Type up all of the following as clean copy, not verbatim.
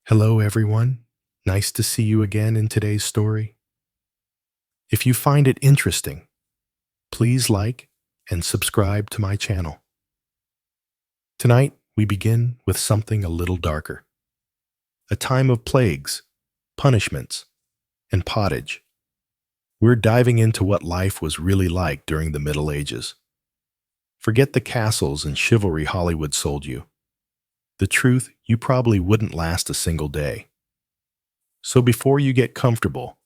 Hello, everyone. Nice to see you again in today's story. If you find it interesting, please like and subscribe to my channel. Tonight, we begin with something a little darker. A time of plagues, punishments, and pottage. We're diving into what life was really like during the Middle Ages. Forget the castles and chivalry Hollywood sold you. The truth, you probably wouldn't last a single day. So before you get comfortable,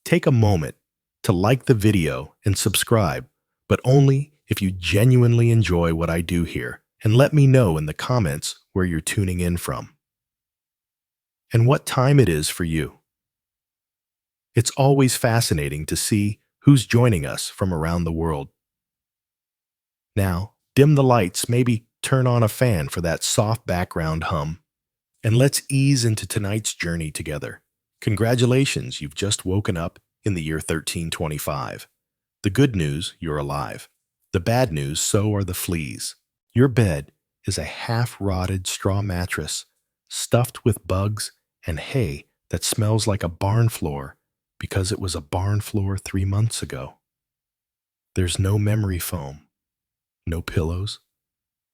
take a moment to like the video and subscribe, but only if you genuinely enjoy what I do here, and let me know in the comments where you're tuning in from and what time it is for you. It's always fascinating to see who's joining us from around the world. Now, dim the lights, maybe turn on a fan for that soft background hum, and let's ease into tonight's journey together. Congratulations, you've just woken up in the year 1325. The good news, you're alive. The bad news, so are the fleas. Your bed is a half-rotted straw mattress stuffed with bugs and hay that smells like a barn floor because it was a barn floor 3 months ago. There's no memory foam, no pillows,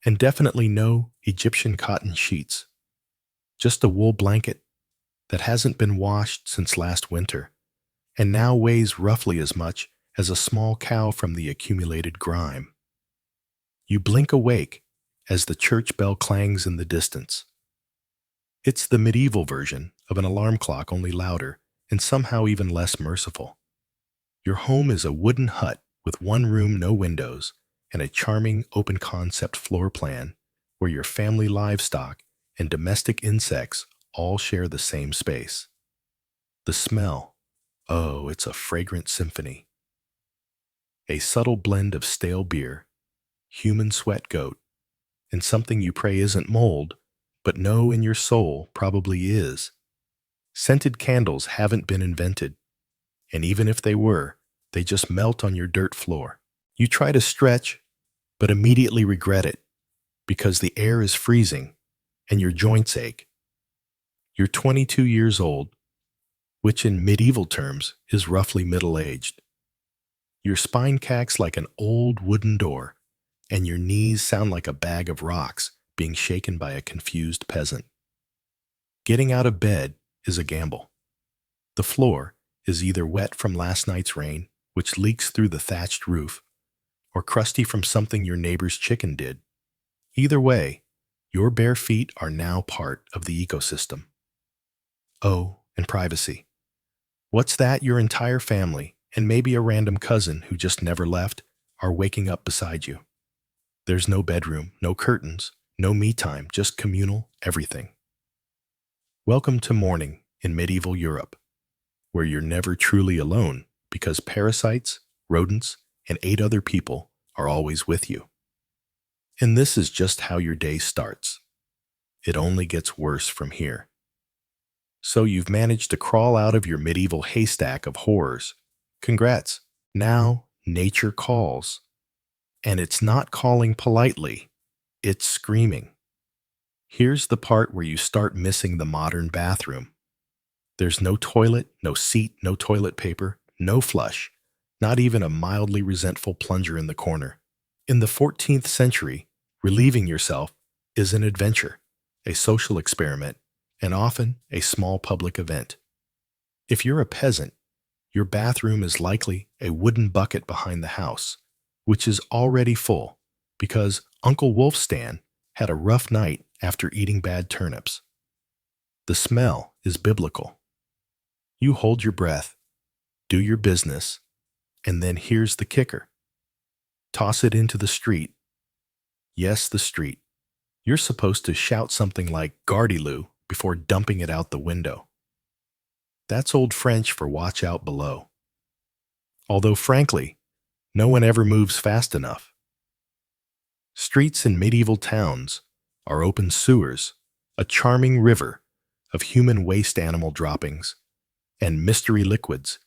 and definitely no Egyptian cotton sheets. Just a wool blanket that hasn't been washed since last winter and now weighs roughly as much as a small cow from the accumulated grime. You blink awake as the church bell clangs in the distance. It's the medieval version of an alarm clock, only louder and somehow even less merciful. Your home is a wooden hut with one room, no windows, and a charming open-concept floor plan where your family livestock and domestic insects all share the same space. The smell, oh, it's a fragrant symphony. A subtle blend of stale beer, human sweat goat, and something you pray isn't mold, but know in your soul probably is. Scented candles haven't been invented, and even if they were, they just melt on your dirt floor. You try to stretch, but immediately regret it because the air is freezing and your joints ache. You're 22 years old, which in medieval terms is roughly middle-aged. Your spine cacks like an old wooden door, and your knees sound like a bag of rocks being shaken by a confused peasant. Getting out of bed is a gamble. The floor is either wet from last night's rain, which leaks through the thatched roof, or crusty from something your neighbor's chicken did. Either way, your bare feet are now part of the ecosystem. Oh, and privacy. What's that? Your entire family, and maybe a random cousin who just never left, are waking up beside you. There's no bedroom, no curtains, no me time, just communal everything. Welcome to morning in medieval Europe, where you're never truly alone because parasites, rodents, and 8 other people are always with you. And this is just how your day starts. It only gets worse from here. So you've managed to crawl out of your medieval haystack of horrors. Congrats. Now nature calls. And it's not calling politely, it's screaming. Here's the part where you start missing the modern bathroom. There's no toilet, no seat, no toilet paper, no flush, not even a mildly resentful plunger in the corner. In the 14th century, relieving yourself is an adventure, a social experiment, and often a small public event. If you're a peasant, your bathroom is likely a wooden bucket behind the house, which is already full because Uncle Wolfstan had a rough night after eating bad turnips. The smell is biblical. You hold your breath, do your business, and then here's the kicker. Toss it into the street. Yes, the street. You're supposed to shout something like "Gardilou" before dumping it out the window. That's Old French for watch out below. Although frankly, no one ever moves fast enough. Streets in medieval towns are open sewers, a charming river of human waste animal droppings, and mystery liquids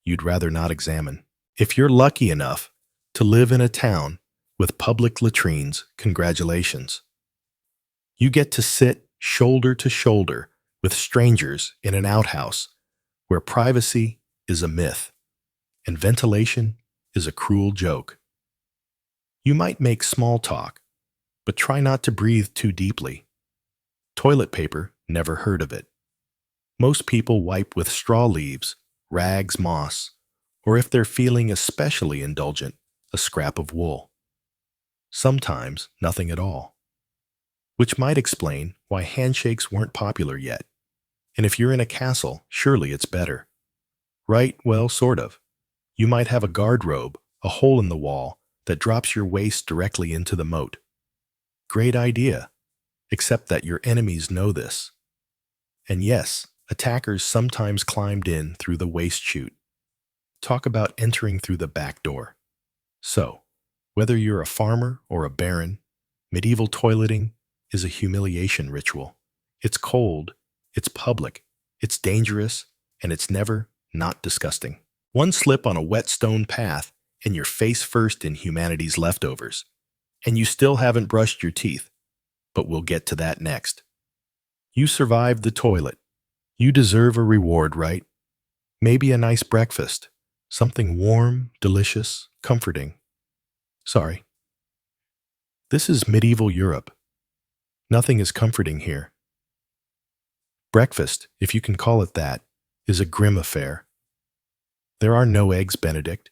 you'd rather not examine. If you're lucky enough to live in a town with public latrines, congratulations. You get to sit shoulder to shoulder with strangers in an outhouse where privacy is a myth and ventilation is a cruel joke. You might make small talk, but try not to breathe too deeply. Toilet paper, never heard of it. Most people wipe with straw leaves, rags, moss, or if they're feeling especially indulgent, a scrap of wool. Sometimes nothing at all. Which might explain why handshakes weren't popular yet. And if you're in a castle, surely it's better. Right, well, sort of. You might have a guard robe, a hole in the wall, that drops your waist directly into the moat. Great idea, except that your enemies know this. And yes, attackers sometimes climbed in through the waist chute. Talk about entering through the back door. So, whether you're a farmer or a baron, medieval toileting is a humiliation ritual. It's cold, it's public, it's dangerous, and it's never not disgusting. One slip on a wet stone path, and you're face first in humanity's leftovers. And you still haven't brushed your teeth, but we'll get to that next. You survived the toilet. You deserve a reward, right? Maybe a nice breakfast. Something warm, delicious, comforting. Sorry. This is medieval Europe. Nothing is comforting here. Breakfast, if you can call it that, is a grim affair. There are no eggs Benedict,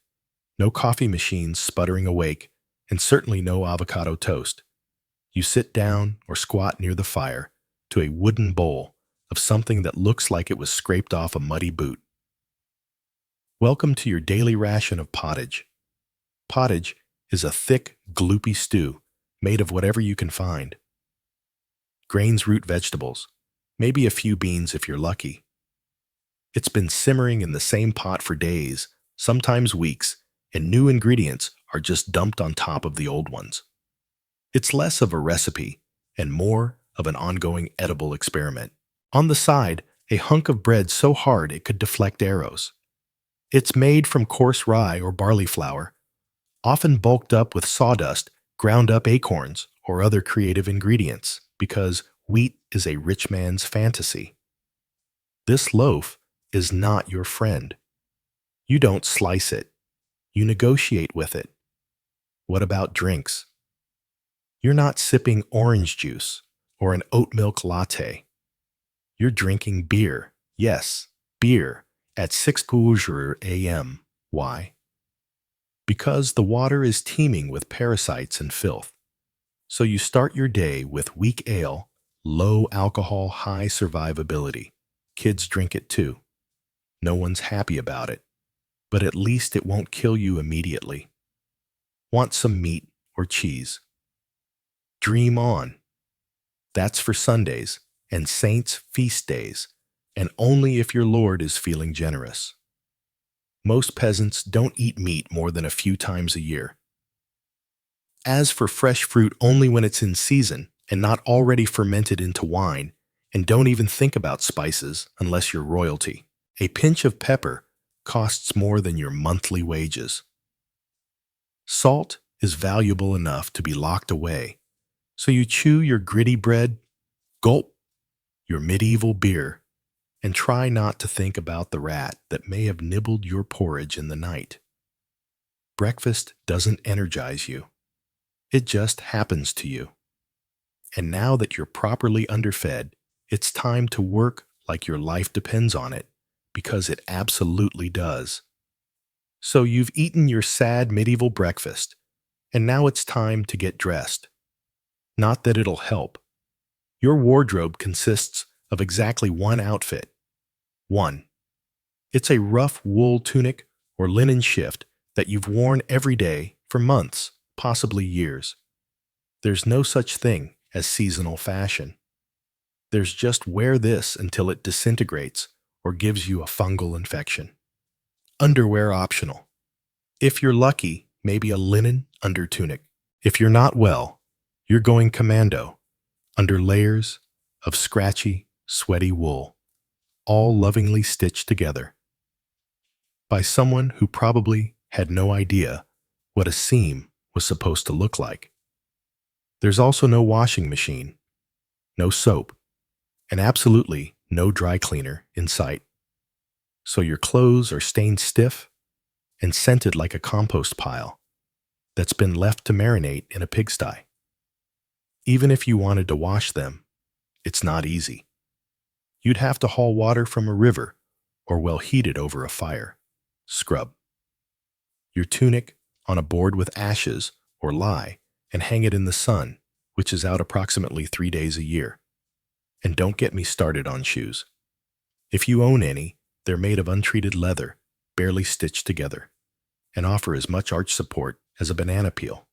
no coffee machines sputtering awake, and certainly no avocado toast. You sit down or squat near the fire to a wooden bowl of something that looks like it was scraped off a muddy boot. Welcome to your daily ration of pottage. Pottage is a thick, gloopy stew made of whatever you can find. Grains, root vegetables, maybe a few beans if you're lucky. It's been simmering in the same pot for days, sometimes weeks, and new ingredients are just dumped on top of the old ones. It's less of a recipe and more of an ongoing edible experiment. On the side, a hunk of bread so hard it could deflect arrows. It's made from coarse rye or barley flour, often bulked up with sawdust, ground up acorns, or other creative ingredients, because wheat is a rich man's fantasy. This loaf is not your friend. You don't slice it. You negotiate with it. What about drinks? You're not sipping orange juice or an oat milk latte. You're drinking beer. Yes, beer at 6 a.m. Why? Because the water is teeming with parasites and filth. So you start your day with weak ale, low alcohol, high survivability. Kids drink it too. No one's happy about it, but at least it won't kill you immediately. Want some meat or cheese? Dream on. That's for Sundays and saints' feast days, and only if your Lord is feeling generous. Most peasants don't eat meat more than a few times a year. As for fresh fruit only when it's in season and not already fermented into wine, and don't even think about spices unless you're royalty. A pinch of pepper costs more than your monthly wages. Salt is valuable enough to be locked away, so you chew your gritty bread, gulp your medieval beer, and try not to think about the rat that may have nibbled your porridge in the night. Breakfast doesn't energize you. It just happens to you. And now that you're properly underfed, it's time to work like your life depends on it, because it absolutely does. So you've eaten your sad medieval breakfast, and now it's time to get dressed. Not that it'll help. Your wardrobe consists of exactly one outfit. 1. It's a rough wool tunic or linen shift that you've worn every day for months, possibly years. There's no such thing as seasonal fashion. There's just wear this until it disintegrates or gives you a fungal infection. Underwear optional. If you're lucky, maybe a linen undertunic. If you're not well, you're going commando, under layers of scratchy, sweaty wool, all lovingly stitched together by someone who probably had no idea what a seam was supposed to look like. There's also no washing machine, no soap, and absolutely no dry cleaner in sight. So your clothes are stained stiff and scented like a compost pile that's been left to marinate in a pigsty. Even if you wanted to wash them, it's not easy. You'd have to haul water from a river or well heat it over a fire. Scrub your tunic on a board with ashes or lye and hang it in the sun, which is out approximately 3 days a year. And don't get me started on shoes. If you own any, they're made of untreated leather, barely stitched together, and offer as much arch support as a banana peel.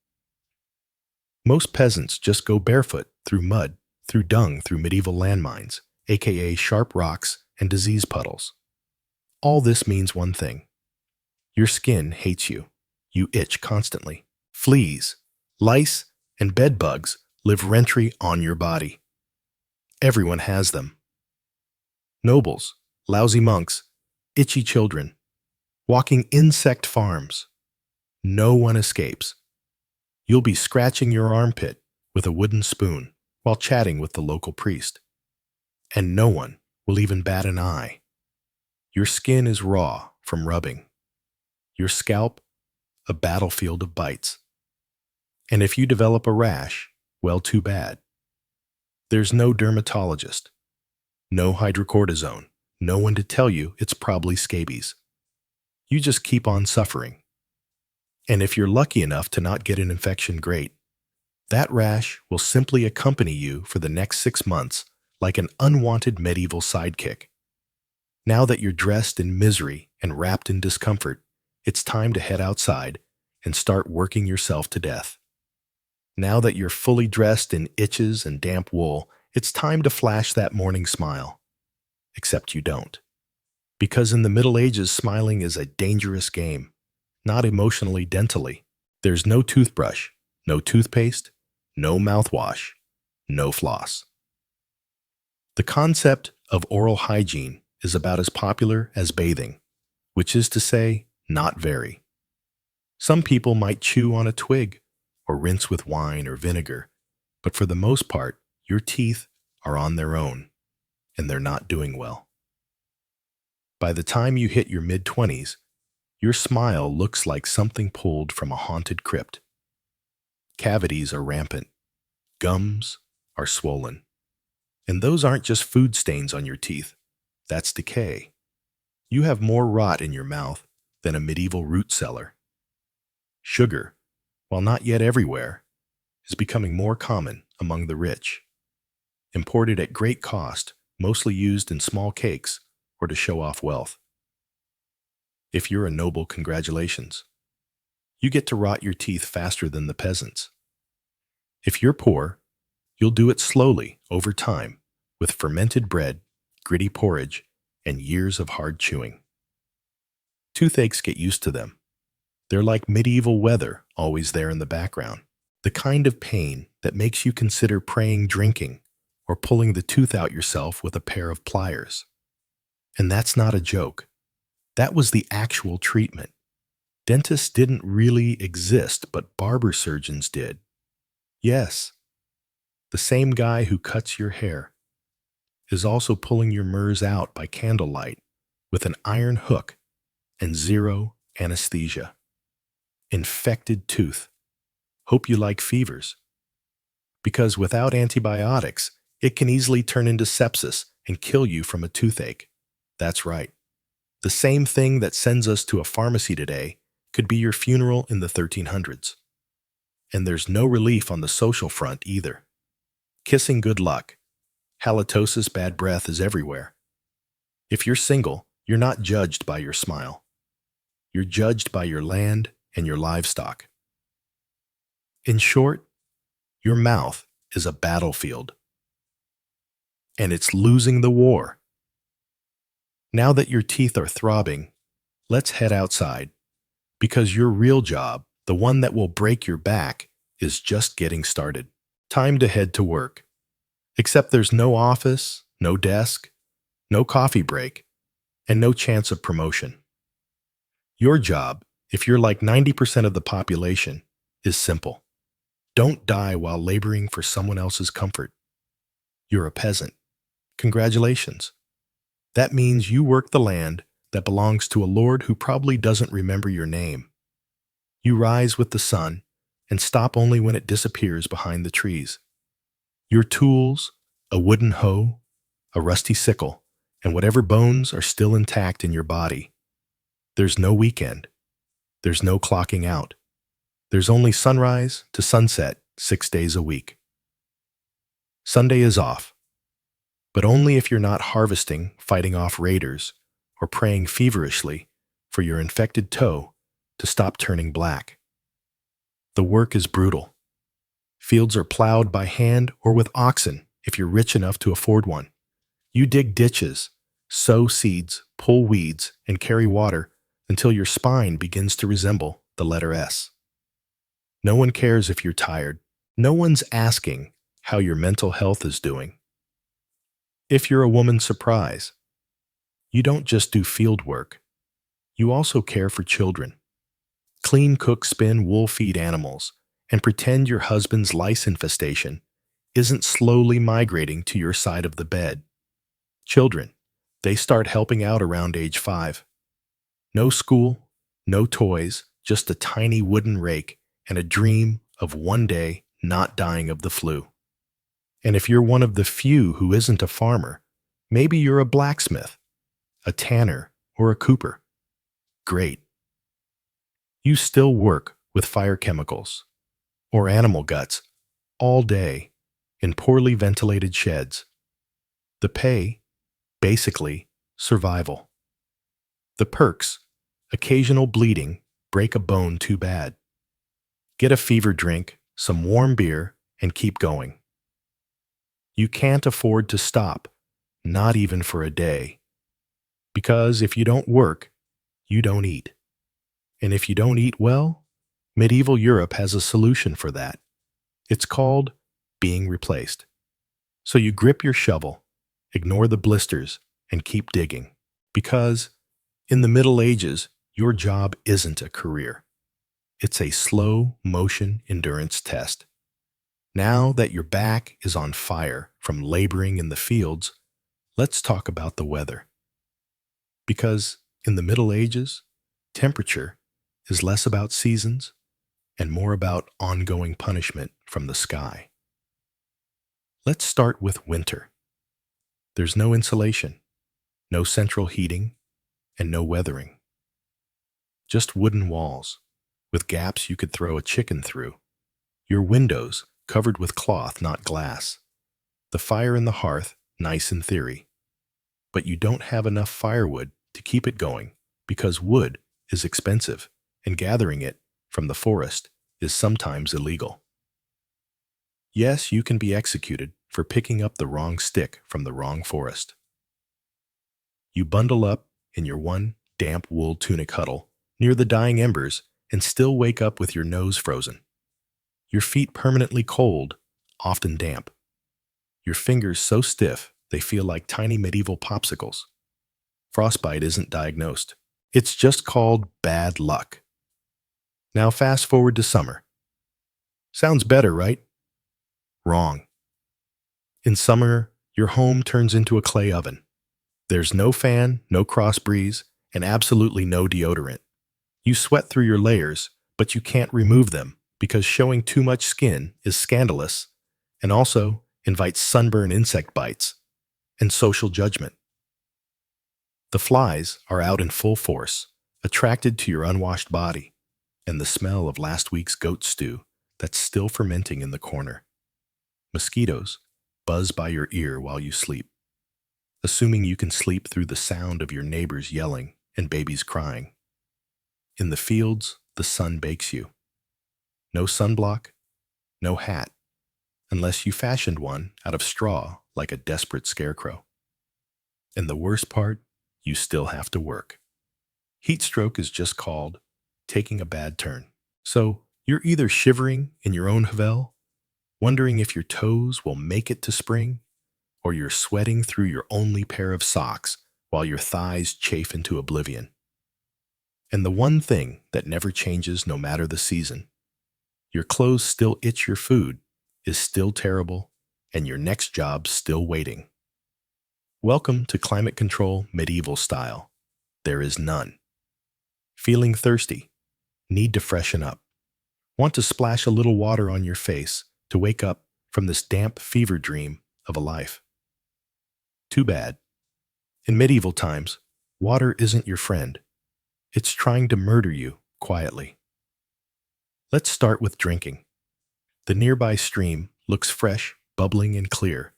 Most peasants just go barefoot through mud, through dung, through medieval landmines, aka sharp rocks and disease puddles. All this means one thing. Your skin hates you. You itch constantly. Fleas, lice, and bed bugs live rent-free on your body. Everyone has them. Nobles, lousy monks, itchy children, walking insect farms. No one escapes. You'll be scratching your armpit with a wooden spoon while chatting with the local priest. And no one will even bat an eye. Your skin is raw from rubbing. Your scalp, a battlefield of bites. And if you develop a rash, well, too bad. There's no dermatologist, no hydrocortisone, no one to tell you it's probably scabies. You just keep on suffering. And if you're lucky enough to not get an infection, great. That rash will simply accompany you for the next 6 months like an unwanted medieval sidekick. Now that you're dressed in misery and wrapped in discomfort, it's time to head outside and start working yourself to death. Now that you're fully dressed in itches and damp wool, it's time to flash that morning smile. Except you don't. Because in the Middle Ages, smiling is a dangerous game, not emotionally dentally. There's no toothbrush, no toothpaste, no mouthwash, no floss. The concept of oral hygiene is about as popular as bathing, which is to say, not very. Some people might chew on a twig or rinse with wine or vinegar, but for the most part, your teeth are on their own, and they're not doing well. By the time you hit your mid-20s, your smile looks like something pulled from a haunted crypt. Cavities are rampant. Gums are swollen. And those aren't just food stains on your teeth. That's decay. You have more rot in your mouth than a medieval root cellar. Sugar, while not yet everywhere, is becoming more common among the rich. Imported at great cost, mostly used in small cakes or to show off wealth. If you're a noble, congratulations. You get to rot your teeth faster than the peasants. If you're poor, you'll do it slowly over time with fermented bread, gritty porridge, and years of hard chewing. Toothaches get used to them. They're like medieval weather, always there in the background. The kind of pain that makes you consider praying drinking or pulling the tooth out yourself with a pair of pliers. And that's not a joke. That was the actual treatment. Dentists didn't really exist, but barber surgeons did. Yes, the same guy who cuts your hair is also pulling your murs out by candlelight with an iron hook and zero anesthesia. Infected tooth. Hope you like fevers. Because without antibiotics, it can easily turn into sepsis and kill you from a toothache. That's right. The same thing that sends us to a pharmacy today could be your funeral in the 1300s. And there's no relief on the social front either. Kissing good luck. Halitosis, bad breath is everywhere. If you're single, you're not judged by your smile. You're judged by your land and your livestock. In short, your mouth is a battlefield. And it's losing the war. Now that your teeth are throbbing, let's head outside. Because your real job, the one that will break your back, is just getting started. Time to head to work. Except there's no office, no desk, no coffee break, and no chance of promotion. Your job, if you're like 90% of the population, is simple. Don't die while laboring for someone else's comfort. You're a peasant. Congratulations. That means you work the land that belongs to a lord who probably doesn't remember your name. You rise with the sun and stop only when it disappears behind the trees. Your tools, a wooden hoe, a rusty sickle, and whatever bones are still intact in your body. There's no weekend. There's no clocking out. There's only sunrise to sunset 6 days a week. Sunday is off, but only if you're not harvesting, fighting off raiders, or praying feverishly for your infected toe to stop turning black. The work is brutal. Fields are plowed by hand or with oxen if you're rich enough to afford one. You dig ditches, sow seeds, pull weeds, and carry water until your spine begins to resemble the letter S. No one cares if you're tired. No one's asking how your mental health is doing. If you're a woman, surprise. You don't just do field work. You also care for children. Clean, cook, spin, wool, feed animals, and pretend your husband's lice infestation isn't slowly migrating to your side of the bed. Children, they start helping out around age 5. No school, no toys, just a tiny wooden rake and a dream of one day not dying of the flu. And if you're one of the few who isn't a farmer, maybe you're a blacksmith, a tanner, or a cooper. Great. You still work with fire chemicals or animal guts all day in poorly ventilated sheds. The pay, basically, survival. The perks, occasional bleeding, break a bone too bad. Get a fever drink, some warm beer, and keep going. You can't afford to stop, not even for a day. Because if you don't work, you don't eat. And if you don't eat well, medieval Europe has a solution for that. It's called being replaced. So you grip your shovel, ignore the blisters, and keep digging. Because in the Middle Ages, your job isn't a career. It's a slow motion endurance test. Now that your back is on fire from laboring in the fields, let's talk about the weather. Because in the Middle Ages, temperature is less about seasons and more about ongoing punishment from the sky. Let's start with winter. There's no insulation, no central heating, and no weathering. Just wooden walls, with gaps you could throw a chicken through. Your windows covered with cloth, not glass. The fire in the hearth, nice in theory. But you don't have enough firewood to keep it going because wood is expensive and gathering it from the forest is sometimes illegal. Yes, you can be executed for picking up the wrong stick from the wrong forest. You bundle up in your one damp wool tunic huddle near the dying embers and still wake up with your nose frozen. Your feet permanently cold, often damp. Your fingers so stiff they feel like tiny medieval popsicles. Frostbite isn't diagnosed. It's just called bad luck. Now fast forward to summer. Sounds better, right? Wrong. In summer, your home turns into a clay oven. There's no fan, no cross breeze, and absolutely no deodorant. You sweat through your layers, but you can't remove them because showing too much skin is scandalous and also invites sunburn, insect bites, and social judgment. The flies are out in full force, attracted to your unwashed body and the smell of last week's goat stew that's still fermenting in the corner. Mosquitoes buzz by your ear while you sleep, assuming you can sleep through the sound of your neighbors yelling and babies crying. In the fields, the sun bakes you. No sunblock, no hat, unless you fashioned one out of straw like a desperate scarecrow. And the worst part, you still have to work. Heat stroke is just called taking a bad turn. So you're either shivering in your own havel, wondering if your toes will make it to spring, or you're sweating through your only pair of socks while your thighs chafe into oblivion. And the one thing that never changes no matter the season, your clothes still itch your food, is still terrible, and your next job's still waiting. Welcome to Climate Control Medieval Style. There is none. Feeling thirsty? Need to freshen up? Want to splash a little water on your face to wake up from this damp fever dream of a life? Too bad. In medieval times, water isn't your friend. It's trying to murder you quietly. Let's start with drinking. The nearby stream looks fresh, bubbling, and clear,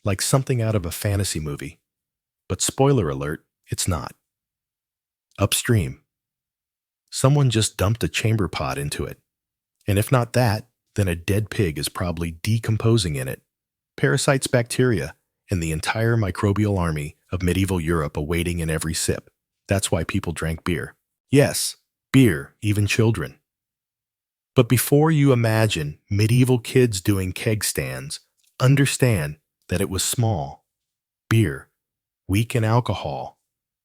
like something out of a fantasy movie. But spoiler alert, it's not. Upstream, someone just dumped a chamber pot into it. And if not that, then a dead pig is probably decomposing in it. Parasites, bacteria, and the entire microbial army of medieval Europe awaiting in every sip. That's why people drank beer. Yes, beer, even children. But before you imagine medieval kids doing keg stands, understand that it was small. Beer, weak in alcohol,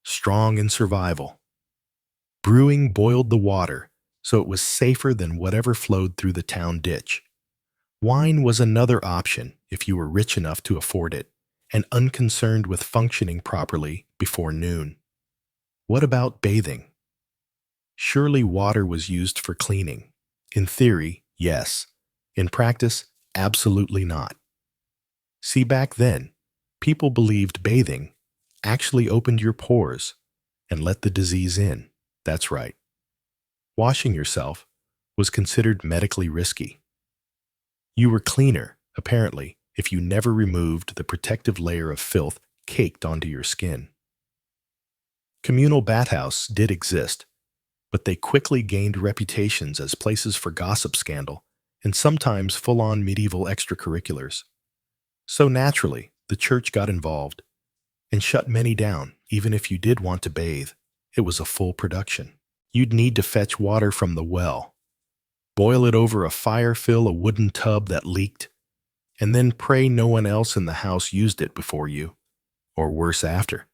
strong in survival. Brewing boiled the water, so it was safer than whatever flowed through the town ditch. Wine was another option if you were rich enough to afford it, and unconcerned with functioning properly before noon. What about bathing? Surely water was used for cleaning. In theory, yes. In practice, absolutely not. See, back then, people believed bathing actually opened your pores and let the disease in. That's right. Washing yourself was considered medically risky. You were cleaner, apparently, if you never removed the protective layer of filth caked onto your skin. Communal bathhouses did exist, but they quickly gained reputations as places for gossip scandal and sometimes full-on medieval extracurriculars. So naturally, the church got involved and shut many down. Even if you did want to bathe, it was a full production. You'd need to fetch water from the well, boil it over a fire, fill a wooden tub that leaked, and then pray no one else in the house used it before you, or worse after.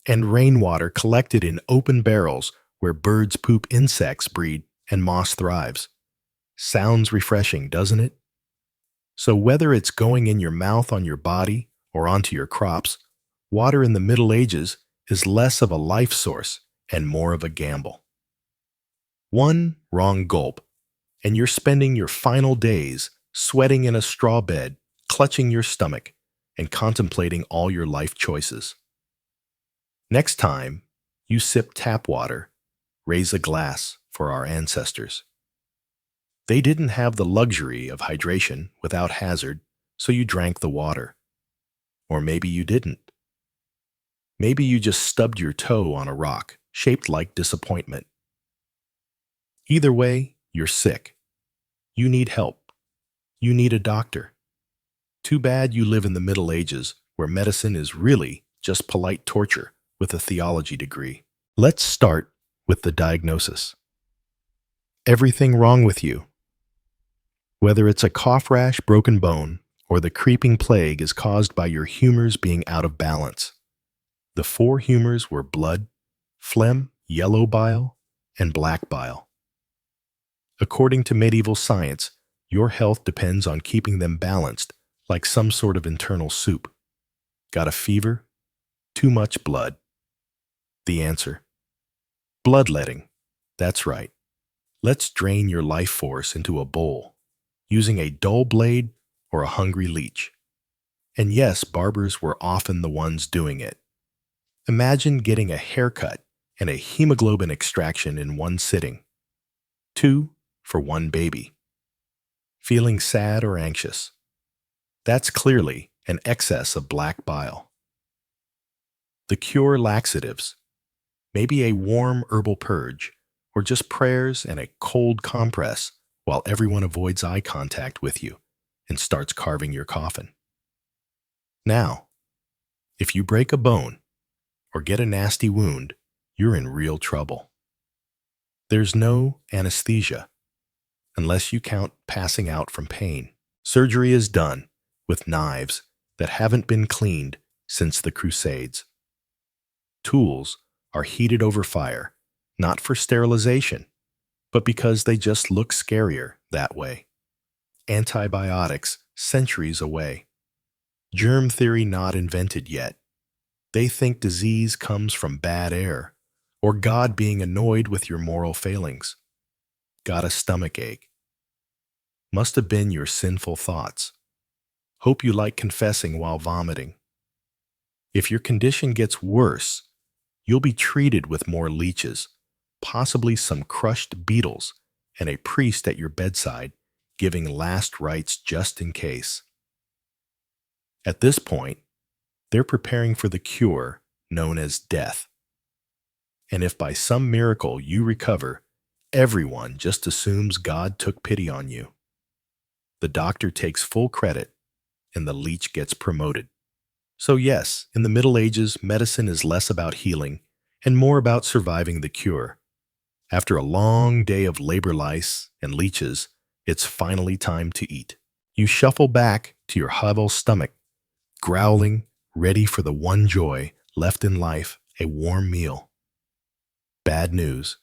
And rainwater collected in open barrels where birds poop, insects breed, and moss thrives. Sounds refreshing, doesn't it? So whether it's going in your mouth, on your body, or onto your crops, water in the Middle Ages is less of a life source and more of a gamble. One wrong gulp, and you're spending your final days sweating in a straw bed, clutching your stomach, and contemplating all your life choices. Next time you sip tap water, raise a glass for our ancestors. They didn't have the luxury of hydration without hazard, so you drank the water. Or maybe you didn't. Maybe you just stubbed your toe on a rock, shaped like disappointment. Either way, you're sick. You need help. You need a doctor. Too bad you live in the Middle Ages, where medicine is really just polite torture with a theology degree. Let's start with the diagnosis. Everything wrong with you. Whether it's a cough rash, broken bone, or the creeping plague is caused by your humors being out of balance. The four humors were blood, phlegm, yellow bile, and black bile. According to medieval science, your health depends on keeping them balanced, like some sort of internal soup. Got a fever? Too much blood. The answer: bloodletting. That's right. Let's drain your life force into a bowl, using a dull blade or a hungry leech. And yes, barbers were often the ones doing it. Imagine getting a haircut and a hemoglobin extraction in one sitting. 2 for one baby. Feeling sad or anxious? That's clearly an excess of black bile. The cure: laxatives. Maybe a warm herbal purge, or just prayers and a cold compress while everyone avoids eye contact with you and starts carving your coffin. Now, if you break a bone or get a nasty wound, you're in real trouble. There's no anesthesia, unless you count passing out from pain. Surgery is done with knives that haven't been cleaned since the Crusades. Tools are heated over fire, not for sterilization, but because they just look scarier that way. Antibiotics centuries away. Germ theory not invented yet, They think disease comes from bad air, or God being annoyed with your moral failings. Got a stomach ache. Must have been your sinful thoughts. Hope you like confessing while vomiting. If your condition gets worse, you'll be treated with more leeches, possibly some crushed beetles, and a priest at your bedside giving last rites just in case. At this point, they're preparing for the cure known as death. And if by some miracle you recover, everyone just assumes God took pity on you. The doctor takes full credit, and the leech gets promoted. So yes, in the Middle Ages, medicine is less about healing and more about surviving the cure. After a long day of labor lice and leeches, it's finally time to eat. You shuffle back to your hovel stomach, growling, ready for the one joy left in life, a warm meal. Bad news.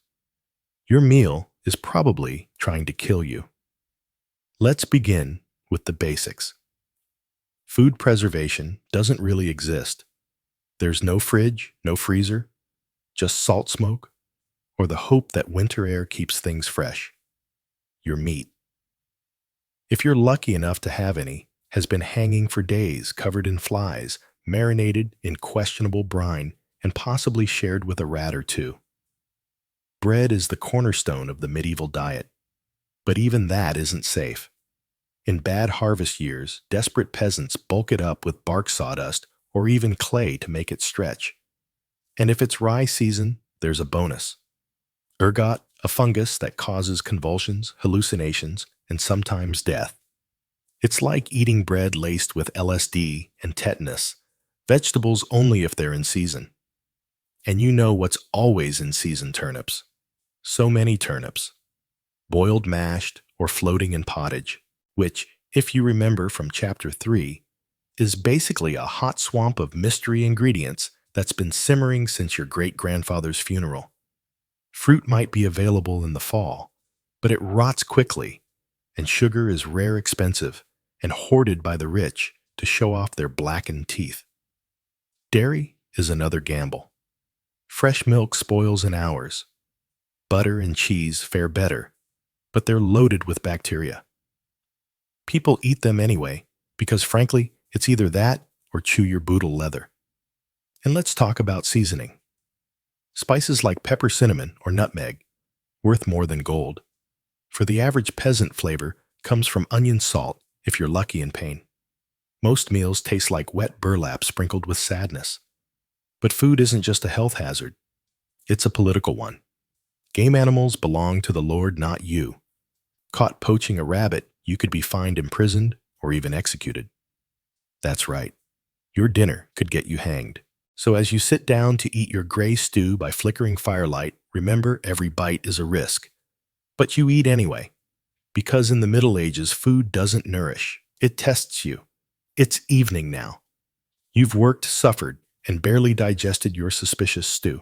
Your meal is probably trying to kill you. Let's begin with the basics. Food preservation doesn't really exist. There's no fridge, no freezer, just salt smoke, or the hope that winter air keeps things fresh. Your meat, if you're lucky enough to have any, has been hanging for days covered in flies, marinated in questionable brine, and possibly shared with a rat or two. Bread is the cornerstone of the medieval diet, but even that isn't safe. In bad harvest years, desperate peasants bulk it up with bark sawdust or even clay to make it stretch. And if it's rye season, there's a bonus. Ergot, a fungus that causes convulsions, hallucinations, and sometimes death. It's like eating bread laced with LSD and tetanus, vegetables only if they're in season. And you know what's always in season: turnips. So many turnips. Boiled, mashed, or floating in pottage, which, if you remember from Chapter 3, is basically a hot swamp of mystery ingredients that's been simmering since your great-grandfather's funeral. Fruit might be available in the fall, but it rots quickly, and sugar is rare, expensive, and hoarded by the rich to show off their blackened teeth. Dairy is another gamble. Fresh milk spoils in hours. Butter and cheese fare better, but they're loaded with bacteria. People eat them anyway, because frankly, it's either that or chew your boodle leather. And let's talk about seasoning. Spices like pepper, cinnamon, or nutmeg, worth more than gold. For the average peasant, flavor comes from onion salt if you're lucky in pain. Most meals taste like wet burlap sprinkled with sadness. But food isn't just a health hazard. It's a political one. Game animals belong to the Lord, not you. Caught poaching a rabbit, you could be fined, imprisoned, or even executed. That's right. Your dinner could get you hanged. So as you sit down to eat your gray stew by flickering firelight, remember every bite is a risk. But you eat anyway. Because in the Middle Ages, food doesn't nourish. It tests you. It's evening now. You've worked, suffered, and barely digested your suspicious stew.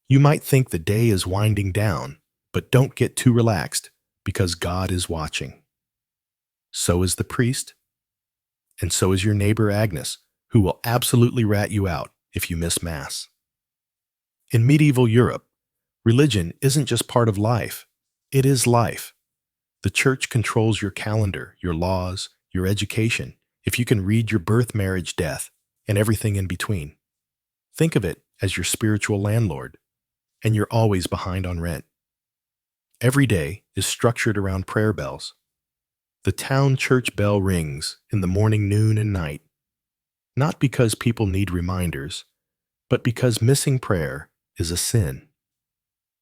You might think the day is winding down, but don't get too relaxed, because God is watching. So is the priest, and so is your neighbor Agnes, who will absolutely rat you out if you miss Mass. In medieval Europe, religion isn't just part of life, it is life. The church controls your calendar, your laws, your education, if you can read your birth, marriage, death, and everything in between. Think of it as your spiritual landlord, and you're always behind on rent. Every day is structured around prayer bells. The town church bell rings in the morning, noon, and night, not because people need reminders, but because missing prayer is a sin.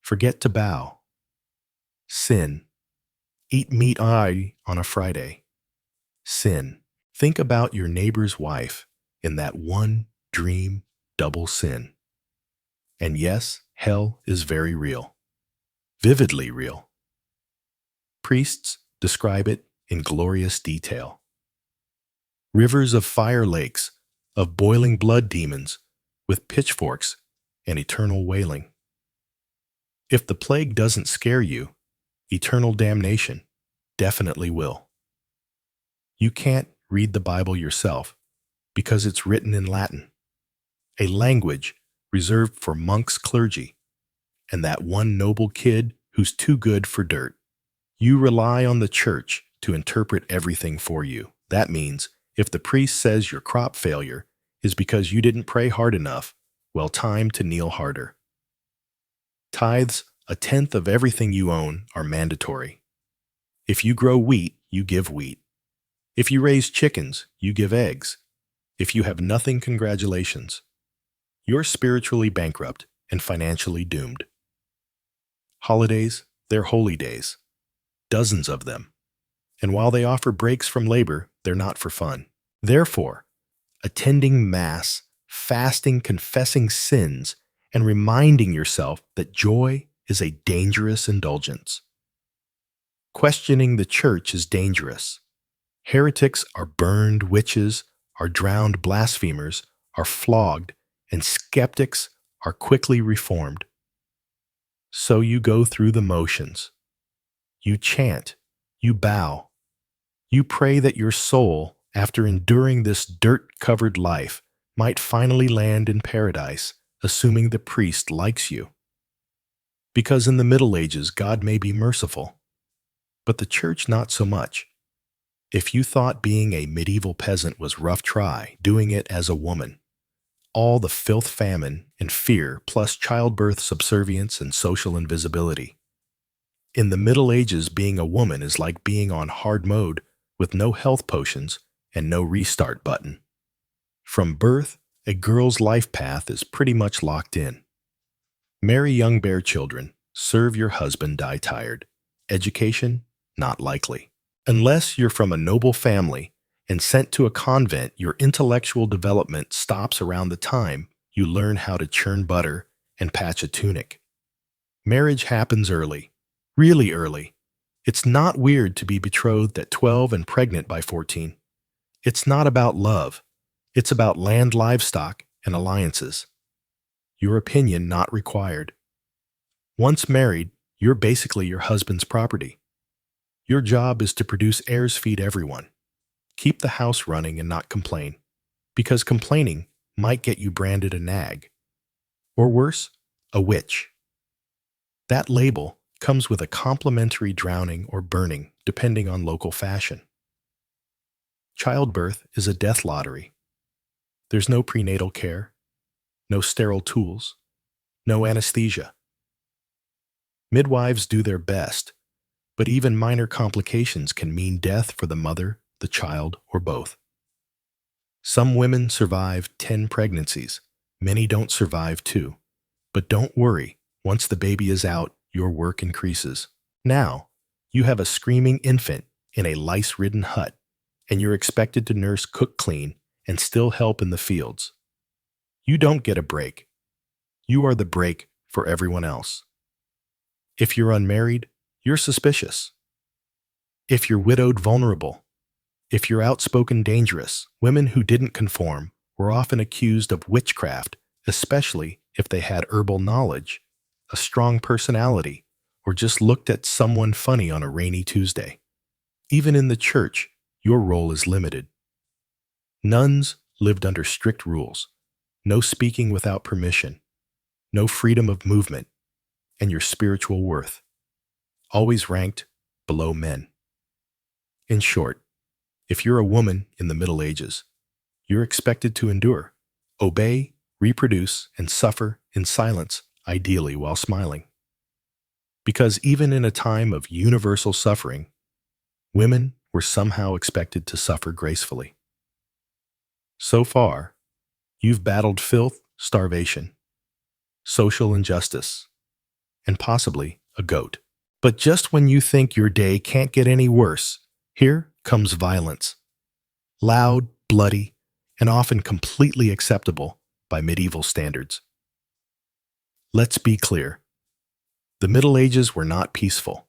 Forget to bow. Sin. Eat meat on a Friday. Sin. Think about your neighbor's wife in that one dream double sin. And yes, hell is very real. Vividly real. Priests describe it in glorious detail. Rivers of fire lakes, of boiling blood demons, with pitchforks and eternal wailing. If the plague doesn't scare you, eternal damnation definitely will. You can't read the Bible yourself because it's written in Latin. a language reserved for monks' clergy, and that one noble kid who's too good for dirt. You rely on the church to interpret everything for you. That means if the priest says your crop failure is because you didn't pray hard enough, well, time to kneel harder. Tithes, a tenth of everything you own, are mandatory. If you grow wheat, you give wheat. If you raise chickens, you give eggs. If you have nothing, congratulations. You're spiritually bankrupt and financially doomed. Holidays, they're holy days. Dozens of them. And while they offer breaks from labor, they're not for fun. Therefore, attending Mass, fasting, confessing sins, and reminding yourself that joy is a dangerous indulgence. Questioning the church is dangerous. Heretics are burned, witches are drowned, blasphemers are flogged, and skeptics are quickly reformed. So you go through the motions. You chant, you bow, you pray that your soul, after enduring this dirt-covered life, might finally land in paradise, assuming the priest likes you. Because in the Middle Ages, God may be merciful, but the church not so much. If you thought being a medieval peasant was rough, try doing it as a woman. All the filth, famine, and fear, plus childbirth, subservience, and social invisibility. In the Middle Ages, being a woman is like being on hard mode with no health potions and no restart button. From birth, a girl's life path is pretty much locked in. Marry young, bear children, serve your husband, die tired. Education? Not likely. Unless you're from a noble family and sent to a convent, your intellectual development stops around the time you learn how to churn butter and patch a tunic. Marriage happens early, really early. It's not weird to be betrothed at 12 and pregnant by 14. It's not about love. It's about land, livestock, and alliances. Your opinion not required. Once married, you're basically your husband's property. Your job is to produce heirs, feed everyone. Keep the house running and not complain, because complaining might get you branded a nag. Or worse, a witch. That label comes with a complimentary drowning or burning, depending on local fashion. Childbirth is a death lottery. There's no prenatal care, no sterile tools, no anesthesia. Midwives do their best, but even minor complications can mean death for the mother, the child, or both. Some women survive 10 pregnancies. Many don't survive 2. But don't worry, once the baby is out, your work increases. Now, you have a screaming infant in a lice-ridden hut, and you're expected to nurse, cook, clean, and still help in the fields. You don't get a break. You are the break for everyone else. If you're unmarried, you're suspicious. If you're widowed, vulnerable. If you're outspoken, dangerous. Women who didn't conform were often accused of witchcraft, especially if they had herbal knowledge, a strong personality, or just looked at someone funny on a rainy Tuesday. Even in the church, your role is limited. Nuns lived under strict rules, no speaking without permission, no freedom of movement, and your spiritual worth, always ranked below men. In short, if you're a woman in the Middle Ages, you're expected to endure, obey, reproduce, and suffer in silence, ideally while smiling. Because even in a time of universal suffering, women were somehow expected to suffer gracefully. So far, you've battled filth, starvation, social injustice, and possibly a goat. But just when you think your day can't get any worse, here comes violence. Loud, bloody, and often completely acceptable by medieval standards. Let's be clear. The Middle Ages were not peaceful.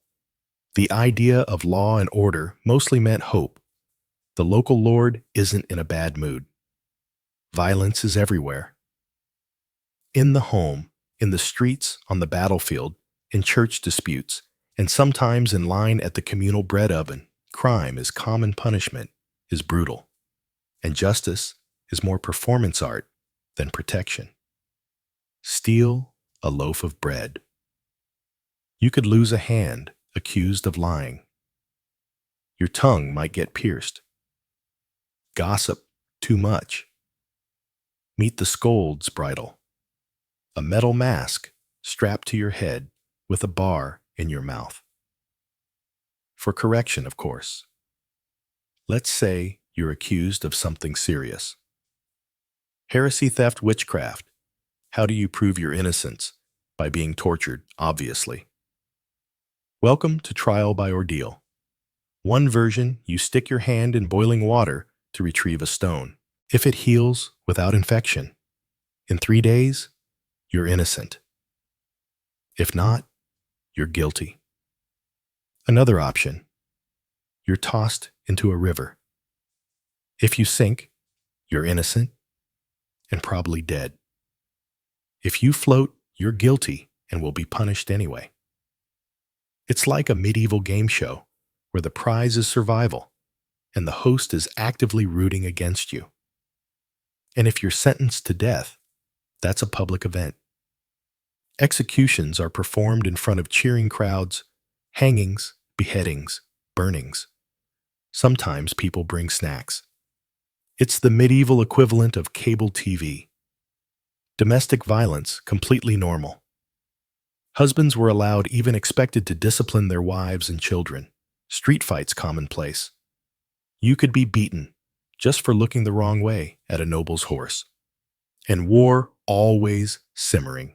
The idea of law and order mostly meant hope. The local lord isn't in a bad mood. Violence is everywhere. In the home, in the streets, on the battlefield, in church disputes, and sometimes in line at the communal bread oven, crime is common, punishment is brutal, and justice is more performance art than protection. Steal a loaf of bread. You could lose a hand accused of lying. Your tongue might get pierced. Gossip too much. Meet the scold's bridle. A metal mask strapped to your head with a bar in your mouth. For correction, of course. Let's say you're accused of something serious. Heresy, theft, witchcraft. How do you prove your innocence? By being tortured, obviously. Welcome to Trial by Ordeal. One version, you stick your hand in boiling water to retrieve a stone. If it heals without infection, in 3 days, you're innocent. If not, you're guilty. Another option, you're tossed into a river. If you sink, you're innocent and probably dead. If you float, you're guilty and will be punished anyway. It's like a medieval game show where the prize is survival and the host is actively rooting against you. And if you're sentenced to death, that's a public event. Executions are performed in front of cheering crowds, hangings, beheadings, burnings. Sometimes people bring snacks. It's the medieval equivalent of cable TV. Domestic violence, completely normal. Husbands were allowed, even expected, to discipline their wives and children. Street fights commonplace. You could be beaten just for looking the wrong way at a noble's horse. And war always simmering.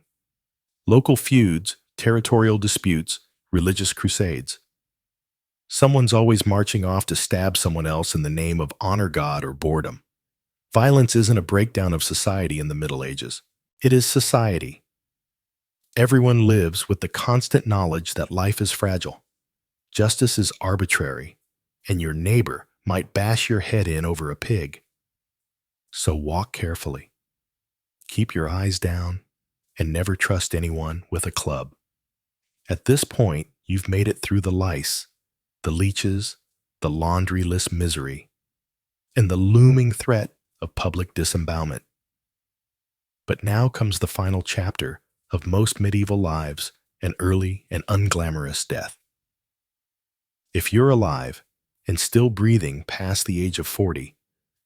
Local feuds, territorial disputes, religious crusades. Someone's always marching off to stab someone else in the name of honor god or boredom. Violence isn't a breakdown of society in the Middle Ages. It is society. Everyone lives with the constant knowledge that life is fragile. Justice is arbitrary, and your neighbor might bash your head in over a pig. So walk carefully. Keep your eyes down, and never trust anyone with a club. At this point, you've made it through the lice, the leeches, the laundryless misery, and the looming threat of public disembowelment. But now comes the final chapter of most medieval lives, an early and unglamorous death. If you're alive and still breathing past the age of 40,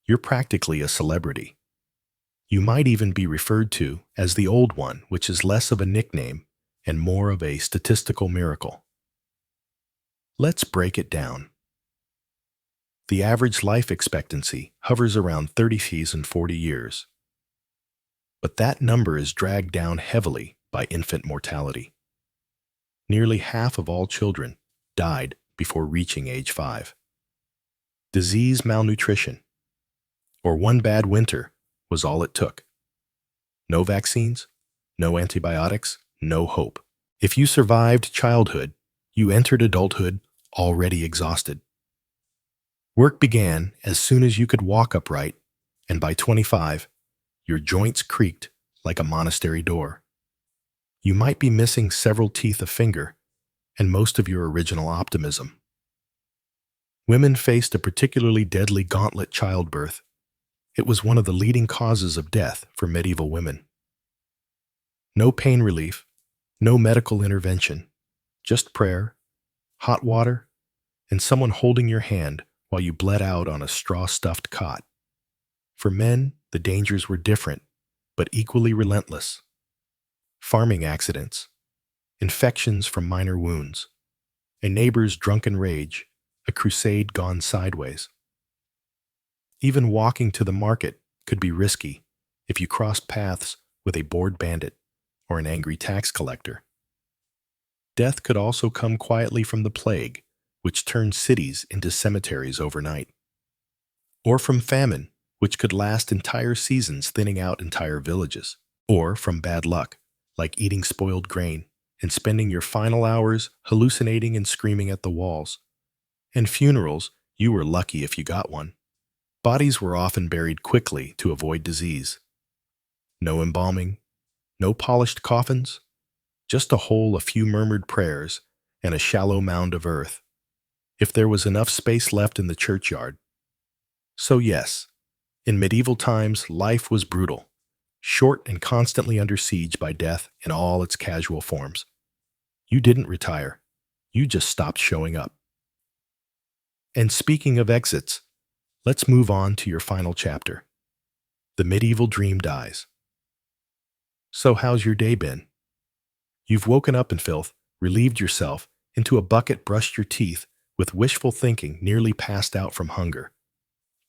you're practically a celebrity. You might even be referred to as the Old One, which is less of a nickname and more of a statistical miracle. Let's break it down. The average life expectancy hovers around 30 and 40 years. But that number is dragged down heavily by infant mortality. Nearly half of all children died before reaching age 5. Disease, malnutrition, or one bad winter was all it took. No vaccines, no antibiotics, no hope. If you survived childhood, you entered adulthood already exhausted. Work began as soon as you could walk upright, and by 25, your joints creaked like a monastery door. You might be missing several teeth a finger and most of your original optimism. Women faced a particularly deadly gauntlet: childbirth. It was one of the leading causes of death for medieval women. No pain relief, no medical intervention, just prayer, hot water, and someone holding your hand while you bled out on a straw-stuffed cot. For men, the dangers were different, but equally relentless. Farming accidents, infections from minor wounds, a neighbor's drunken rage, a crusade gone sideways. Even walking to the market could be risky if you crossed paths with a bored bandit or an angry tax collector. Death could also come quietly from the plague, which turned cities into cemeteries overnight, or from famine, which could last entire seasons, thinning out entire villages, or from bad luck, like eating spoiled grain and spending your final hours hallucinating and screaming at the walls. And funerals, you were lucky if you got one. Bodies were often buried quickly to avoid disease. No embalming, no polished coffins, just a hole, a few murmured prayers, and a shallow mound of earth, if there was enough space left in the churchyard. So yes, in medieval times, life was brutal. short and constantly under siege by death in all its casual forms. You didn't retire. You just stopped showing up. And speaking of exits, let's move on to your final chapter. The medieval dream dies. So how's your day been? You've woken up in filth, relieved yourself, into a bucket brushed your teeth, with wishful thinking nearly passed out from hunger.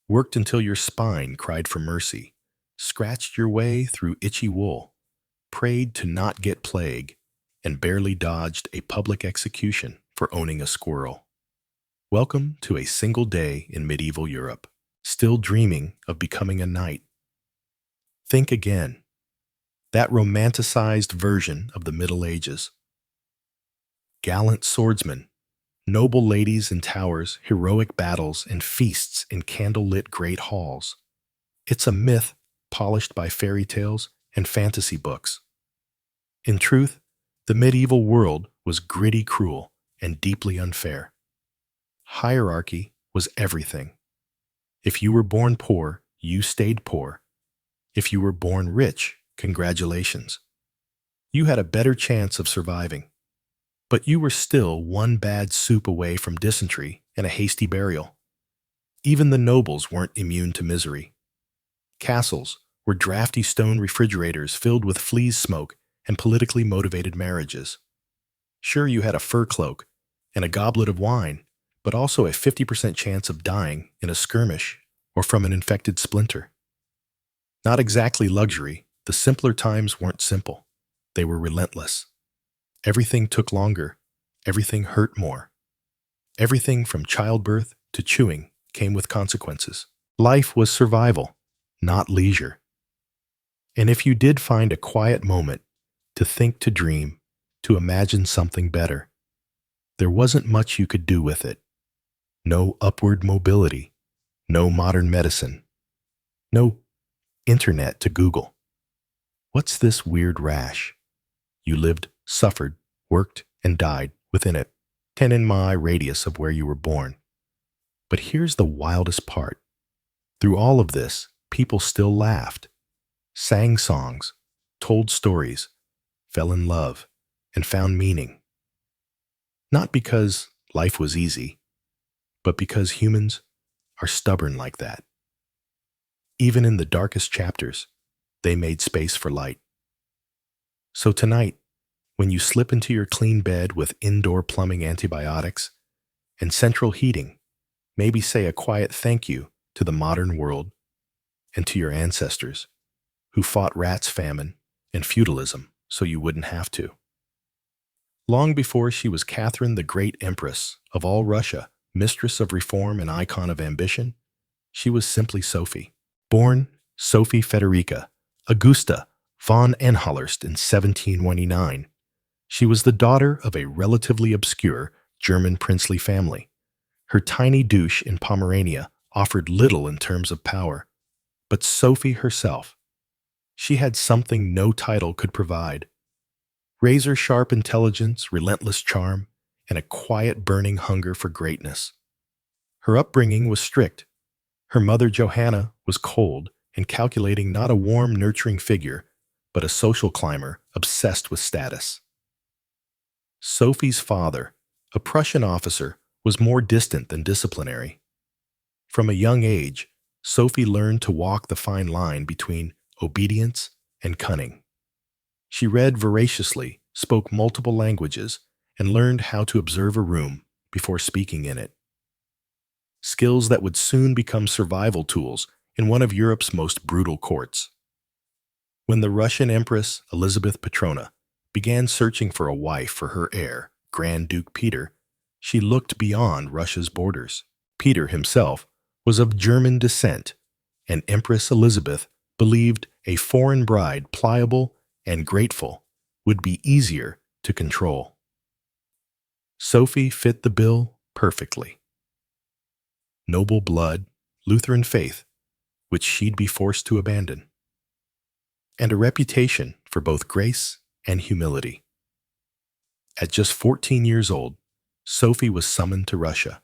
Worked until your spine cried for mercy, scratched your way through itchy wool, prayed to not get plague, and barely dodged a public execution for owning a squirrel. Welcome to a single day in medieval Europe, still dreaming of becoming a knight. Think again. That romanticized version of the Middle Ages. Gallant swordsmen, noble ladies in towers, heroic battles, and feasts in candle-lit great halls. It's a myth polished by fairy tales and fantasy books. In truth, the medieval world was gritty, cruel, and deeply unfair. Hierarchy was everything. If you were born poor, you stayed poor. If you were born rich, congratulations. You had a better chance of surviving. But you were still one bad soup away from dysentery and a hasty burial. Even the nobles weren't immune to misery. Castles were drafty stone refrigerators filled with fleas smoke and politically motivated marriages. Sure, you had a fur cloak and a goblet of wine, but also a 50% chance of dying in a skirmish or from an infected splinter. Not exactly luxury, the simpler times weren't simple. They were relentless. Everything took longer. Everything hurt more. Everything from childbirth to chewing came with consequences. Life was survival, not leisure. And if you did find a quiet moment to think, to dream, to imagine something better, there wasn't much you could do with it. No upward mobility, no modern medicine, no internet to Google. What's this weird rash? You lived, suffered, worked, and died within a 10-mile radius of where you were born. But here's the wildest part. Through all of this, people still laughed, sang songs, told stories, fell in love, and found meaning. Not because life was easy, but because humans are stubborn like that. Even in the darkest chapters, they made space for light. So tonight, when you slip into your clean bed with indoor plumbing, antibiotics, and central heating, maybe say a quiet thank you to the modern world and to your ancestors who fought rats, famine, and feudalism so you wouldn't have to. Long before she was Catherine the Great, Empress of all Russia, mistress of reform and icon of ambition, she was simply Sophie. Born Sophie Federica Augusta von Anhallurst in 1729, she was the daughter of a relatively obscure German princely family. Her tiny douche in Pomerania offered little in terms of power, but Sophie herself, she had something no title could provide. Razor-sharp intelligence, relentless charm, and a quiet burning hunger for greatness. Her upbringing was strict. Her mother Johanna was cold and calculating, not a warm, nurturing figure, but a social climber obsessed with status. Sophie's father, a Prussian officer, was more distant than disciplinary. From a young age, Sophie learned to walk the fine line between obedience and cunning. She read voraciously, spoke multiple languages, and learned how to observe a room before speaking in it. Skills that would soon become survival tools in one of Europe's most brutal courts. When the Russian Empress Elizabeth Petrona began searching for a wife for her heir, Grand Duke Peter, she looked beyond Russia's borders. Peter himself was of German descent, and Empress Elizabeth believed a foreign bride, pliable and grateful, would be easier to control. Sophie fit the bill perfectly. Noble blood, Lutheran faith, which she'd be forced to abandon, and a reputation for both grace and humility. At just 14 years old, Sophie was summoned to Russia.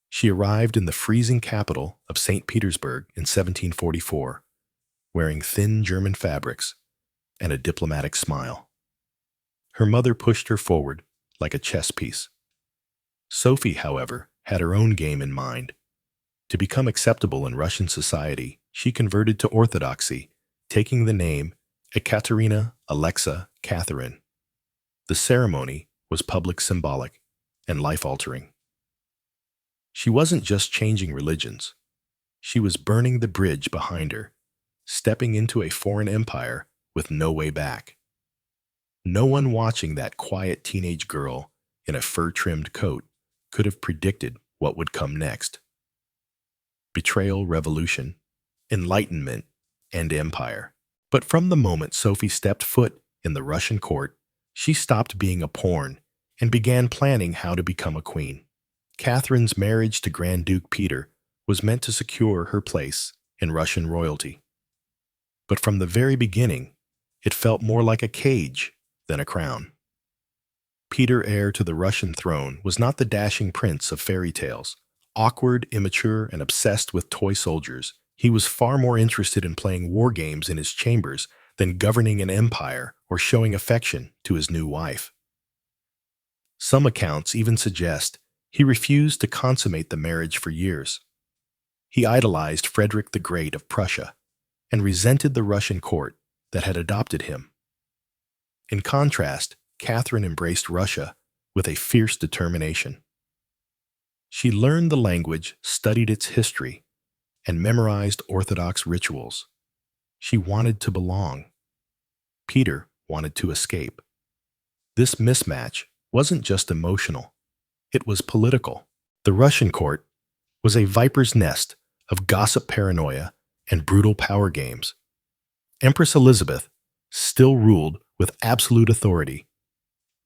She arrived in the freezing capital of St. Petersburg in 1744, wearing thin German fabrics and a diplomatic smile. Her mother pushed her forward like a chess piece. Sophie, however, had her own game in mind. To become acceptable in Russian society, she converted to Orthodoxy, taking the name Ekaterina Alexa Catherine. The ceremony was public, symbolic, and life-altering. She wasn't just changing religions. She was burning the bridge behind her, stepping into a foreign empire with no way back. No one watching that quiet teenage girl in a fur-trimmed coat could have predicted what would come next. Betrayal, revolution, enlightenment, and empire. But from the moment Sophie stepped foot in the Russian court, she stopped being a pawn and began planning how to become a queen. Catherine's marriage to Grand Duke Peter was meant to secure her place in Russian royalty. But from the very beginning, it felt more like a cage than a crown. Peter, heir to the Russian throne, was not the dashing prince of fairy tales. Awkward, immature, and obsessed with toy soldiers, he was far more interested in playing war games in his chambers than governing an empire or showing affection to his new wife. Some accounts even suggest he refused to consummate the marriage for years. He idolized Frederick the Great of Prussia and resented the Russian court that had adopted him. In contrast, Catherine embraced Russia with a fierce determination. She learned the language, studied its history, and memorized Orthodox rituals. She wanted to belong. Peter wanted to escape. This mismatch wasn't just emotional, it was political. The Russian court was a viper's nest of gossip, paranoia, and brutal power games. Empress Elizabeth still ruled with absolute authority,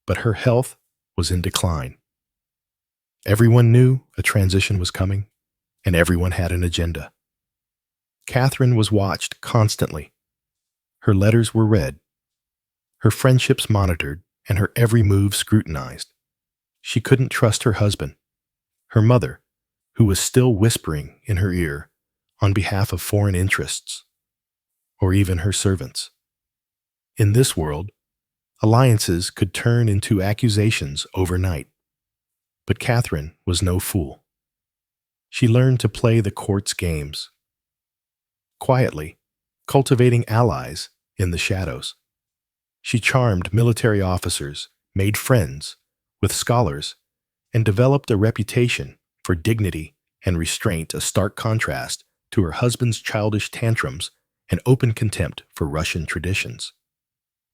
but her health was in decline. Everyone knew a transition was coming, and everyone had an agenda. Catherine was watched constantly. Her letters were read, her friendships monitored, and her every move scrutinized. She couldn't trust her husband, her mother, who was still whispering in her ear on behalf of foreign interests, or even her servants. In this world, alliances could turn into accusations overnight. But Catherine was no fool. She learned to play the court's games, quietly, cultivating allies in the shadows. She charmed military officers, made friends with scholars, and developed a reputation for dignity and restraint, a stark contrast to her husband's childish tantrums and open contempt for Russian traditions.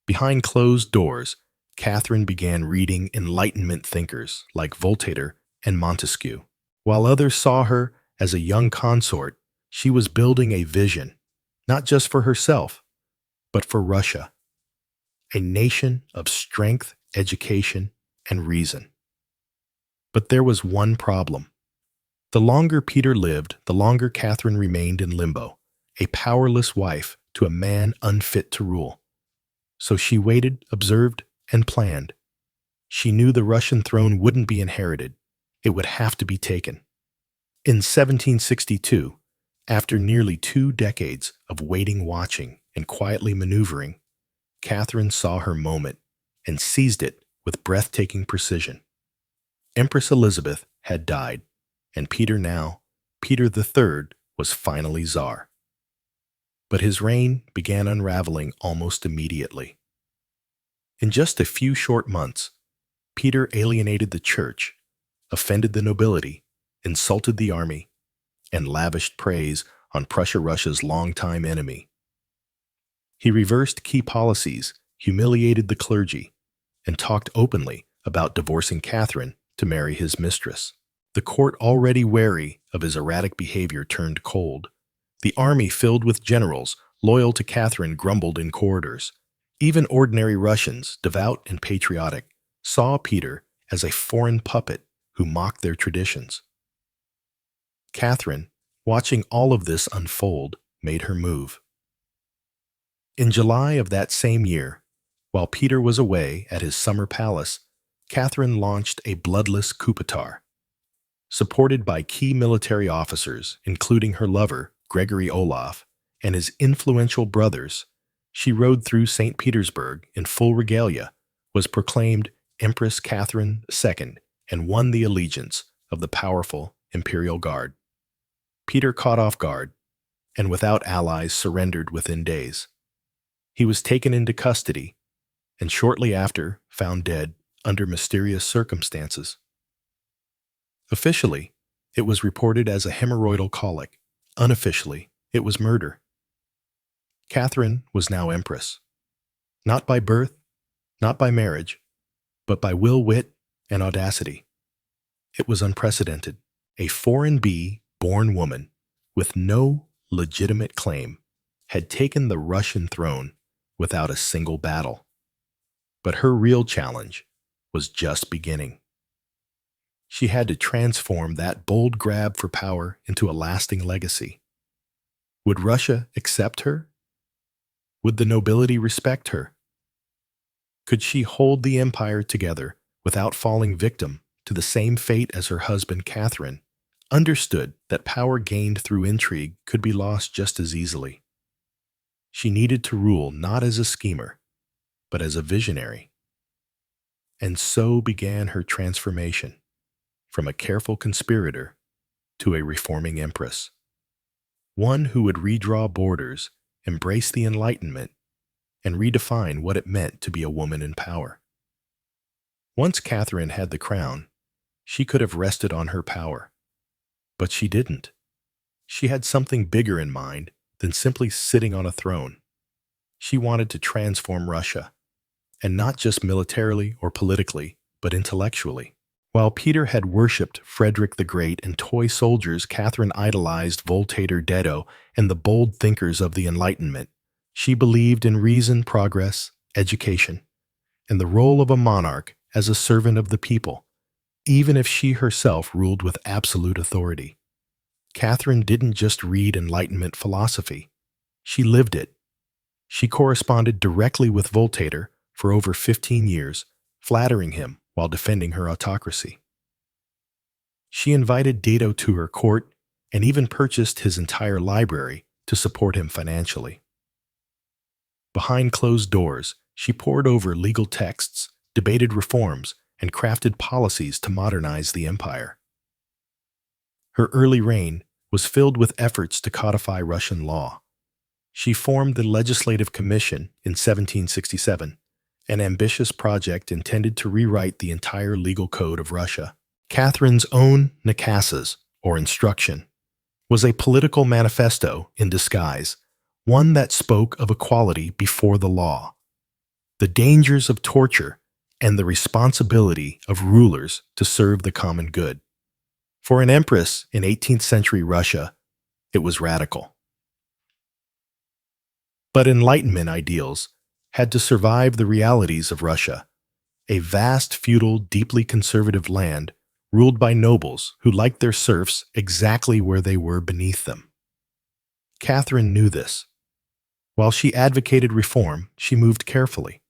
Behind closed doors, Catherine began reading Enlightenment thinkers like Voltaire and Montesquieu. While others saw her as a young consort, she was building a vision, not just for herself, but for Russia, a nation of strength, education, and reason. But there was one problem. The longer Peter lived, the longer Catherine remained in limbo, a powerless wife to a man unfit to rule. So she waited, observed, and planned. She knew the Russian throne wouldn't be inherited. It would have to be taken. In 1762, after nearly 2 decades of waiting, watching, and quietly maneuvering, Catherine saw her moment and seized it with breathtaking precision. Empress Elizabeth had died, and Peter III, was finally Tsar. But his reign began unraveling almost immediately. In just a few short months, Peter alienated the church, offended the nobility, insulted the army, and lavished praise on Prussia-Russia's longtime enemy. He reversed key policies, humiliated the clergy, and talked openly about divorcing Catherine to marry his mistress. The court, already wary of his erratic behavior, turned cold. The army, filled with generals loyal to Catherine, grumbled in corridors. Even ordinary Russians, devout and patriotic, saw Peter as a foreign puppet who mocked their traditions. Catherine, watching all of this unfold, made her move. In July of that same year, while Peter was away at his summer palace, Catherine launched a bloodless coup d'etat. Supported by key military officers, including her lover, Gregory Olaf, and his influential brothers, she rode through St. Petersburg in full regalia, was proclaimed Empress Catherine II, and won the allegiance of the powerful imperial guard. Peter caught off guard, and without allies surrendered within days. He was taken into custody, and shortly after found dead under mysterious circumstances. Officially, it was reported as a hemorrhoidal colic. Unofficially, it was murder. Catherine was now empress, not by birth, not by marriage, but by will, wit, and audacity. It was unprecedented. A foreign bee-born woman with no legitimate claim had taken the Russian throne without a single battle. But her real challenge was just beginning. She had to transform that bold grab for power into a lasting legacy. Would Russia accept her? Would the nobility respect her? Could she hold the empire together without falling victim to the same fate as her husband Catherine, understood that power gained through intrigue could be lost just as easily? She needed to rule not as a schemer, but as a visionary. And so began her transformation, from a careful conspirator to a reforming empress. One who would redraw borders, embrace the Enlightenment, and redefine what it meant to be a woman in power. Once Catherine had the crown, she could have rested on her power. But she didn't. She had something bigger in mind than simply sitting on a throne. She wanted to transform Russia, and not just militarily or politically, but intellectually. While Peter had worshipped Frederick the Great and toy soldiers, Catherine idolized Voltaire, Diderot, and the bold thinkers of the Enlightenment. She believed in reason, progress, education, and the role of a monarch as a servant of the people, even if she herself ruled with absolute authority. Catherine didn't just read Enlightenment philosophy. She lived it. She corresponded directly with Voltaire for over 15 years, flattering him while defending her autocracy. She invited Diderot to her court and even purchased his entire library to support him financially. Behind closed doors, she pored over legal texts, debated reforms, and crafted policies to modernize the empire. Her early reign was filled with efforts to codify Russian law. She formed the Legislative Commission in 1767, an ambitious project intended to rewrite the entire legal code of Russia. Catherine's own Nakazes, or instruction, was a political manifesto in disguise, one that spoke of equality before the law, the dangers of torture, and the responsibility of rulers to serve the common good. For an empress in 18th century Russia, it was radical. But Enlightenment ideals had to survive the realities of Russia, a vast, feudal, deeply conservative land ruled by nobles who liked their serfs exactly where they were beneath them. Catherine knew this. While she advocated reform, she moved carefully.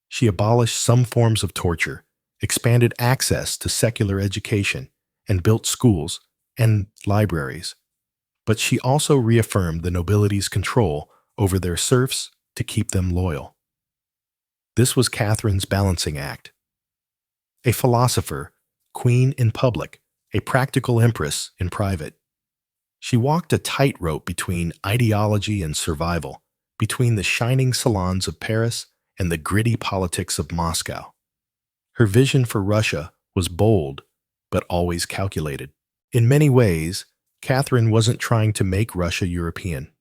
She abolished some forms of torture, expanded access to secular education, and built schools and libraries. But she also reaffirmed the nobility's control over their serfs to keep them loyal. This was Catherine's balancing act. A philosopher, queen in public, a practical empress in private. She walked a tightrope between ideology and survival, between the shining salons of Paris and the gritty politics of Moscow. Her vision for Russia was bold, but always calculated. In many ways, Catherine wasn't trying to make Russia European.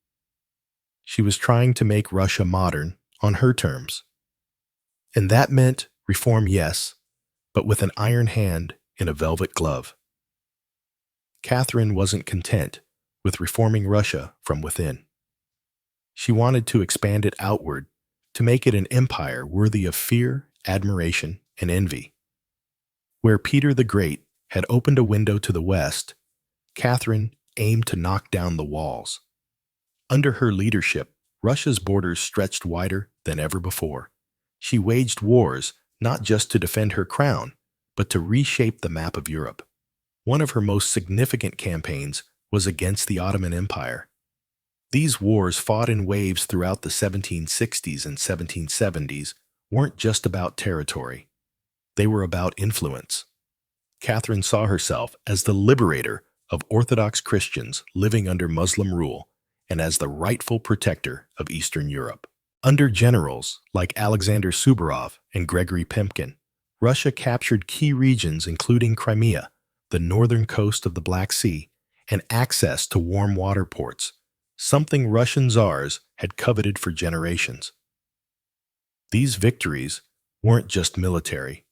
She was trying to make Russia modern on her terms. And that meant reform, yes, but with an iron hand in a velvet glove. Catherine wasn't content with reforming Russia from within. She wanted to expand it outward, to make it an empire worthy of fear, admiration, and envy. Where Peter the Great had opened a window to the west, Catherine aimed to knock down the walls. Under her leadership, Russia's borders stretched wider than ever before. She waged wars not just to defend her crown, but to reshape the map of Europe. One of her most significant campaigns was against the Ottoman Empire. These wars, fought in waves throughout the 1760s and 1770s, weren't just about territory. They were about influence. Catherine saw herself as the liberator of Orthodox Christians living under Muslim rule and as the rightful protector of Eastern Europe. Under generals like Alexander Suvorov and Gregory Pemkin, Russia captured key regions including Crimea, the northern coast of the Black Sea, and access to warm water ports, something Russian czars had coveted for generations. These victories weren't just military,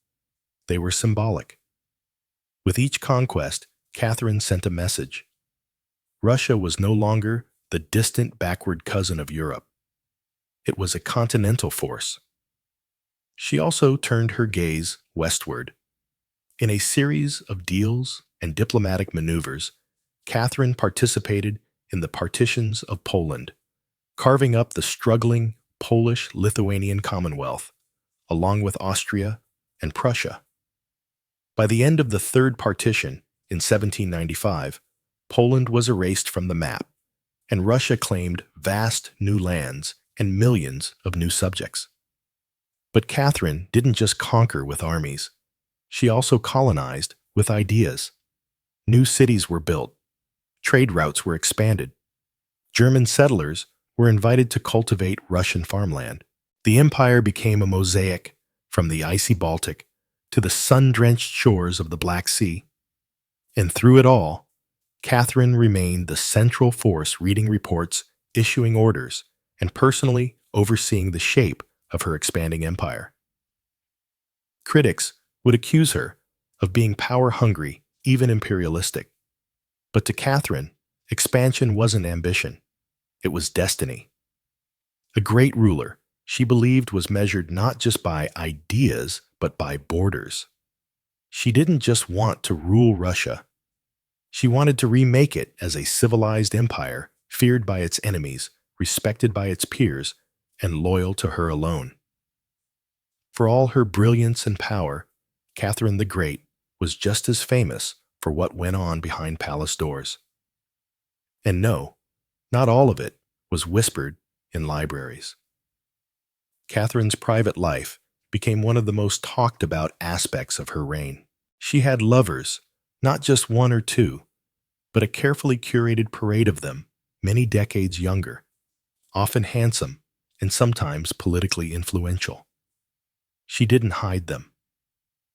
they were symbolic. With each conquest, Catherine sent a message. Russia was no longer the distant backward cousin of Europe. It was a continental force. She also turned her gaze westward. In a series of deals and diplomatic maneuvers, Catherine participated in the partitions of Poland, carving up the struggling Polish-Lithuanian Commonwealth, along with Austria and Prussia. By the end of the Third Partition in 1795, Poland was erased from the map, and Russia claimed vast new lands and millions of new subjects. But Catherine didn't just conquer with armies. She also colonized with ideas. New cities were built. Trade routes were expanded. German settlers were invited to cultivate Russian farmland. The empire became a mosaic from the icy Baltic to the sun-drenched shores of the Black Sea. And through it all, Catherine remained the central force, reading reports, issuing orders, and personally overseeing the shape of her expanding empire. Critics would accuse her of being power-hungry, even imperialistic. But to Catherine, expansion wasn't ambition. It was destiny. A great ruler, she believed, was measured not just by ideas, but by borders. She didn't just want to rule Russia. She wanted to remake it as a civilized empire, feared by its enemies, respected by its peers, and loyal to her alone. For all her brilliance and power, Catherine the Great was just as famous for what went on behind palace doors. And no, not all of it was whispered in libraries. Catherine's private life became one of the most talked about aspects of her reign. She had lovers, not just one or two, but a carefully curated parade of them, many decades younger, often handsome and sometimes politically influential. She didn't hide them.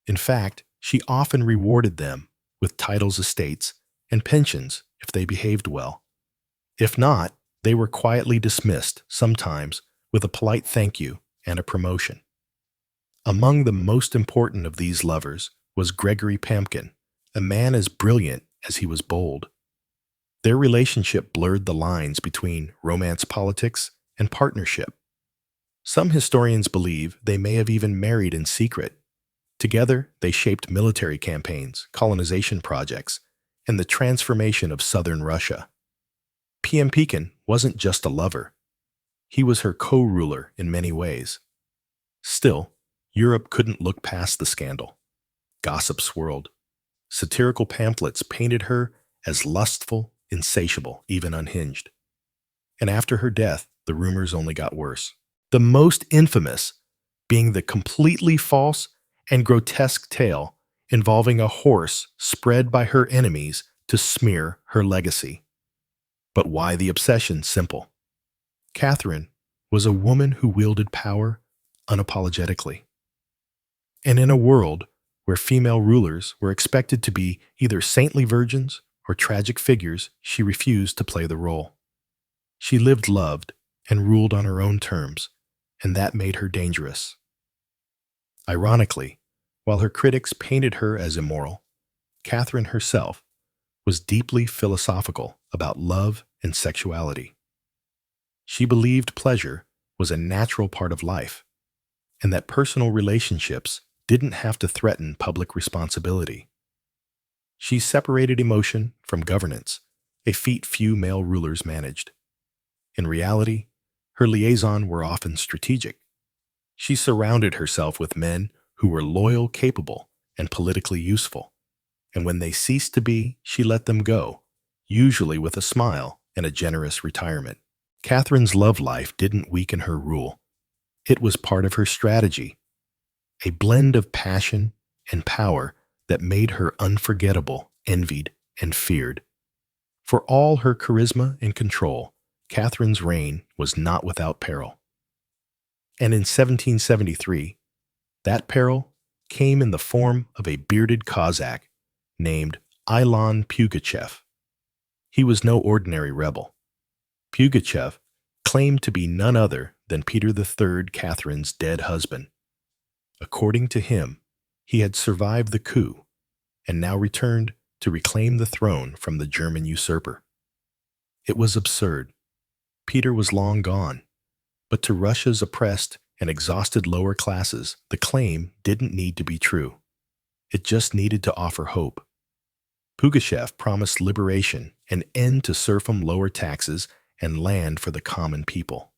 In fact, she often rewarded them with titles, estates, and pensions if they behaved well. If not, they were quietly dismissed, sometimes with a polite thank you and a promotion. Among the most important of these lovers was Gregory Pemkin, a man as brilliant as he was bold. Their relationship blurred the lines between romance politics and partnership. Some historians believe they may have even married in secret. Together, they shaped military campaigns, colonization projects, and the transformation of southern Russia. Pemkin wasn't just a lover. He was her co-ruler in many ways. Still, Europe couldn't look past the scandal. Gossip swirled. Satirical pamphlets painted her as lustful, insatiable, even unhinged. And after her death, the rumors only got worse. The most infamous being the completely false and grotesque tale involving a horse spread by her enemies to smear her legacy. But why the obsession? Simple. Catherine was a woman who wielded power unapologetically. And in a world where female rulers were expected to be either saintly virgins or tragic figures, she refused to play the role. She lived, loved, and ruled on her own terms, and that made her dangerous. Ironically, while her critics painted her as immoral, Catherine herself was deeply philosophical about love and sexuality. She believed pleasure was a natural part of life, and that personal relationships didn't have to threaten public responsibility. She separated emotion from governance, a feat few male rulers managed. In reality, her liaisons were often strategic. She surrounded herself with men who were loyal, capable, and politically useful. And when they ceased to be, she let them go, usually with a smile and a generous retirement. Catherine's love life didn't weaken her rule. It was part of her strategy, a blend of passion and power that made her unforgettable, envied, and feared. For all her charisma and control, Catherine's reign was not without peril. And in 1773, that peril came in the form of a bearded Cossack named Ilan Pugachev. He was no ordinary rebel. Pugachev claimed to be none other than Peter III, Catherine's dead husband. According to him, he had survived the coup and now returned to reclaim the throne from the German usurper. It was absurd. Peter was long gone, but to Russia's oppressed and exhausted lower classes, the claim didn't need to be true. It just needed to offer hope. Pugachev promised liberation, an end to serfdom, lower taxes, and land for the common people.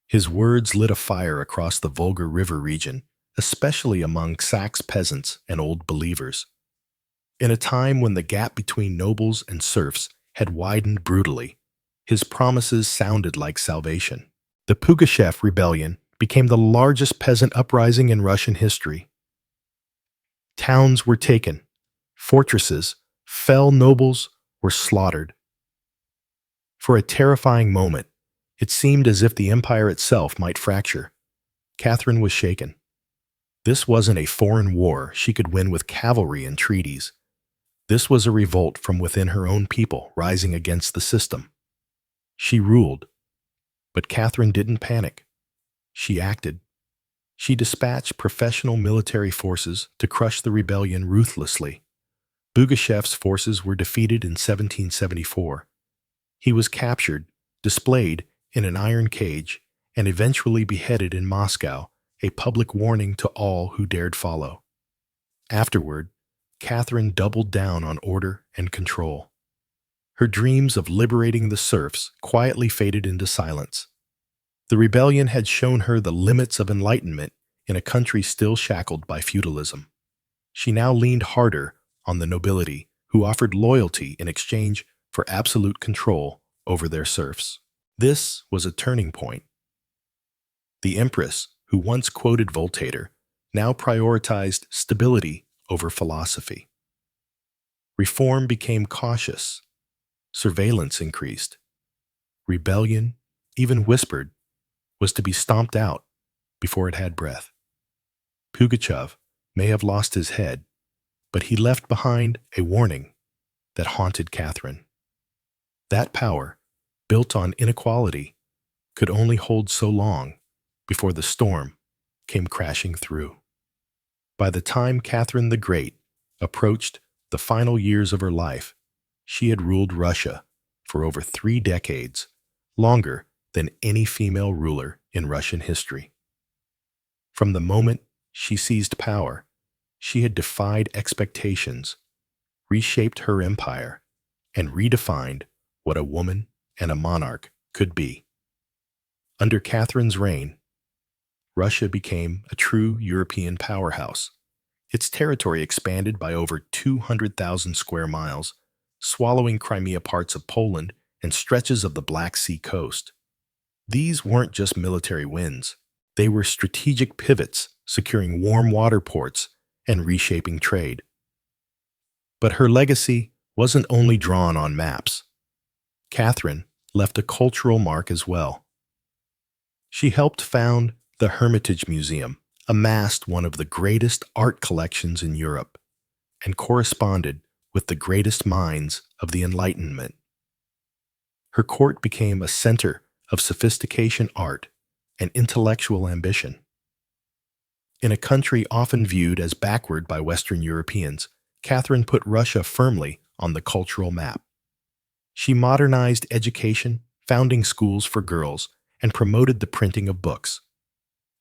His words lit a fire across the Volga River region, especially among Saxe peasants and old believers. In a time when the gap between nobles and serfs had widened brutally, his promises sounded like salvation. The Pugachev Rebellion became the largest peasant uprising in Russian history. Towns were taken, fortresses fell, nobles were slaughtered. For a terrifying moment, it seemed as if the empire itself might fracture. Catherine was shaken. This wasn't a foreign war she could win with cavalry and treaties. This was a revolt from within her own people rising against the system. She ruled, but Catherine didn't panic. She acted. She dispatched professional military forces to crush the rebellion ruthlessly. Pugachev's forces were defeated in 1774. He was captured, displayed in an iron cage, and eventually beheaded in Moscow, a public warning to all who dared follow. Afterward, Catherine doubled down on order and control. Her dreams of liberating the serfs quietly faded into silence. The rebellion had shown her the limits of enlightenment in a country still shackled by feudalism. She now leaned harder on the nobility, who offered loyalty in exchange for absolute control over their serfs. This was a turning point. The empress, who once quoted Voltaire, now prioritized stability over philosophy. Reform became cautious. Surveillance increased. Rebellion, even whispered, was to be stomped out before it had breath. Pugachev may have lost his head, but he left behind a warning that haunted Catherine. That power, built on inequality, could only hold so long before the storm came crashing through. By the time Catherine the Great approached the final years of her life, she had ruled Russia for over 3 decades, longer than any female ruler in Russian history. From the moment she seized power, she had defied expectations, reshaped her empire, and redefined what a woman and a monarch could be. Under Catherine's reign, Russia became a true European powerhouse. Its territory expanded by over 200,000 square miles, swallowing Crimea, parts of Poland, and stretches of the Black Sea coast. These weren't just military wins. They were strategic pivots, securing warm water ports and reshaping trade. But her legacy wasn't only drawn on maps. Catherine left a cultural mark as well. She helped found the Hermitage Museum, amassed one of the greatest art collections in Europe, and corresponded with the greatest minds of the Enlightenment. Her court became a center of sophistication, art, and intellectual ambition. In a country often viewed as backward by Western Europeans, Catherine put Russia firmly on the cultural map. She modernized education, founding schools for girls, and promoted the printing of books.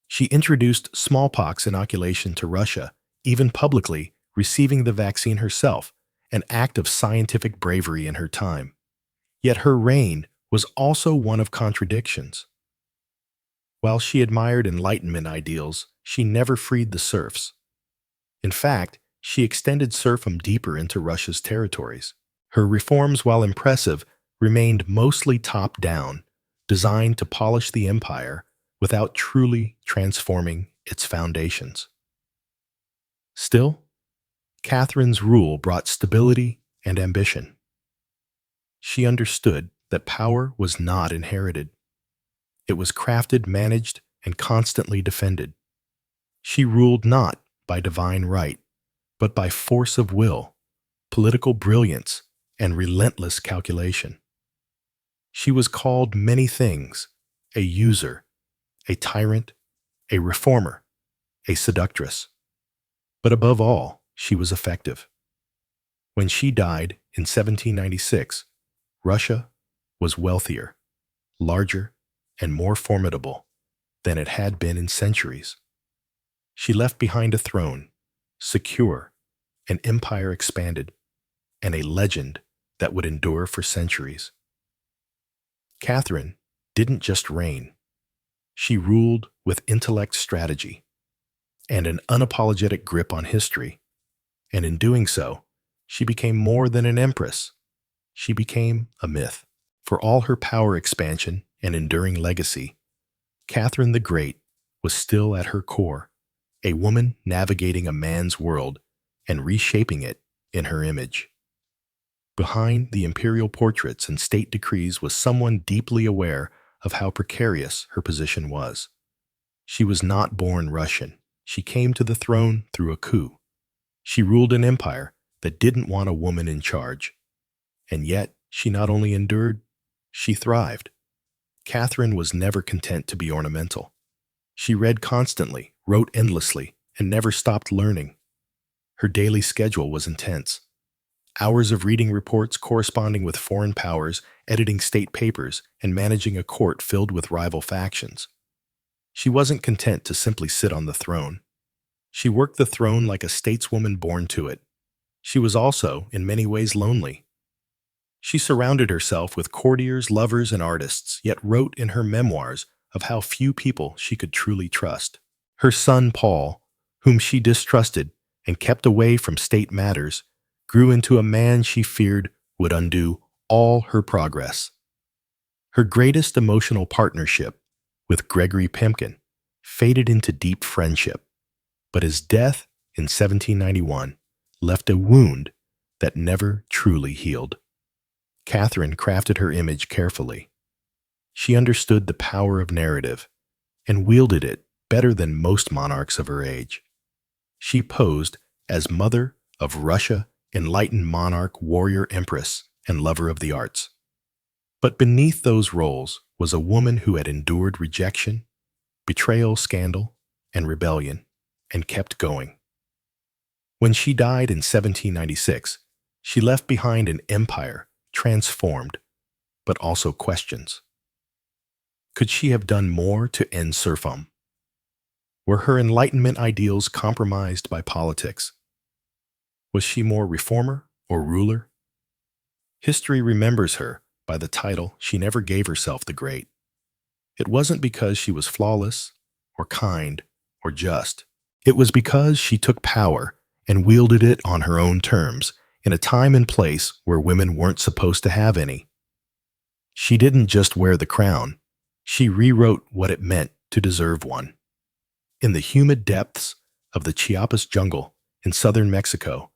She introduced smallpox inoculation to Russia, even publicly receiving the vaccine herself, an act of scientific bravery in her time. Yet her reign was also one of contradictions. While she admired Enlightenment ideals, she never freed the serfs. In fact, she extended serfdom deeper into Russia's territories. Her reforms, while impressive, remained mostly top-down, designed to polish the empire without truly transforming its foundations. Still, Catherine's rule brought stability and ambition. She understood that power was not inherited. It was crafted, managed, and constantly defended. She ruled not by divine right, but by force of will, political brilliance, and relentless calculation. She was called many things: a user, a tyrant, a reformer, a seductress. But above all, she was effective. When she died in 1796, Russia was wealthier, larger, and more formidable than it had been in centuries. She left behind a throne, secure, an empire expanded, and a legend that would endure for centuries. Catherine didn't just reign. She ruled with intellect, strategy, and an unapologetic grip on history. And in doing so, she became more than an empress. She became a myth. For all her power expansion and enduring legacy, Catherine the Great was still at her core, a woman navigating a man's world and reshaping it in her image. Behind the imperial portraits and state decrees was someone deeply aware of how precarious her position was. She was not born Russian. She came to the throne through a coup. She ruled an empire that didn't want a woman in charge. And yet, she not only endured, she thrived. Catherine was never content to be ornamental. She read constantly, wrote endlessly, and never stopped learning. Her daily schedule was intense. Hours of reading reports corresponding with foreign powers, editing state papers, and managing a court filled with rival factions. She wasn't content to simply sit on the throne. She worked the throne like a stateswoman born to it. She was also, in many ways, lonely. She surrounded herself with courtiers, lovers, and artists, yet wrote in her memoirs of how few people she could truly trust. Her son, Paul, whom she distrusted and kept away from state matters, grew into a man she feared would undo all her progress. Her greatest emotional partnership with Gregory Pimkin faded into deep friendship, but his death in 1791 left a wound that never truly healed. Catherine crafted her image carefully. She understood the power of narrative and wielded it better than most monarchs of her age. She posed as mother of Russia, enlightened monarch, warrior, empress, and lover of the arts. But beneath those roles was a woman who had endured rejection, betrayal, scandal, and rebellion, and kept going. When she died in 1796, she left behind an empire transformed, but also questions. Could she have done more to end serfdom? Were her Enlightenment ideals compromised by politics? Was she more reformer or ruler? History remembers her by the title she never gave herself, the Great. It wasn't because she was flawless, or kind, or just. It was because she took power and wielded it on her own terms, in a time and place where women weren't supposed to have any. She didn't just wear the crown, she rewrote what it meant to deserve one. In the humid depths of the Chiapas jungle in southern Mexico,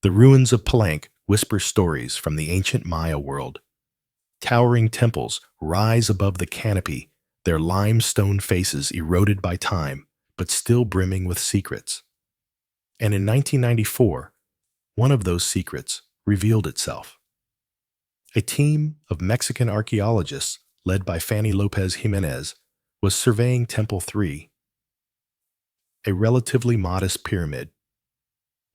the ruins of Palenque whisper stories from the ancient Maya world. Towering temples rise above the canopy, their limestone faces eroded by time, but still brimming with secrets. And in 1994, one of those secrets revealed itself. A team of Mexican archaeologists, led by Fanny Lopez Jimenez, was surveying Temple 3, a relatively modest pyramid.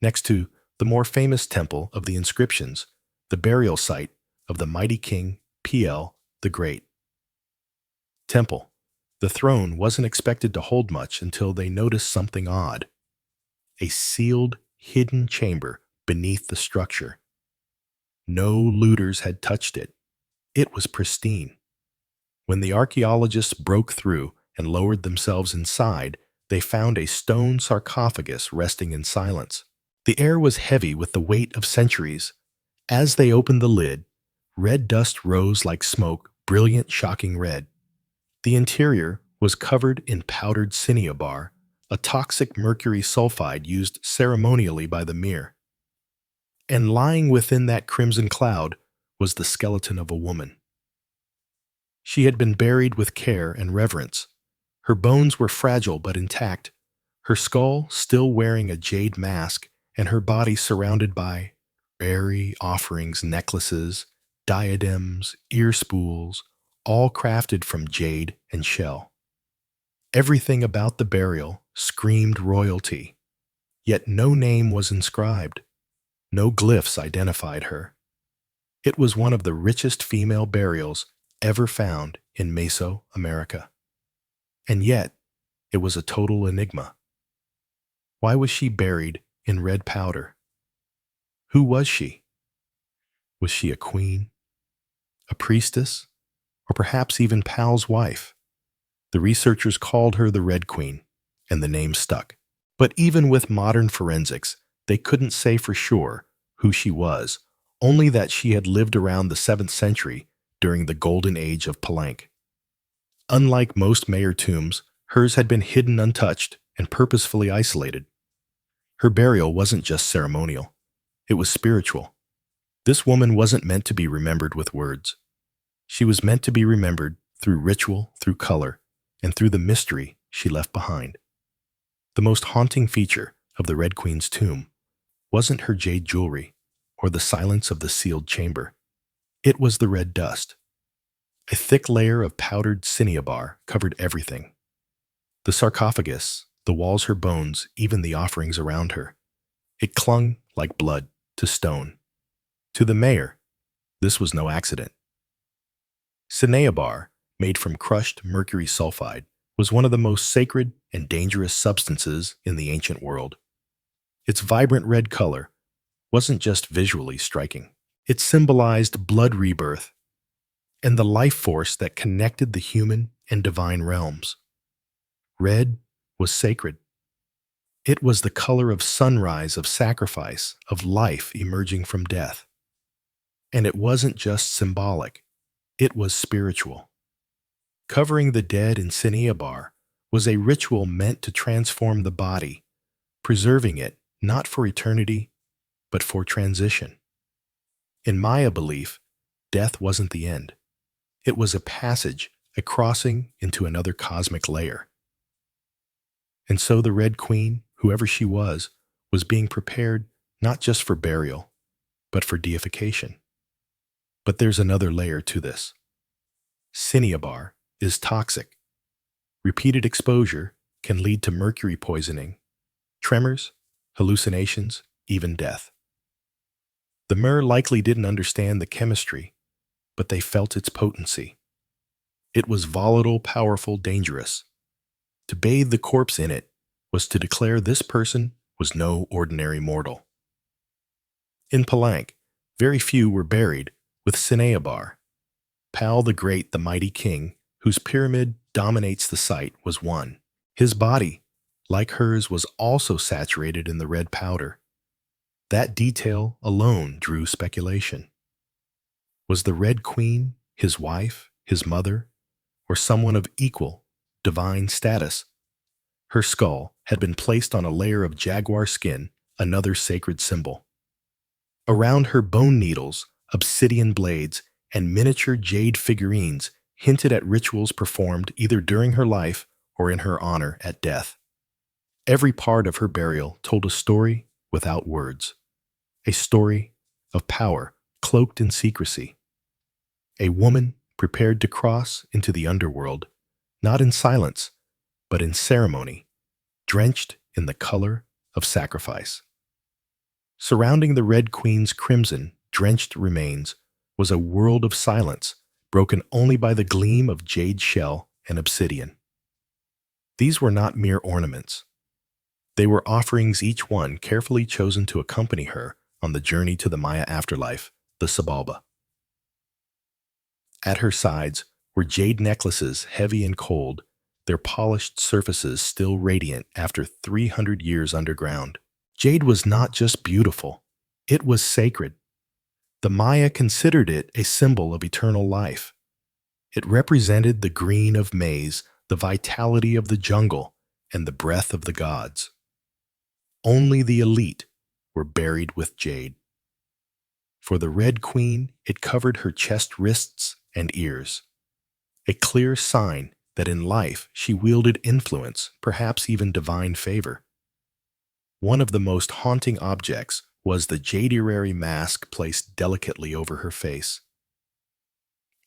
Next to the more famous temple of the inscriptions, the burial site of the mighty king PL the Great. Temple, the throne wasn't expected to hold much until they noticed something odd. A sealed, hidden chamber beneath the structure. No looters had touched it. It was pristine. When the archaeologists broke through and lowered themselves inside, they found a stone sarcophagus resting in silence. The air was heavy with the weight of centuries. As they opened the lid, red dust rose like smoke, brilliant, shocking red. The interior was covered in powdered cinnabar, a toxic mercury sulfide used ceremonially by the Mir. And lying within that crimson cloud was the skeleton of a woman. She had been buried with care and reverence. Her bones were fragile but intact, her skull still wearing a jade mask, and her body surrounded by airy offerings, necklaces, diadems, ear spools, all crafted from jade and shell. Everything about the burial screamed royalty, yet no name was inscribed. No glyphs identified her. It was one of the richest female burials ever found in Mesoamerica. And yet, it was a total enigma. Why was she buried in red powder? Who was she? Was she a queen, a priestess, or perhaps even Pal's wife? The researchers called her the Red Queen, and the name stuck. But even with modern forensics, they couldn't say for sure who she was, only that she had lived around the 7th century during the golden age of Palenque. Unlike most Mayer tombs, hers had been hidden untouched and purposefully isolated. Her burial wasn't just ceremonial, it was spiritual. This woman wasn't meant to be remembered with words. She was meant to be remembered through ritual, through color, and through the mystery she left behind. The most haunting feature of the Red Queen's tomb wasn't her jade jewelry or the silence of the sealed chamber. It was the red dust. A thick layer of powdered cinnabar covered everything. The sarcophagus, the walls, her bones, even the offerings around her. It clung like blood to stone. To the mayor, this was no accident. Cinnabar, made from crushed mercury sulfide, was one of the most sacred and dangerous substances in the ancient world. Its vibrant red color wasn't just visually striking. It symbolized blood rebirth and the life force that connected the human and divine realms. Red was sacred. It was the color of sunrise, of sacrifice, of life emerging from death. And it wasn't just symbolic, it was spiritual. Covering the dead in cinnabar was a ritual meant to transform the body, preserving it not for eternity, but for transition. In Maya belief, death wasn't the end. It was a passage, a crossing into another cosmic layer. And so the Red Queen, whoever she was being prepared not just for burial, but for deification. But there's another layer to this. Cinnabar is toxic. Repeated exposure can lead to mercury poisoning, tremors, hallucinations, even death. The Mer likely didn't understand the chemistry, but they felt its potency. It was volatile, powerful, dangerous. To bathe the corpse in it was to declare this person was no ordinary mortal. In Palenque, very few were buried with cinnabar. Pal the Great, the mighty king, whose pyramid dominates the site, was one. His body, like hers, was also saturated in the red powder. That detail alone drew speculation. Was the Red Queen his wife, his mother, or someone of equal, divine status? Her skull had been placed on a layer of jaguar skin, another sacred symbol. Around her bone needles, obsidian blades, and miniature jade figurines hinted at rituals performed either during her life or in her honor at death. Every part of her burial told a story without words, a story of power cloaked in secrecy. A woman prepared to cross into the underworld, not in silence, but in ceremony, drenched in the color of sacrifice. Surrounding the Red Queen's crimson, drenched remains was a world of silence, broken only by the gleam of jade shell and obsidian. These were not mere ornaments. They were offerings, each one carefully chosen to accompany her on the journey to the Maya afterlife, the Xibalba. At her sides were jade necklaces, heavy and cold, their polished surfaces still radiant after 300 years underground. Jade was not just beautiful, it was sacred. The Maya considered it a symbol of eternal life. It represented the green of maize, the vitality of the jungle, and the breath of the gods. Only the elite were buried with jade. For the Red Queen, it covered her chest, wrists, and ears, a clear sign that in life she wielded influence, perhaps even divine favor. One of the most haunting objects was the jadeirary mask placed delicately over her face.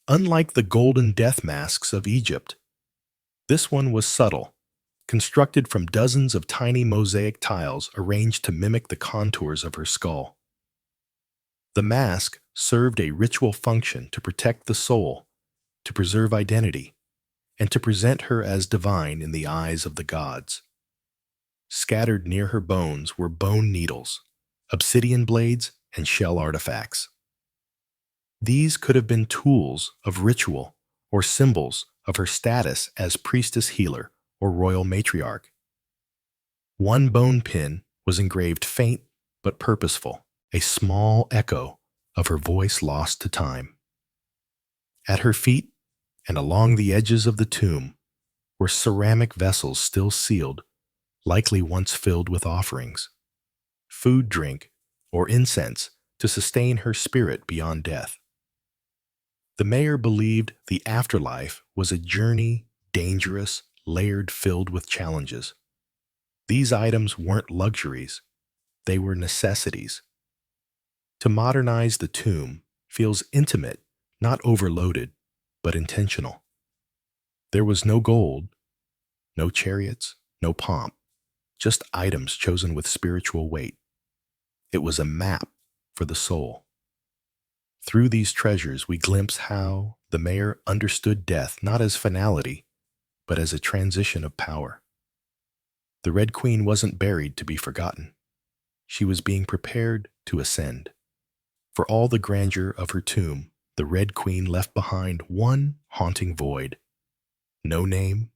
Unlike the golden death masks of Egypt, this one was subtle, constructed from dozens of tiny mosaic tiles arranged to mimic the contours of her skull. The mask served a ritual function to protect the soul, to preserve identity, and to present her as divine in the eyes of the gods. Scattered near her bones were bone needles, obsidian blades, and shell artifacts. These could have been tools of ritual or symbols of her status as priestess healer or royal matriarch. One bone pin was engraved faint but purposeful, a small echo of her voice lost to time. At her feet and along the edges of the tomb were ceramic vessels still sealed, likely once filled with offerings, food, drink, or incense to sustain her spirit beyond death. The mayor believed the afterlife was a journey, dangerous, layered, filled with challenges. These items weren't luxuries, they were necessities. To modernize the tomb feels intimate, not overloaded, but intentional. There was no gold, no chariots, no pomp, just items chosen with spiritual weight. It was a map for the soul. Through these treasures, we glimpse how the mayor understood death not as finality, but as a transition of power. The Red Queen wasn't buried to be forgotten. She was being prepared to ascend. For all the grandeur of her tomb, the Red Queen left behind one haunting void. No name,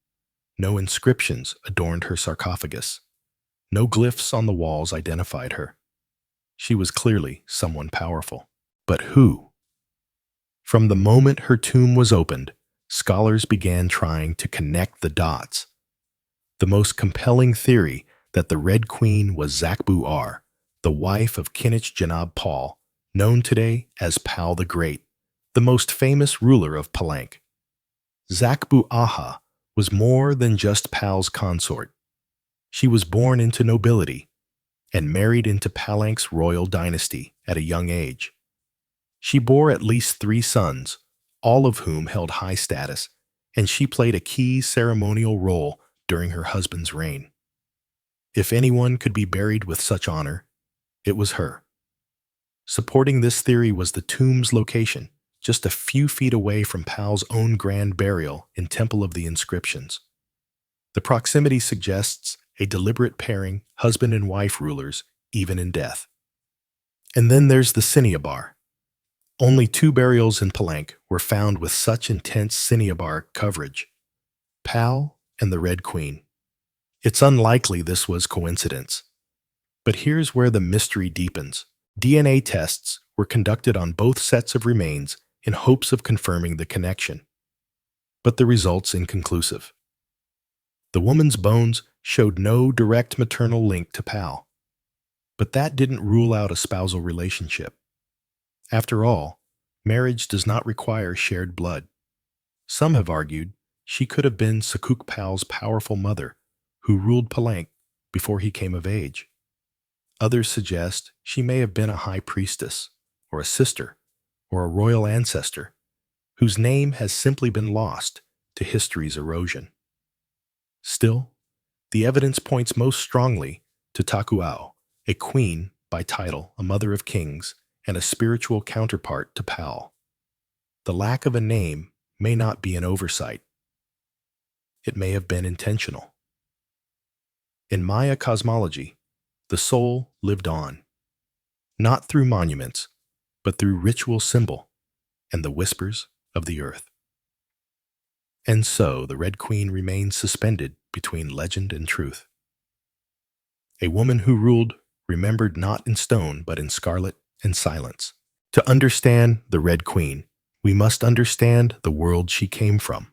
no inscriptions adorned her sarcophagus. No glyphs on the walls identified her. She was clearly someone powerful. But who? From the moment her tomb was opened, scholars began trying to connect the dots. The most compelling theory that the Red Queen was Zakbu-Ar, the wife of Kinich Janab Paul, known today as Pal the Great, the most famous ruler of Palenque. Zakbu-Aha was more than just Pal's consort. She was born into nobility and married into Palenque's royal dynasty at a young age. She bore at least 3 sons, all of whom held high status, and she played a key ceremonial role during her husband's reign. If anyone could be buried with such honor, it was her. Supporting this theory was the tomb's location, just a few feet away from Pal's own grand burial in Temple of the Inscriptions. The proximity suggests a deliberate pairing, husband and wife rulers, even in death. And then there's the Cinnabar. Only 2 burials in Palenque were found with such intense Cinnabar coverage: Pal and the Red Queen. It's unlikely this was coincidence. But here's where the mystery deepens. DNA tests were conducted on both sets of remains in hopes of confirming the connection. But the results inconclusive. The woman's bones showed no direct maternal link to Pal. But that didn't rule out a spousal relationship. After all, marriage does not require shared blood. Some have argued she could have been Sakuk Pal's powerful mother, who ruled Palenque before he came of age. Others suggest she may have been a high priestess, or a sister, or a royal ancestor, whose name has simply been lost to history's erosion. Still, the evidence points most strongly to Takuao, a queen by title, a mother of kings, and a spiritual counterpart to Pal. The lack of a name may not be an oversight. It may have been intentional. In Maya cosmology, the soul lived on, not through monuments, but through ritual symbol and the whispers of the earth. And so the Red Queen remains suspended between legend and truth. A woman who ruled, remembered not in stone but in scarlet and silence. To understand the Red Queen, we must understand the world she came from.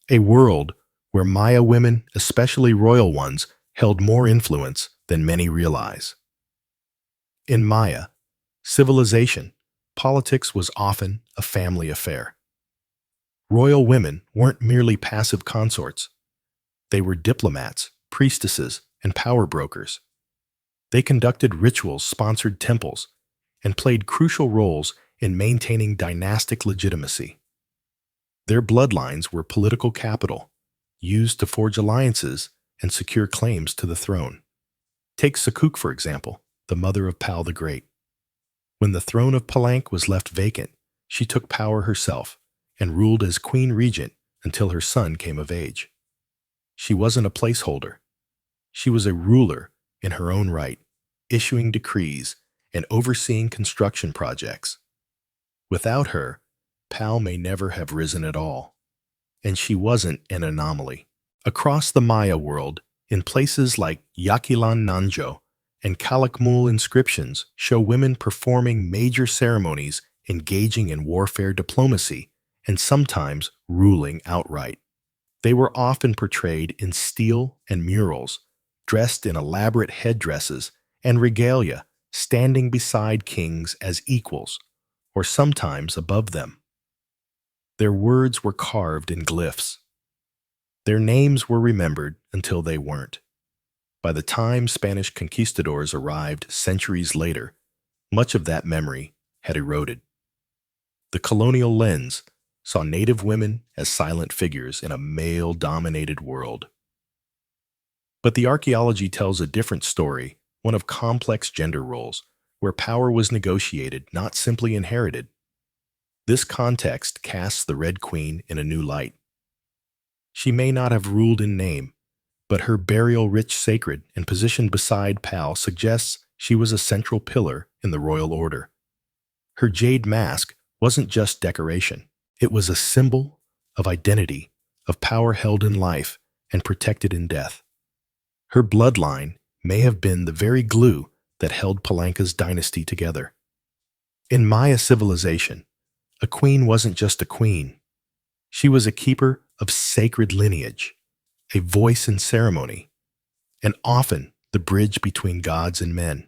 A world where Maya women, especially royal ones, held more influence than many realize. In Maya civilization, politics was often a family affair. Royal women weren't merely passive consorts. They were diplomats, priestesses, and power brokers. They conducted rituals, sponsored temples, and played crucial roles in maintaining dynastic legitimacy. Their bloodlines were political capital, used to forge alliances and secure claims to the throne. Take Sakuk, for example, the mother of Pal the Great. When the throne of Palanque was left vacant, she took power herself and ruled as queen regent until her son came of age. She wasn't a placeholder. She was a ruler in her own right, issuing decrees and overseeing construction projects. Without her, Pal may never have risen at all. And she wasn't an anomaly. Across the Maya world, in places like Yakilan Nanjo and Calakmul, inscriptions show women performing major ceremonies, engaging in warfare diplomacy, and sometimes ruling outright. They were often portrayed in stele and murals, dressed in elaborate headdresses and regalia, standing beside kings as equals, or sometimes above them. Their words were carved in glyphs. Their names were remembered until they weren't. By the time Spanish conquistadors arrived centuries later, much of that memory had eroded. The colonial lens saw native women as silent figures in a male-dominated world. But the archaeology tells a different story, one of complex gender roles, where power was negotiated, not simply inherited. This context casts the Red Queen in a new light. She may not have ruled in name, but her burial rich sacred and positioned beside Pal suggests she was a central pillar in the royal order. Her jade mask wasn't just decoration. It was a symbol of identity, of power held in life and protected in death. Her bloodline may have been the very glue that held Palanca's dynasty together. In Maya civilization, a queen wasn't just a queen. She was a keeper of sacred lineage, a voice in ceremony, and often the bridge between gods and men.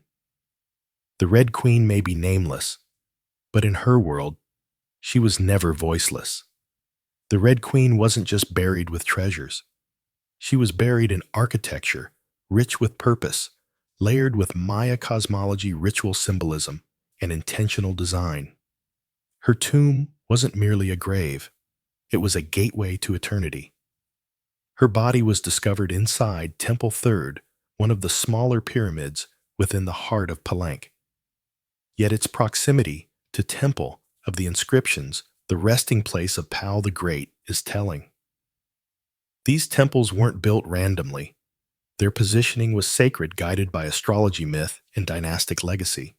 The Red Queen may be nameless, but in her world, she was never voiceless. The Red Queen wasn't just buried with treasures. She was buried in architecture, rich with purpose, layered with Maya cosmology, ritual symbolism, and intentional design. Her tomb wasn't merely a grave. It was a gateway to eternity. Her body was discovered inside Temple Third, one of the smaller pyramids within the heart of Palanque. Yet its proximity to Temple of the inscriptions, the resting place of Pal the Great, is telling. These temples weren't built randomly. Their positioning was sacred, guided by astrology myth and dynastic legacy.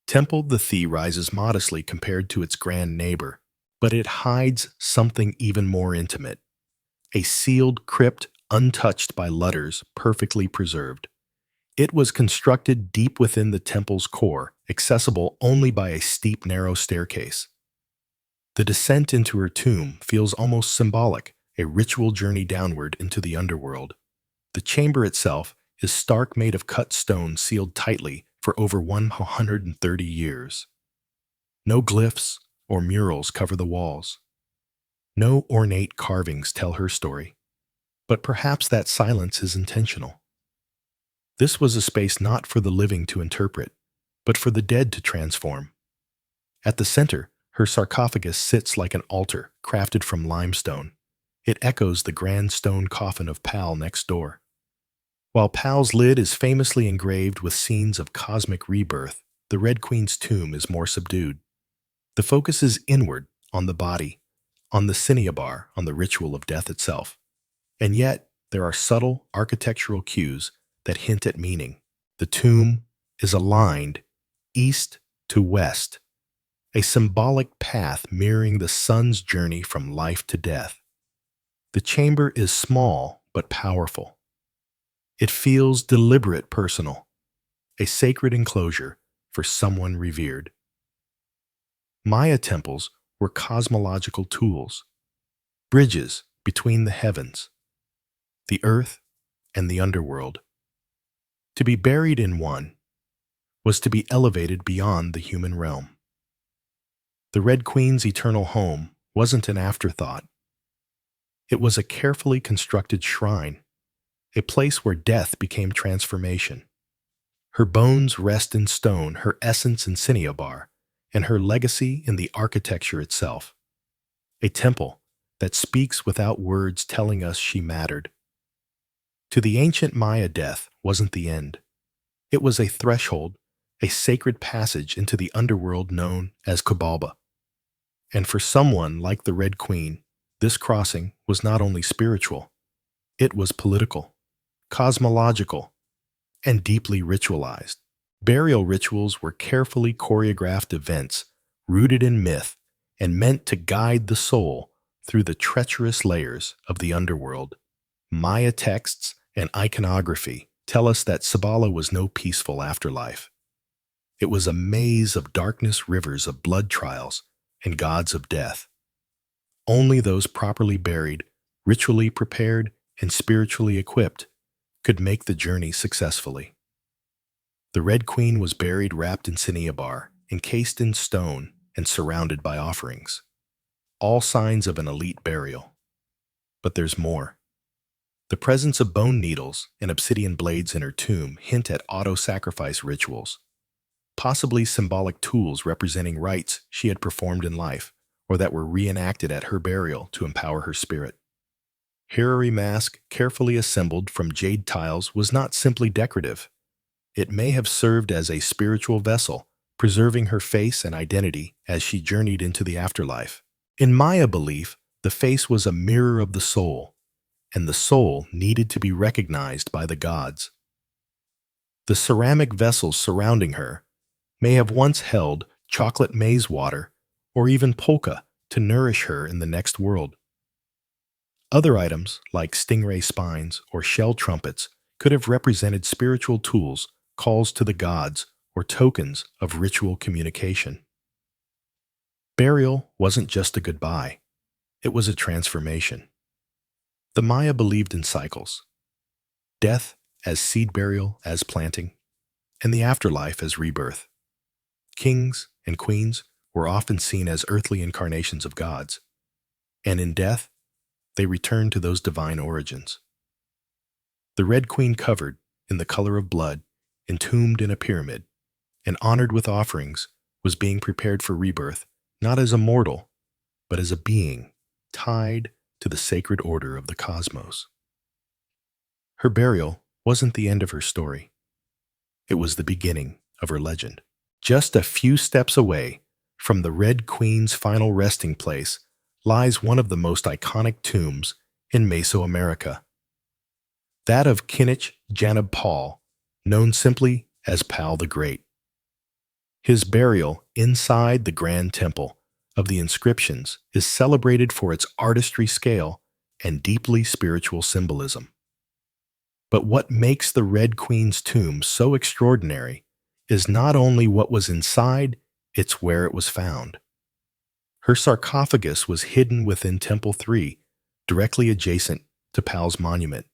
Temple the Thea rises modestly compared to its grand neighbor, but it hides something even more intimate. A sealed crypt untouched by letters, perfectly preserved. It was constructed deep within the temple's core, accessible only by a steep, narrow staircase. The descent into her tomb feels almost symbolic, a ritual journey downward into the underworld. The chamber itself is stark, made of cut stone sealed tightly for over 130 years. No glyphs or murals cover the walls. No ornate carvings tell her story. But perhaps that silence is intentional. This was a space not for the living to interpret, but for the dead to transform. At the center, her sarcophagus sits like an altar crafted from limestone. It echoes the grand stone coffin of Pal next door. While Pal's lid is famously engraved with scenes of cosmic rebirth, the Red Queen's tomb is more subdued. The focus is inward, on the body, on the cinnabar, on the ritual of death itself. And yet, there are subtle architectural cues that hint at meaning. The tomb is aligned east to west, a symbolic path mirroring the sun's journey from life to death. The chamber is small but powerful. It feels deliberate, personal, a sacred enclosure for someone revered. Maya temples were cosmological tools, bridges between the heavens, the earth, and the underworld. To be buried in one was to be elevated beyond the human realm. The Red Queen's eternal home wasn't an afterthought. It was a carefully constructed shrine, a place where death became transformation. Her bones rest in stone, her essence in cinnabar, and her legacy in the architecture itself. A temple that speaks without words telling us she mattered. To the ancient Maya, death wasn't the end. It was a threshold, a sacred passage into the underworld known as Kabalba. And for someone like the Red Queen, this crossing was not only spiritual, it was political, cosmological, and deeply ritualized. Burial rituals were carefully choreographed events rooted in myth and meant to guide the soul through the treacherous layers of the underworld. Maya texts and iconography tell us that Sabala was no peaceful afterlife. It was a maze of darkness, rivers of blood trials, and gods of death. Only those properly buried, ritually prepared, and spiritually equipped could make the journey successfully. The Red Queen was buried wrapped in cinnabar, encased in stone, and surrounded by offerings. All signs of an elite burial. But there's more. The presence of bone needles and obsidian blades in her tomb hint at auto-sacrifice rituals, possibly symbolic tools representing rites she had performed in life, or that were reenacted at her burial to empower her spirit. Herari mask, carefully assembled from jade tiles, was not simply decorative. It may have served as a spiritual vessel, preserving her face and identity as she journeyed into the afterlife. In Maya belief, the face was a mirror of the soul, and the soul needed to be recognized by the gods. The ceramic vessels surrounding her may have once held chocolate maize water or even polka to nourish her in the next world. Other items, like stingray spines or shell trumpets, could have represented spiritual tools, calls to the gods, or tokens of ritual communication. Burial wasn't just a goodbye. It was a transformation. The Maya believed in cycles. Death as seed burial, as planting, and the afterlife as rebirth. Kings and queens were often seen as earthly incarnations of gods, and in death, they returned to those divine origins. The Red Queen, covered in the color of blood, entombed in a pyramid, and honored with offerings, was being prepared for rebirth, not as a mortal, but as a being tied to the sacred order of the cosmos. Her burial wasn't the end of her story. It was the beginning of her legend. Just a few steps away from the Red Queen's final resting place lies one of the most iconic tombs in Mesoamerica. That of Kinich Janab Pal, known simply as Pal the Great. His burial inside the Grand Temple of the Inscriptions is celebrated for its artistry scale and deeply spiritual symbolism. But what makes the Red Queen's tomb so extraordinary is not only what was inside, it's where it was found. Her sarcophagus was hidden within Temple 3, directly adjacent to Pal's monument.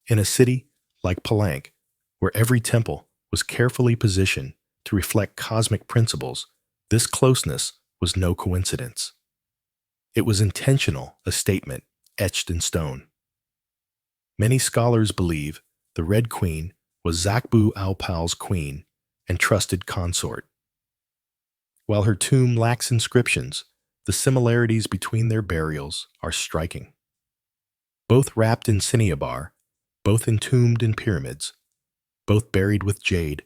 In a city like Palenque, where every temple was carefully positioned to reflect cosmic principles, this closeness was no coincidence. It was intentional, a statement etched in stone. Many scholars believe the Red Queen was Zakbu al-Pal's queen and trusted consort. While her tomb lacks inscriptions, the similarities between their burials are striking. Both wrapped in cinnabar, both entombed in pyramids, both buried with jade,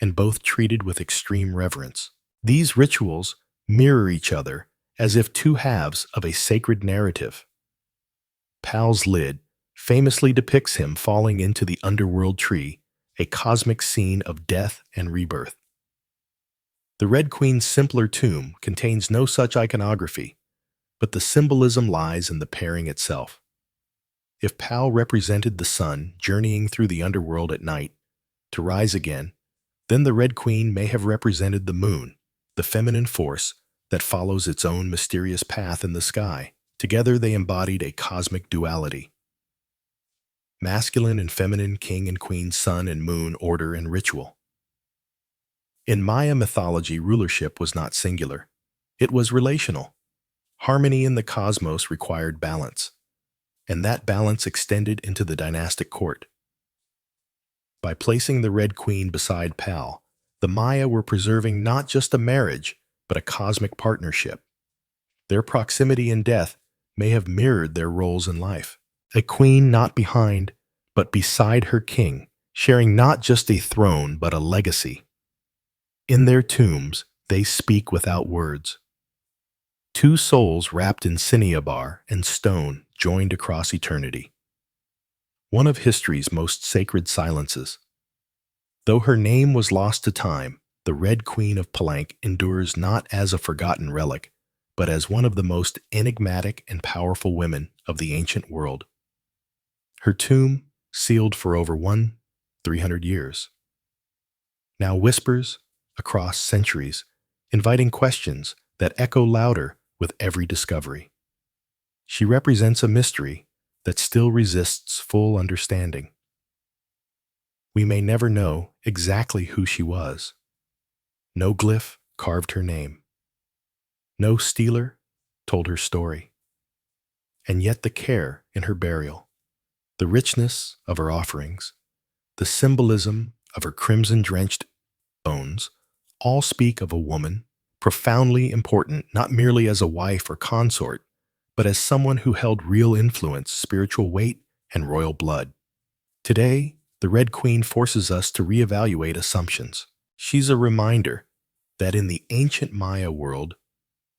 and both treated with extreme reverence. These rituals mirror each other as if two halves of a sacred narrative. Pal's lid famously depicts him falling into the underworld tree, a cosmic scene of death and rebirth. The Red Queen's simpler tomb contains no such iconography, but the symbolism lies in the pairing itself. If Pal represented the sun journeying through the underworld at night to rise again, then the Red Queen may have represented the moon, the feminine force, that follows its own mysterious path in the sky. Together they embodied a cosmic duality. Masculine and feminine, king and queen, sun and moon, order and ritual. In Maya mythology, rulership was not singular. It was relational. Harmony in the cosmos required balance, and that balance extended into the dynastic court. By placing the Red Queen beside Pal, the Maya were preserving not just a marriage, but a cosmic partnership. Their proximity in death may have mirrored their roles in life. A queen not behind, but beside her king, sharing not just a throne, but a legacy. In their tombs, they speak without words. Two souls wrapped in cinnabar and stone joined across eternity. One of history's most sacred silences. Though her name was lost to time, the Red Queen of Palanque endures not as a forgotten relic, but as one of the most enigmatic and powerful women of the ancient world. Her tomb, sealed for over 300 years, now whispers across centuries, inviting questions that echo louder with every discovery. She represents a mystery that still resists full understanding. We may never know exactly who she was. No glyph carved her name. No stealer told her story. And yet the care in her burial, the richness of her offerings, the symbolism of her crimson-drenched bones, all speak of a woman profoundly important not merely as a wife or consort, but as someone who held real influence, spiritual weight, and royal blood. Today, the Red Queen forces us to reevaluate assumptions. She's a reminder that in the ancient Maya world,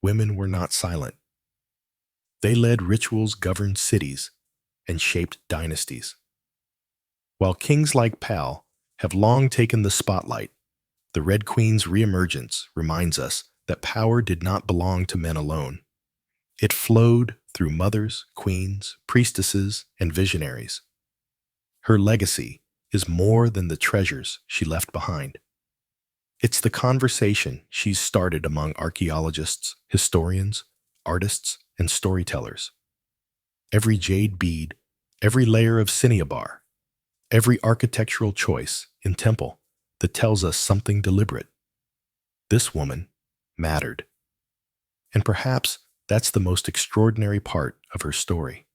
women were not silent. They led rituals, governed cities, and shaped dynasties. While kings like Pal have long taken the spotlight, the Red Queen's reemergence reminds us that power did not belong to men alone. It flowed through mothers, queens, priestesses, and visionaries. Her legacy is more than the treasures she left behind. It's the conversation she's started among archaeologists, historians, artists, and storytellers. Every jade bead, every layer of cinnabar, every architectural choice in temple that tells us something deliberate. This woman mattered. And perhaps that's the most extraordinary part of her story.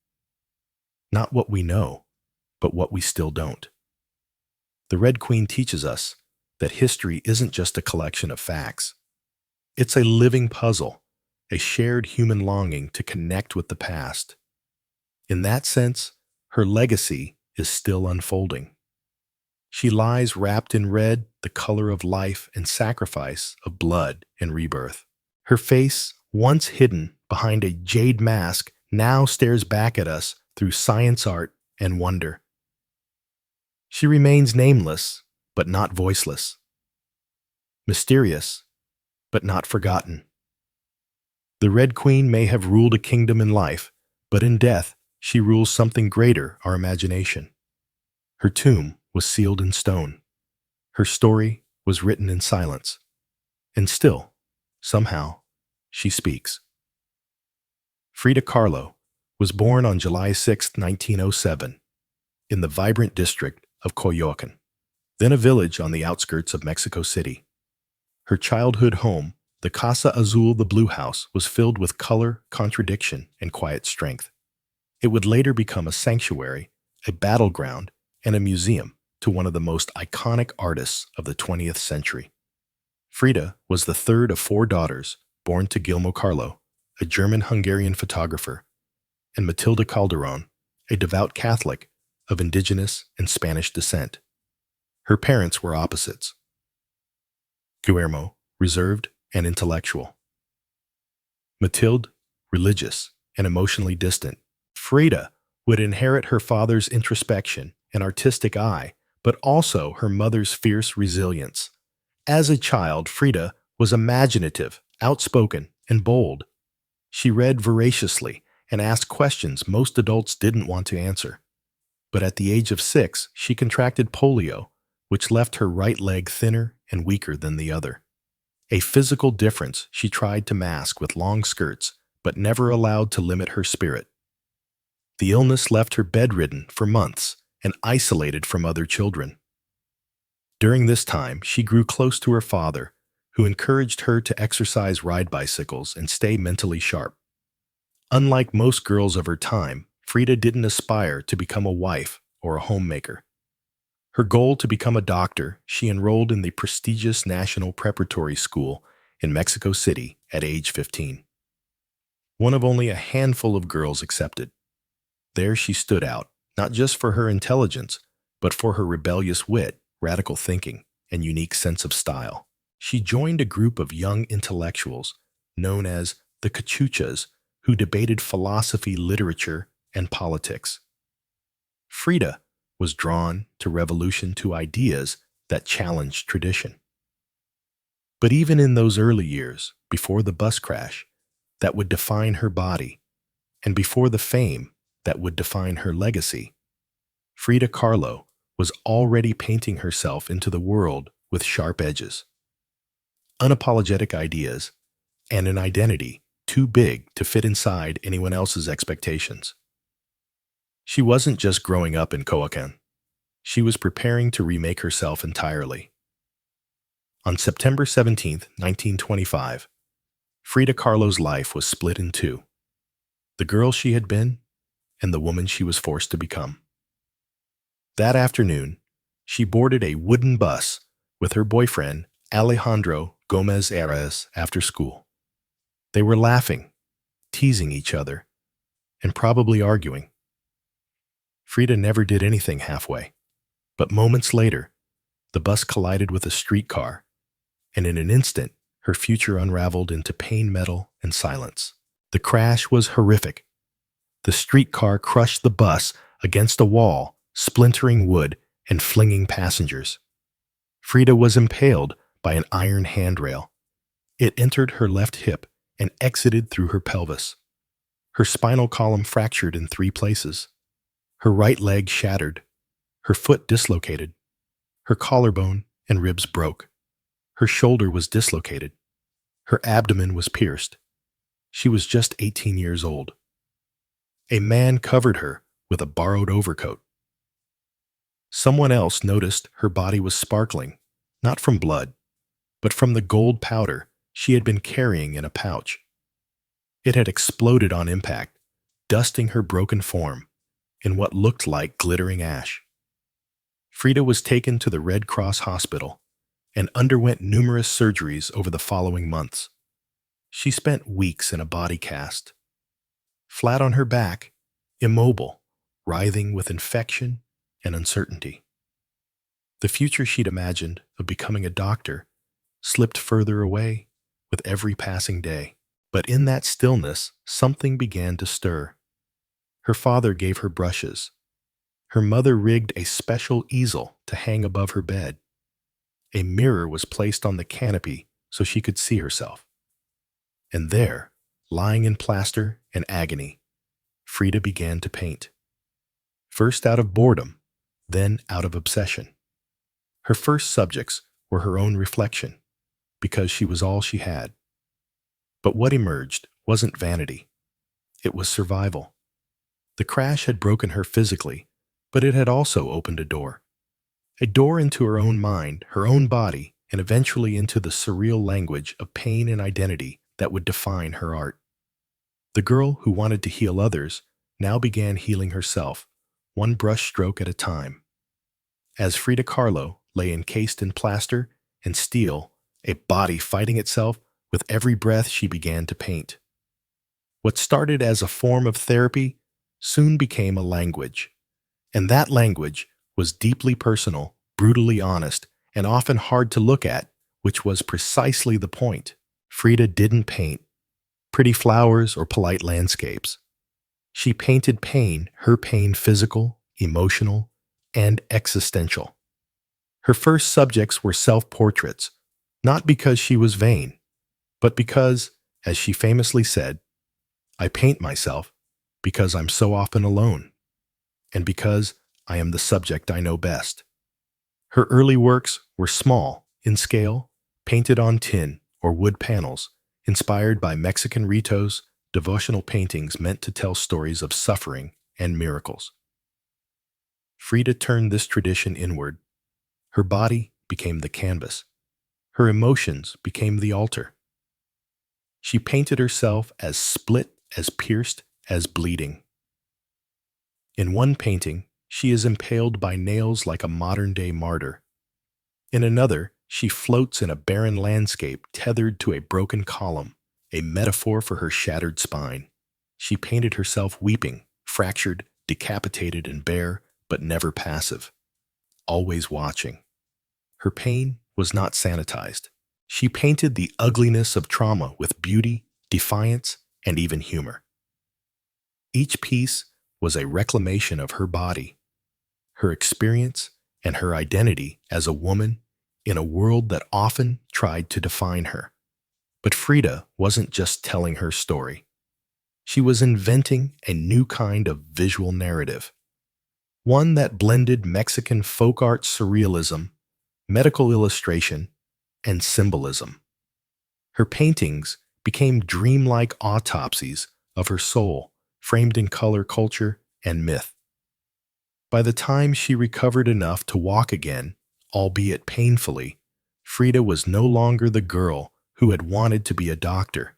Not what we know, but what we still don't. The Red Queen teaches us that history isn't just a collection of facts. It's a living puzzle, a shared human longing to connect with the past. In that sense, her legacy is still unfolding. She lies wrapped in red, the color of life and sacrifice, of blood and rebirth. Her face, once hidden behind a jade mask, now stares back at us through science, art, and wonder. She remains nameless, but not voiceless. Mysterious, but not forgotten. The Red Queen may have ruled a kingdom in life, but in death, she rules something greater, our imagination. Her tomb was sealed in stone. Her story was written in silence. And still, somehow, she speaks. Frida Kahlo was born on July 6, 1907, in the vibrant district of Coyoacán, then a village on the outskirts of Mexico City. Her childhood home, the Casa Azul, the Blue House, was filled with color, contradiction, and quiet strength. It would later become a sanctuary, a battleground, and a museum to one of the most iconic artists of the 20th century. Frida was the third of 4 daughters born to Guillermo Carlo, a German-Hungarian photographer, and Matilda Calderon, a devout Catholic of indigenous and Spanish descent. Her parents were opposites. Guillermo, reserved and intellectual. Matilde, religious and emotionally distant. Frida would inherit her father's introspection and artistic eye, but also her mother's fierce resilience. As a child, Frida was imaginative, outspoken, and bold. She read voraciously and asked questions most adults didn't want to answer. But at the age of 6, she contracted polio, which left her right leg thinner and weaker than the other. a physical difference she tried to mask with long skirts, but never allowed to limit her spirit. The illness left her bedridden for months and isolated from other children. During this time, she grew close to her father, who encouraged her to exercise, ride bicycles, and stay mentally sharp. Unlike most girls of her time, Frida didn't aspire to become a wife or a homemaker. Her goal to become a doctor, she enrolled in the prestigious National Preparatory School in Mexico City at age 15. One of only a handful of girls accepted. There she stood out, not just for her intelligence, but for her rebellious wit, radical thinking, and unique sense of style. She joined a group of young intellectuals known as the Cachuchas, who debated philosophy, literature, and politics. Frida was drawn to revolution, to ideas that challenged tradition. But even in those early years, before the bus crash that would define her body, and before the fame that would define her legacy, Frida Kahlo was already painting herself into the world with sharp edges, unapologetic ideas, and an identity too big to fit inside anyone else's expectations. She wasn't just growing up in Coyoacán. She was preparing to remake herself entirely. On September 17, 1925, Frida Kahlo's life was split in two: the girl she had been and the woman she was forced to become. That afternoon, she boarded a wooden bus with her boyfriend, Alejandro Gomez Arias, after school. They were laughing, teasing each other, and probably arguing. Frida never did anything halfway, but moments later, the bus collided with a streetcar, and in an instant, her future unraveled into pain, metal, and silence. The crash was horrific. The streetcar crushed the bus against a wall, splintering wood and flinging passengers. Frida was impaled by an iron handrail. It entered her left hip and exited through her pelvis. Her spinal column fractured in 3 places. Her right leg shattered. Her foot dislocated. Her collarbone and ribs broke. Her shoulder was dislocated. Her abdomen was pierced. She was just 18 years old. A man covered her with a borrowed overcoat. Someone else noticed her body was sparkling, not from blood, but from the gold powder she had been carrying in a pouch. It had exploded on impact, dusting her broken form in what looked like glittering ash. Frida was taken to the Red Cross hospital and underwent numerous surgeries over the following months. She spent weeks in a body cast, flat on her back, immobile, writhing with infection and uncertainty. The future she'd imagined of becoming a doctor slipped further away with every passing day. But in that stillness, something began to stir. Her father gave her brushes. Her mother rigged a special easel to hang above her bed. A mirror was placed on the canopy so she could see herself. And there, lying in plaster and agony, Frida began to paint. First out of boredom, then out of obsession. Her first subjects were her own reflection, because she was all she had. But what emerged wasn't vanity. It was survival. The crash had broken her physically, but it had also opened a door. A door into her own mind, her own body, and eventually into the surreal language of pain and identity that would define her art. The girl who wanted to heal others now began healing herself, one brush stroke at a time. As Frida Kahlo lay encased in plaster and steel, a body fighting itself, with every breath she began to paint. What started as a form of therapy soon became a language. And that language was deeply personal, brutally honest, and often hard to look at, which was precisely the point. Frida didn't paint pretty flowers or polite landscapes. She painted pain, her pain physical, emotional, and existential. Her first subjects were self-portraits, not because she was vain, but because, as she famously said, "I paint myself because I'm so often alone, and because I am the subject I know best." Her early works were small, in scale, painted on tin or wood panels, inspired by Mexican ritos, devotional paintings meant to tell stories of suffering and miracles. Frida turned this tradition inward. Her body became the canvas. Her emotions became the altar. She painted herself as split, as pierced, as bleeding. In one painting, she is impaled by nails like a modern-day martyr. In another, she floats in a barren landscape tethered to a broken column, a metaphor for her shattered spine. She painted herself weeping, fractured, decapitated, and bare, but never passive, always watching. Her pain was not sanitized. She painted the ugliness of trauma with beauty, defiance, and even humor. Each piece was a reclamation of her body, her experience, and her identity as a woman in a world that often tried to define her. But Frida wasn't just telling her story. She was inventing a new kind of visual narrative, one that blended Mexican folk art surrealism, medical illustration, and symbolism. Her paintings became dreamlike autopsies of her soul, framed in color, culture, and myth. By the time she recovered enough to walk again, albeit painfully, Frida was no longer the girl who had wanted to be a doctor.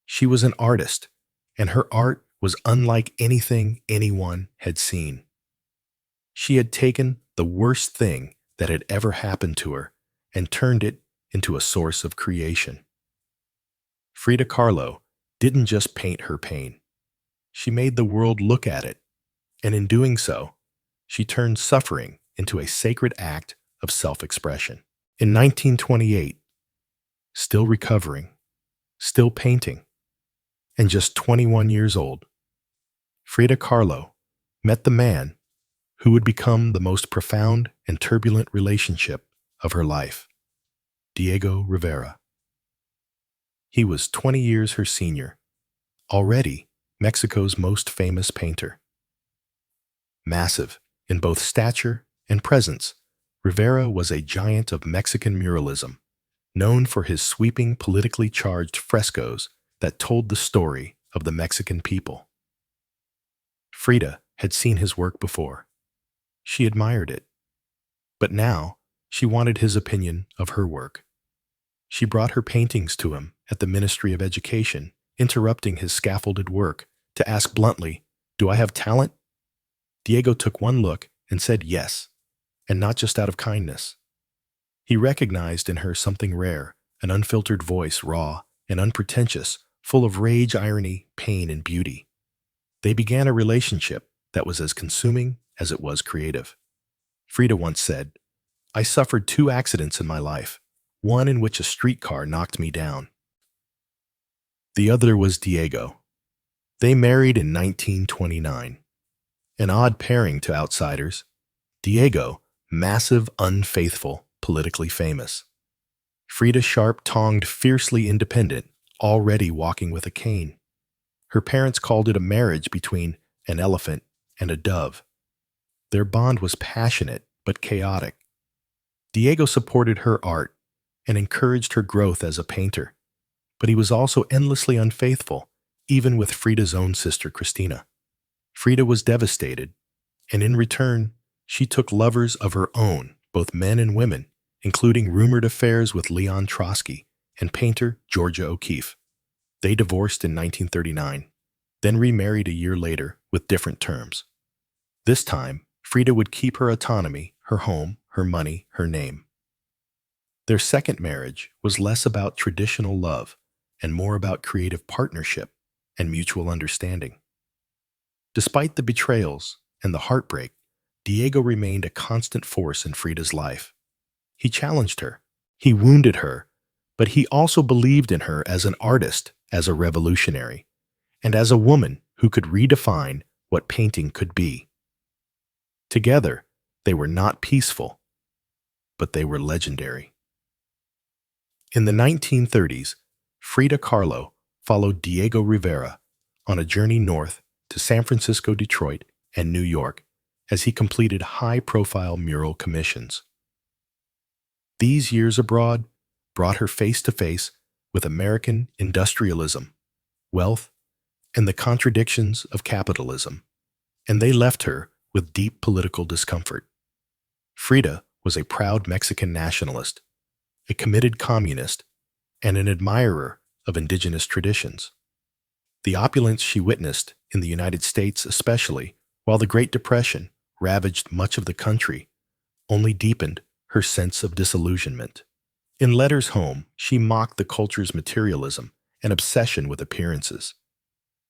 She was an artist, and her art was unlike anything anyone had seen. She had taken the worst thing that had ever happened to her and turned it into a source of creation. Frida Kahlo didn't just paint her pain. She made the world look at it, and in doing so, she turned suffering into a sacred act of self-expression. In 1928, still recovering, still painting, and just 21 years old, Frida Kahlo met the man who would become the most profound and turbulent relationship of her life, Diego Rivera. He was 20 years her senior, already Mexico's most famous painter. Massive in both stature and presence, Rivera was a giant of Mexican muralism, known for his sweeping, politically charged frescoes that told the story of the Mexican people. Frida had seen his work before. She admired it. But now, she wanted his opinion of her work. She brought her paintings to him at the Ministry of Education, interrupting his scaffolded work to ask bluntly, "Do I have talent?" Diego took one look and said yes, and not just out of kindness. He recognized in her something rare, an unfiltered voice, raw and unpretentious, full of rage, irony, pain, and beauty. They began a relationship that was as consuming as it was creative. Frida once said, "I suffered 2 accidents in my life, one in which a streetcar knocked me down. The other was Diego." They married in 1929. An odd pairing to outsiders. Diego, massive, unfaithful, politically famous. Frida sharp-tongued, fiercely independent, already walking with a cane. Her parents called it a marriage between an elephant and a dove. Their bond was passionate but chaotic. Diego supported her art and encouraged her growth as a painter, but he was also endlessly unfaithful, even with Frida's own sister, Christina. Frida was devastated, and in return, she took lovers of her own, both men and women, including rumored affairs with Leon Trotsky and painter Georgia O'Keeffe. They divorced in 1939, then remarried a year later with different terms. This time, Frida would keep her autonomy, her home, her money, her name. Their second marriage was less about traditional love and more about creative partnership and mutual understanding. Despite the betrayals and the heartbreak, Diego remained a constant force in Frida's life. He challenged her, he wounded her, but he also believed in her as an artist, as a revolutionary, and as a woman who could redefine what painting could be. Together, they were not peaceful, but they were legendary. In the 1930s, Frida Kahlo followed Diego Rivera on a journey north to San Francisco, Detroit, and New York as he completed high-profile mural commissions. These years abroad brought her face to face with American industrialism, wealth, and the contradictions of capitalism, and they left her with deep political discomfort. Frida was a proud Mexican nationalist, a committed communist, and an admirer of indigenous traditions. The opulence she witnessed in the United States, especially while the Great Depression ravaged much of the country, only deepened her sense of disillusionment. In letters home, she mocked the culture's materialism and obsession with appearances.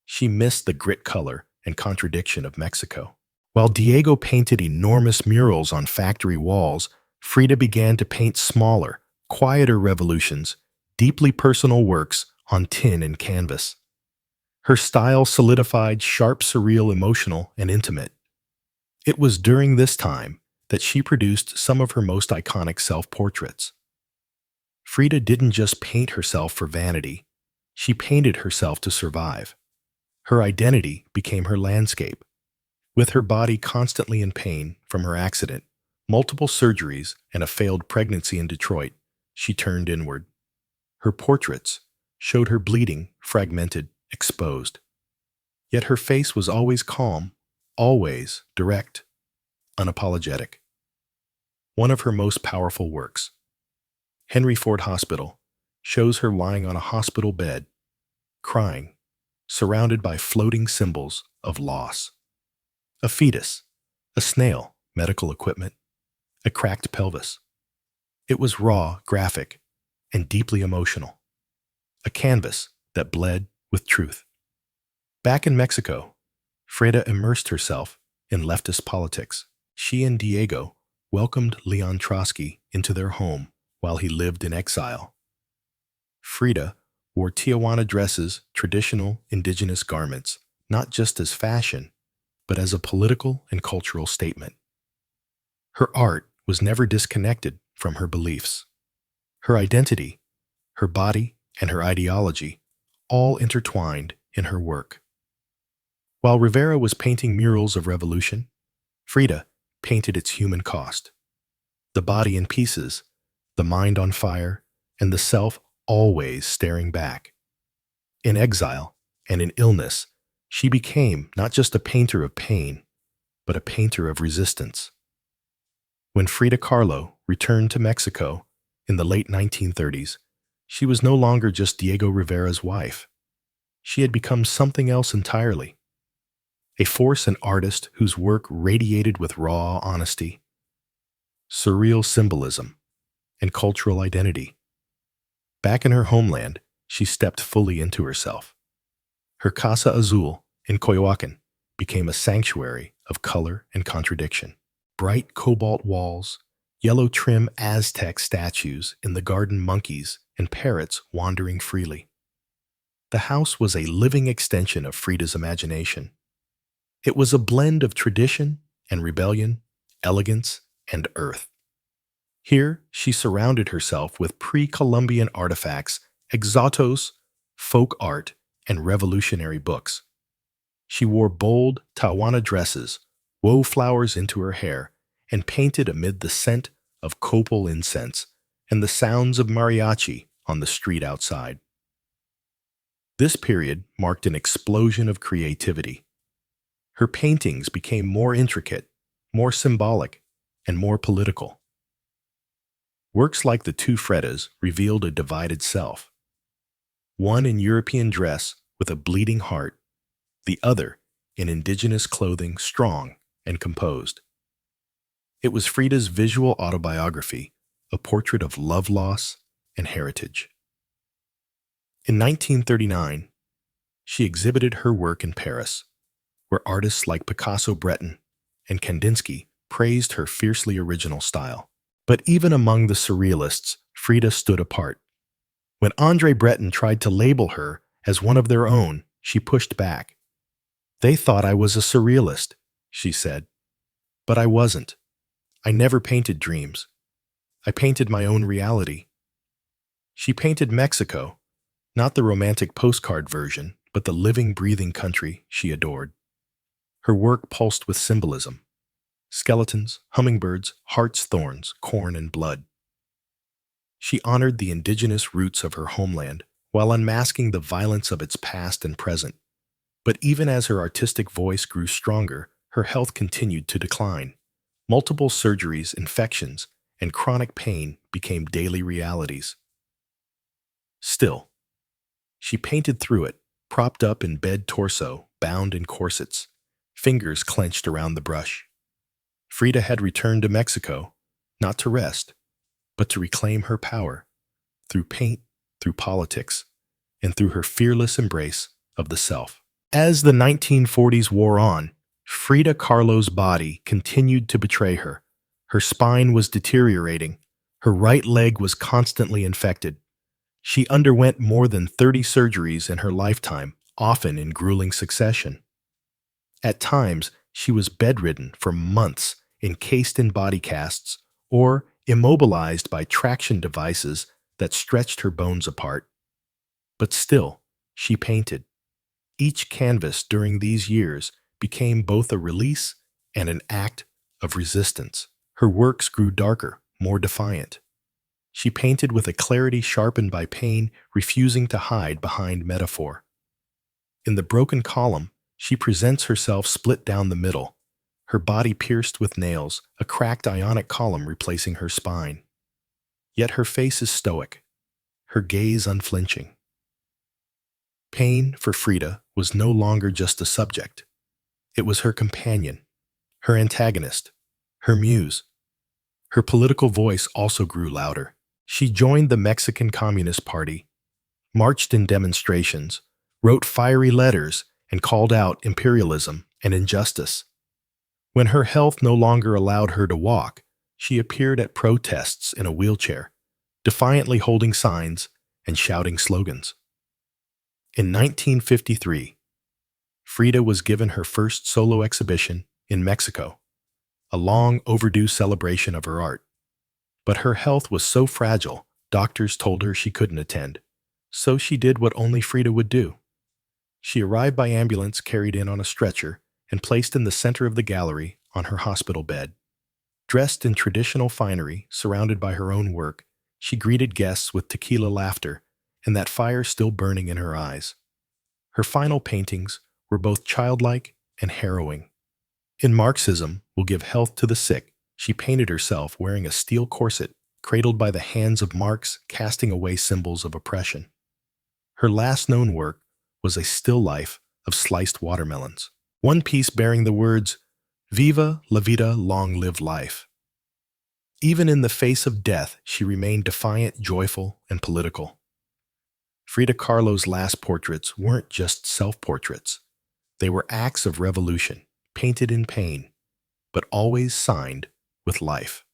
She missed the grit color and contradiction of Mexico. While Diego painted enormous murals on factory walls, Frida began to paint smaller, quieter revolutions, deeply personal works on tin and canvas. Her style solidified sharp, surreal, emotional, and intimate. It was during this time that she produced some of her most iconic self-portraits. Frida didn't just paint herself for vanity, she painted herself to survive. Her identity became her landscape. With her body constantly in pain from her accident, multiple surgeries, and a failed pregnancy in Detroit, she turned inward. Her portraits showed her bleeding, fragmented, exposed. Yet her face was always calm, always direct, unapologetic. One of her most powerful works, Henry Ford Hospital, shows her lying on a hospital bed, crying, surrounded by floating symbols of loss. A fetus, a snail, medical equipment, a cracked pelvis. It was raw, graphic, and deeply emotional. A canvas that bled with truth. Back in Mexico, Frida immersed herself in leftist politics. She and Diego welcomed Leon Trotsky into their home while he lived in exile. Frida wore Tijuana dresses, traditional indigenous garments, not just as fashion, but as a political and cultural statement. Her art was never disconnected from her beliefs. Her identity, her body, and her ideology all intertwined in her work. While Rivera was painting murals of revolution, Frida painted its human cost. The body in pieces, the mind on fire, and the self always staring back. In exile and in illness, she became not just a painter of pain, but a painter of resistance. When Frida Kahlo returned to Mexico in the late 1930s, she was no longer just Diego Rivera's wife. She had become something else entirely. A force and artist whose work radiated with raw honesty, surreal symbolism, and cultural identity. Back in her homeland, she stepped fully into herself. Her Casa Azul in Coyoacán became a sanctuary of color and contradiction. Bright cobalt walls, yellow trim Aztec statues in the garden, monkeys and parrots wandering freely. The house was a living extension of Frida's imagination. It was a blend of tradition and rebellion, elegance and earth. Here, she surrounded herself with pre-Columbian artifacts, exotos, folk art, and revolutionary books. She wore bold Tijuana dresses, wove flowers into her hair, and painted amid the scent of copal incense and the sounds of mariachi on the street outside. This period marked an explosion of creativity. Her paintings became more intricate, more symbolic, and more political. Works like the two Fredas revealed a divided self. One in European dress with a bleeding heart, the other in indigenous clothing, strong and composed. It was Frida's visual autobiography, a portrait of love loss and heritage. In 1939, she exhibited her work in Paris, where artists like Picasso, Breton, and Kandinsky praised her fiercely original style. But even among the surrealists, Frida stood apart. When André Breton tried to label her as one of their own, she pushed back. "They thought I was a surrealist," she said. "But I wasn't. I never painted dreams. I painted my own reality." She painted Mexico, not the romantic postcard version, but the living, breathing country she adored. Her work pulsed with symbolism. Skeletons, hummingbirds, hearts, thorns, corn, and blood. She honored the indigenous roots of her homeland while unmasking the violence of its past and present. But even as her artistic voice grew stronger, her health continued to decline. Multiple surgeries, infections, and chronic pain became daily realities. Still, she painted through it, propped up in bed torso, bound in corsets, fingers clenched around the brush. Frida had returned to Mexico, not to rest, but to reclaim her power, through paint, through politics, and through her fearless embrace of the self. As the 1940s wore on, Frida Kahlo's body continued to betray her. Her spine was deteriorating. Her right leg was constantly infected. She underwent more than 30 surgeries in her lifetime, often in grueling succession. At times, she was bedridden for months, encased in body casts, or immobilized by traction devices that stretched her bones apart. But still, she painted. Each canvas during these years became both a release and an act of resistance. Her works grew darker, more defiant. She painted with a clarity sharpened by pain, refusing to hide behind metaphor. In the broken column, she presents herself split down the middle, her body pierced with nails, a cracked ionic column replacing her spine. Yet her face is stoic, her gaze unflinching. Pain, for Frida, was no longer just a subject. It was her companion, her antagonist, her muse. Her political voice also grew louder. She joined the Mexican Communist Party, marched in demonstrations, wrote fiery letters, and called out imperialism and injustice. When her health no longer allowed her to walk, she appeared at protests in a wheelchair, defiantly holding signs and shouting slogans. In 1953, Frida was given her first solo exhibition in Mexico, a long overdue celebration of her art. But her health was so fragile, doctors told her she couldn't attend. So she did what only Frida would do. She arrived by ambulance, carried in on a stretcher, and placed in the center of the gallery on her hospital bed. Dressed in traditional finery, surrounded by her own work, she greeted guests with tequila laughter and that fire still burning in her eyes. Her final paintings were both childlike and harrowing. In Marxism Will Give Health to the Sick, she painted herself wearing a steel corset, cradled by the hands of Marx, casting away symbols of oppression. Her last known work was a still life of sliced watermelons, one piece bearing the words, "Viva la vida, long live life." Even in the face of death, she remained defiant, joyful, and political. Frida Kahlo's last portraits weren't just self-portraits. They were acts of revolution, painted in pain, but always signed with life.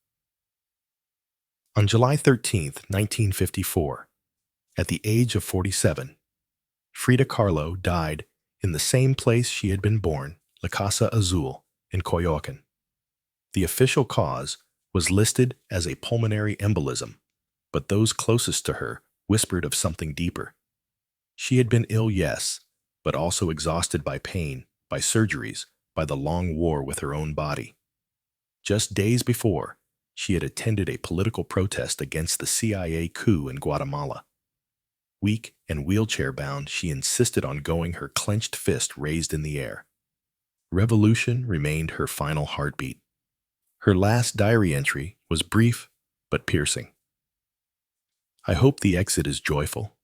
On July 13th, 1954, at the age of 47, Frida Kahlo died in the same place she had been born, La Casa Azul, in Coyoacán. The official cause was listed as a pulmonary embolism, but those closest to her whispered of something deeper. She had been ill, yes, but also exhausted by pain, by surgeries, by the long war with her own body. Just days before, she had attended a political protest against the CIA coup in Guatemala. Weak and wheelchair-bound, she insisted on going, her clenched fist raised in the air. Revolution remained her final heartbeat. Her last diary entry was brief but piercing. "I hope the exit is joyful,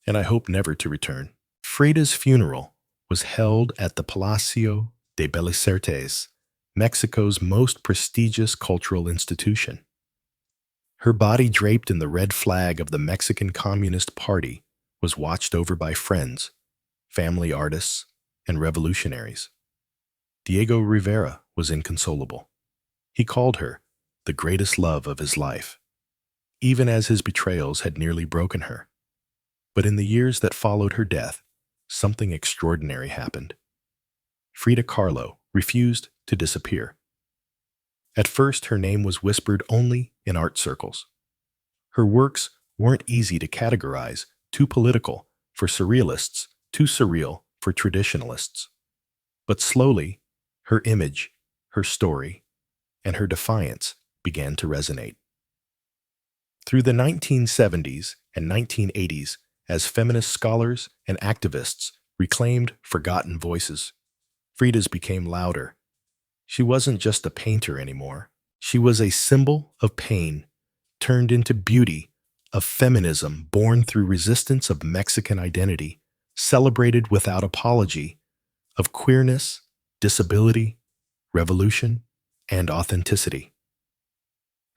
and I hope never to return." Frida's funeral was held at the Palacio de Bellas Artes, Mexico's most prestigious cultural institution. Her body, draped in the red flag of the Mexican Communist Party, was watched over by friends, family artists, and revolutionaries. Diego Rivera was inconsolable. He called her the greatest love of his life, even as his betrayals had nearly broken her. But in the years that followed her death, something extraordinary happened. Frida Kahlo refused to disappear. At first, her name was whispered only in art circles. Her works weren't easy to categorize, too political for surrealists, too surreal for traditionalists. But slowly, her image, her story, and her defiance began to resonate. Through the 1970s and 1980s, as feminist scholars and activists reclaimed forgotten voices. Frida's became louder. She wasn't just a painter anymore. She was a symbol of pain, turned into beauty, of feminism born through resistance of Mexican identity, celebrated without apology, of queerness, disability, revolution, and authenticity.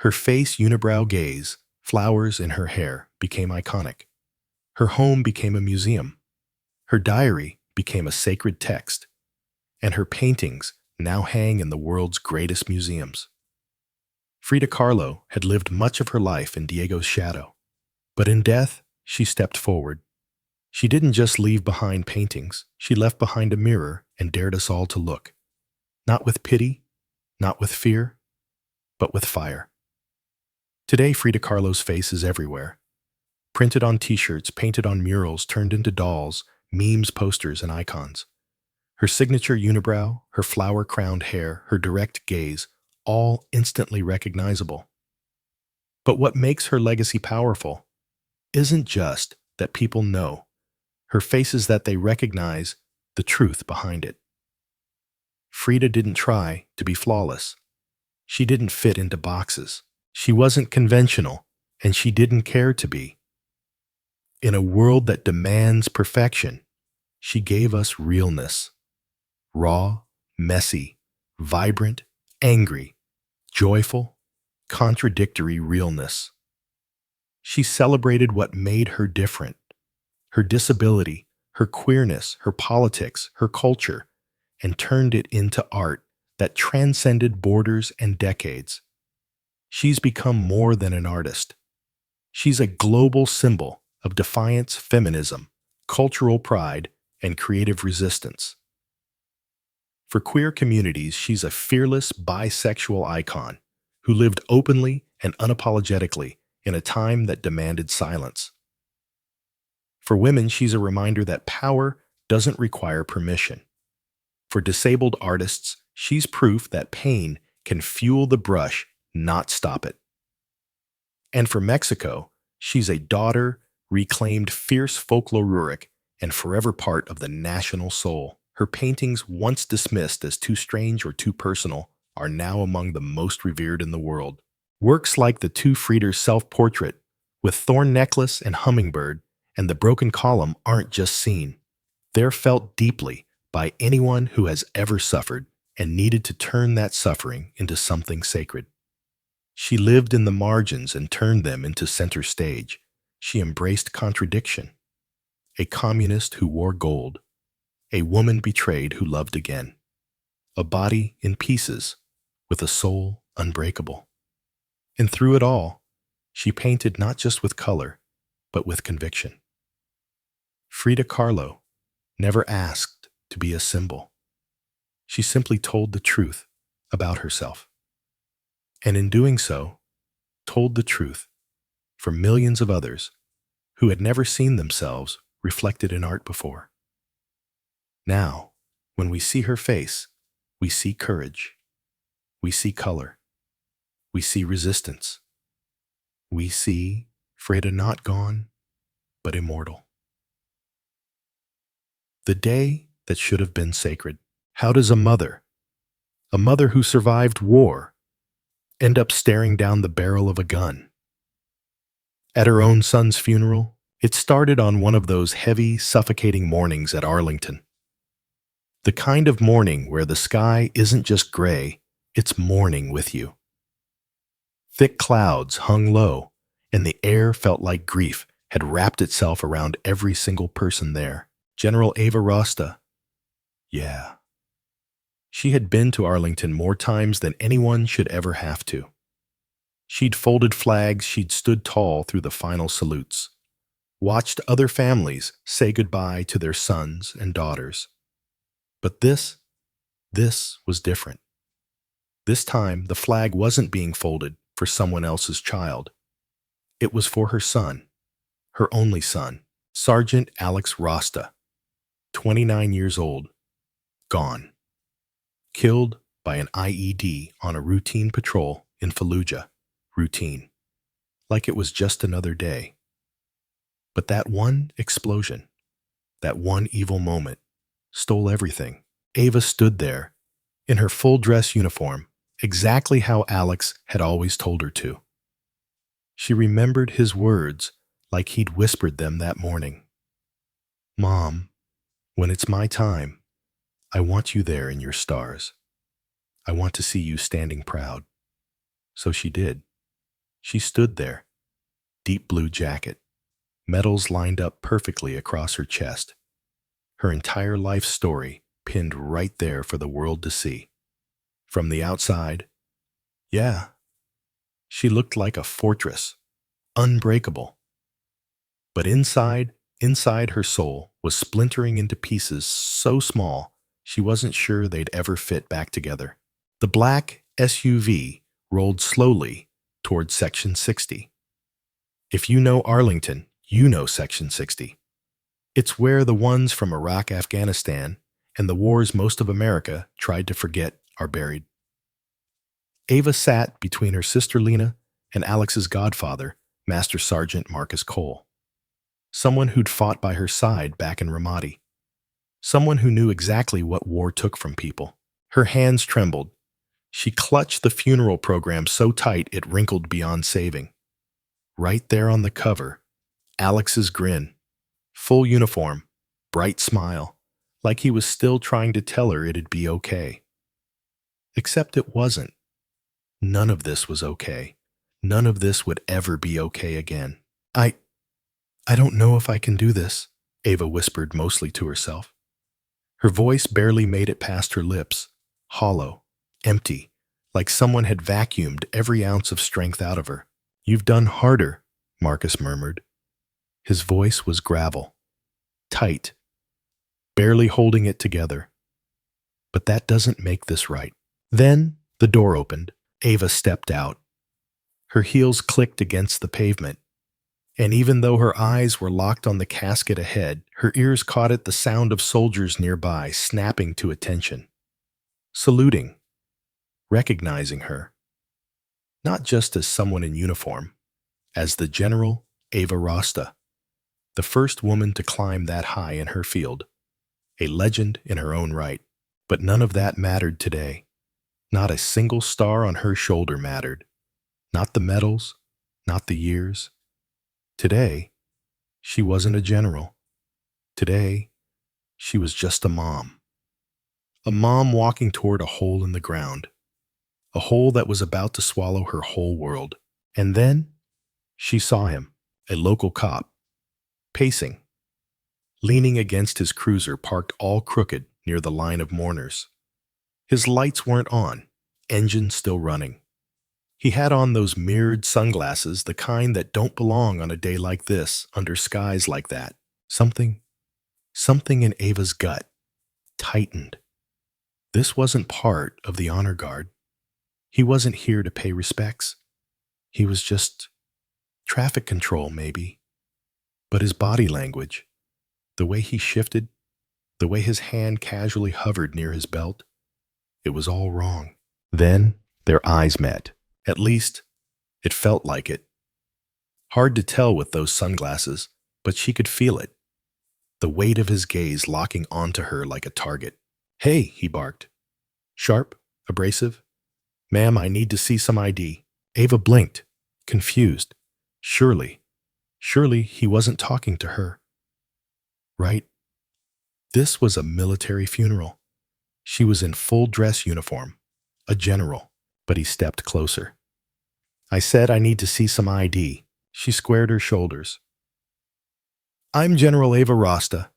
Her face unibrow gaze, flowers in her hair, became iconic. Her home became a museum. Her diary became a sacred text. And her paintings now hang in the world's greatest museums. Frida Kahlo had lived much of her life in Diego's shadow. But in death, she stepped forward. She didn't just leave behind paintings, she left behind a mirror and dared us all to look. Not with pity, not with fear, but with fire. Today, Frida Kahlo's face is everywhere. Printed on t-shirts, painted on murals, turned into dolls, memes, posters, and icons. Her signature unibrow, her flower-crowned hair, her direct gaze, all instantly recognizable. But what makes her legacy powerful isn't just that people know. Her face is that they recognize the truth behind it. Frida didn't try to be flawless. She didn't fit into boxes. She wasn't conventional, and she didn't care to be. In a world that demands perfection, she gave us realness. Raw, messy, vibrant, angry, joyful, contradictory realness. She celebrated what made her different, her disability, her queerness, her politics, her culture, and turned it into art that transcended borders and decades. She's become more than an artist. She's a global symbol of defiance, feminism, cultural pride, and creative resistance. For queer communities, she's a fearless bisexual icon who lived openly and unapologetically in a time that demanded silence. For women, she's a reminder that power doesn't require permission. For disabled artists, she's proof that pain can fuel the brush, not stop it. And for Mexico, she's a daughter, reclaimed fierce folkloric, and forever part of the national soul. Her paintings, once dismissed as too strange or too personal, are now among the most revered in the world. Works like the two Frieders self-portrait, with thorn necklace and hummingbird, and the broken column aren't just seen. They're felt deeply by anyone who has ever suffered and needed to turn that suffering into something sacred. She lived in the margins and turned them into center stage. She embraced contradiction. A communist who wore gold. A woman betrayed who loved again. A body in pieces, with a soul unbreakable. And through it all, she painted not just with color, but with conviction. Frida Kahlo never asked to be a symbol. She simply told the truth about herself. And in doing so, told the truth for millions of others who had never seen themselves reflected in art before. Now, when we see her face, we see courage. We see color. We see resistance. We see Frida not gone, but immortal. The day that should have been sacred. How does a mother who survived war, end up staring down the barrel of a gun? At her own son's funeral, it started on one of those heavy, suffocating mornings at Arlington. The kind of morning where the sky isn't just gray, it's mourning with you. Thick clouds hung low, and the air felt like grief had wrapped itself around every single person there. General Eva Rosta. Yeah. She had been to Arlington more times than anyone should ever have to. She'd folded flags, she'd stood tall through the final salutes, watched other families say goodbye to their sons and daughters. But this was different. This time, the flag wasn't being folded for someone else's child. It was for her son, her only son, Sergeant Alex Rosta, 29 years old, gone. Killed by an IED on a routine patrol in Fallujah. Routine. Like it was just another day. But that one explosion, that one evil moment, stole everything. Ava stood there, in her full dress uniform, exactly how Alex had always told her to. She remembered his words like he'd whispered them that morning. "Mom, when it's my time, I want you there in your stars. I want to see you standing proud." So she did. She stood there, deep blue jacket, medals lined up perfectly across her chest, her entire life story pinned right there for the world to see. From the outside, yeah, she looked like a fortress, unbreakable. But inside her soul was splintering into pieces so small she wasn't sure they'd ever fit back together. The black SUV rolled slowly toward Section 60. If you know Arlington, you know Section 60. It's where the ones from Iraq, Afghanistan, and the wars most of America tried to forget are buried. Ava sat between her sister Lena and Alex's godfather, Master Sergeant Marcus Cole. Someone who'd fought by her side back in Ramadi. Someone who knew exactly what war took from people. Her hands trembled. She clutched the funeral program so tight it wrinkled beyond saving. Right there on the cover, Alex's grin. Full uniform, bright smile, like he was still trying to tell her it'd be okay. Except it wasn't. None of this was okay. None of this would ever be okay again. I don't know if I can do this, Ava whispered mostly to herself. Her voice barely made it past her lips, hollow, empty, like someone had vacuumed every ounce of strength out of her. "You've done harder," Marcus murmured. His voice was gravel, tight, barely holding it together. "But that doesn't make this right." Then the door opened. Ava stepped out. Her heels clicked against the pavement, and even though her eyes were locked on the casket ahead, her ears caught at the sound of soldiers nearby snapping to attention, saluting, recognizing her, not just as someone in uniform, as the General Ava Rasta, the first woman to climb that high in her field, a legend in her own right. But none of that mattered today. Not a single star on her shoulder mattered. Not the medals, not the years. Today, she wasn't a general. Today, she was just a mom. A mom walking toward a hole in the ground. A hole that was about to swallow her whole world. And then, she saw him, a local cop, pacing, leaning against his cruiser parked all crooked near the line of mourners. His lights weren't on, engine still running. He had on those mirrored sunglasses, the kind that don't belong on a day like this, under skies like that. Something in Ava's gut tightened. This wasn't part of the honor guard. He wasn't here to pay respects. He was just traffic control, maybe. But his body language, the way he shifted, the way his hand casually hovered near his belt, it was all wrong. Then their eyes met. At least, it felt like it. Hard to tell with those sunglasses, but she could feel it. The weight of his gaze locking onto her like a target. "Hey," he barked. Sharp, abrasive. "Ma'am, I need to see some ID." Ava blinked, confused. Surely he wasn't talking to her. Right? This was a military funeral. She was in full dress uniform, a general, but he stepped closer. "I said I need to see some ID." She squared her shoulders. "I'm General Ava Rasta,"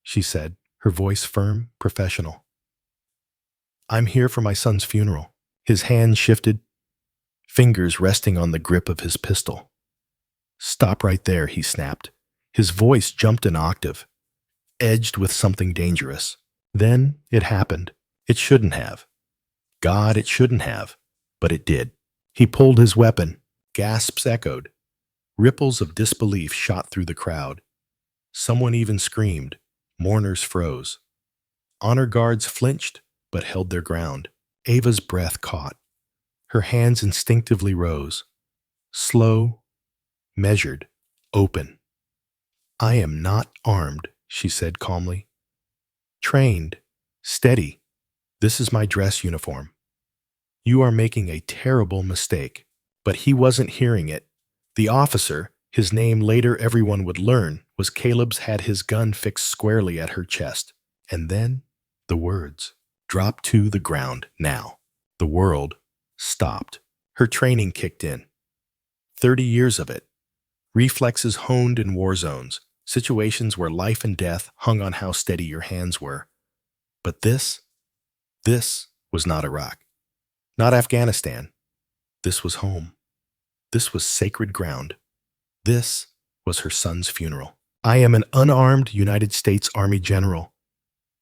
she said, her voice firm, professional. "I'm here for my son's funeral." His hand shifted, fingers resting on the grip of his pistol. "Stop right there," he snapped. His voice jumped an octave, edged with something dangerous. Then it happened. It shouldn't have. God, it shouldn't have. But it did. He pulled his weapon. Gasps echoed. Ripples of disbelief shot through the crowd. Someone even screamed. Mourners froze. Honor guards flinched, but held their ground. Ava's breath caught. Her hands instinctively rose. Slow, measured, open. I am not armed, she said calmly. Trained. Steady. This is my dress uniform. You are making a terrible mistake. But he wasn't hearing it. The officer, his name later everyone would learn, was Caleb's, had his gun fixed squarely at her chest. And then the words, "Drop to the ground now." The world stopped. Her training kicked in. 30 years of it. Reflexes honed in war zones, situations where life and death hung on how steady your hands were. But this was not Iraq. Not Afghanistan. This was home. This was sacred ground. This was her son's funeral. I am an unarmed United States Army general,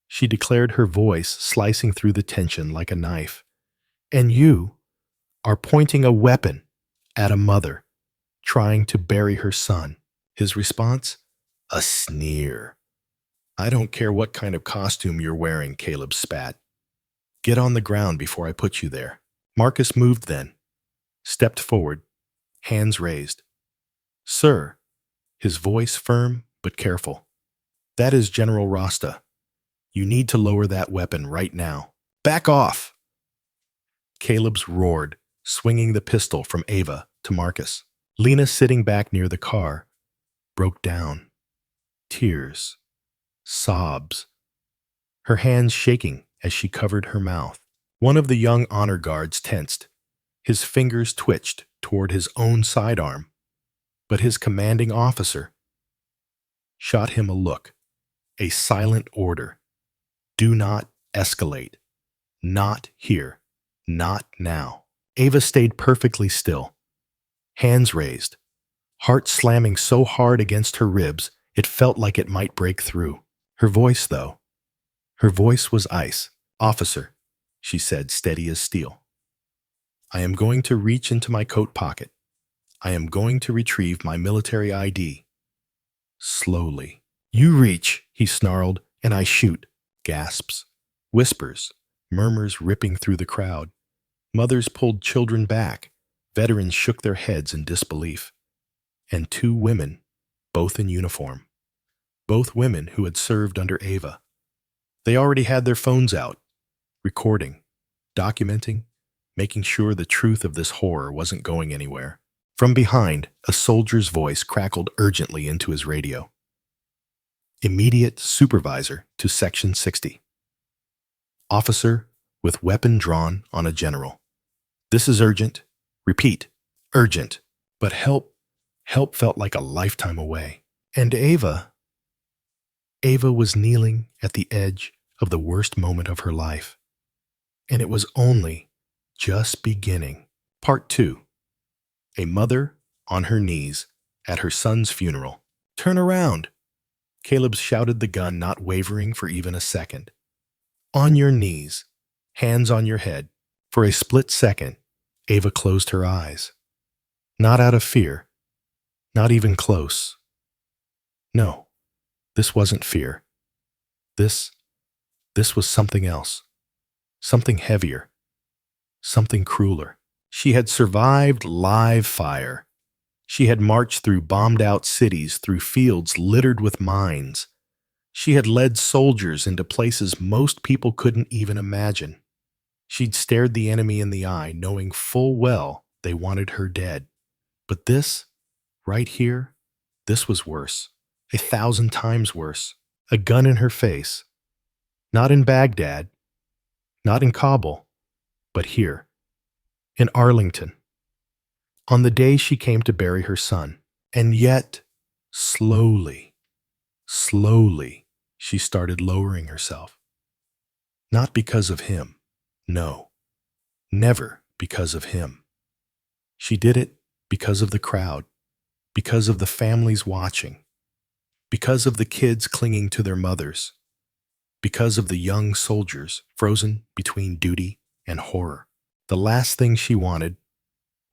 she declared, her voice slicing through the tension like a knife. And you are pointing a weapon at a mother trying to bury her son. His response? A sneer. I don't care what kind of costume you're wearing, Caleb spat. Get on the ground before I put you there. Marcus moved then, stepped forward, hands raised. Sir, his voice firm but careful. That is General Rasta. You need to lower that weapon right now. Back off! Caleb's roared, swinging the pistol from Ava to Marcus. Lena, sitting back near the car, broke down. Tears. Sobs. Her hands shaking as she covered her mouth. One of the young honor guards tensed. His fingers twitched toward his own sidearm, but his commanding officer shot him a look, a silent order. Do not escalate. Not here. Not now. Ava stayed perfectly still, hands raised, heart slamming so hard against her ribs it felt like it might break through. Her voice, though, her voice was ice. Officer, she said, steady as steel. I am going to reach into my coat pocket. I am going to retrieve my military ID. Slowly. You reach, he snarled, and I shoot. Gasps, whispers, murmurs ripping through the crowd. Mothers pulled children back. Veterans shook their heads in disbelief. And two women, both in uniform. Both women who had served under Ava. They already had their phones out, recording, documenting, making sure the truth of this horror wasn't going anywhere. From behind, a soldier's voice crackled urgently into his radio. Immediate supervisor to Section 60. Officer with weapon drawn on a general. This is urgent. Repeat, urgent. But help felt like a lifetime away. And Ava was kneeling at the edge of the worst moment of her life. And it was only just beginning. Part 2. A mother on her knees at her son's funeral. Turn around. Caleb shouted, the gun not wavering for even a second. On your knees, hands on your head. For a split second, Ava closed her eyes. Not out of fear, not even close. No, this wasn't fear. This was something else. Something heavier. Something crueler. She had survived live fire. She had marched through bombed-out cities, through fields littered with mines. She had led soldiers into places most people couldn't even imagine. She'd stared the enemy in the eye, knowing full well they wanted her dead. But this, right here, this was worse. 1,000 times worse. A gun in her face. Not in Baghdad, not in Kabul, but here, in Arlington, on the day she came to bury her son. And yet, slowly, she started lowering herself. Not because of him. No, never because of him. She did it because of the crowd, because of the families watching, because of the kids clinging to their mothers, because of the young soldiers frozen between duty and horror. The last thing she wanted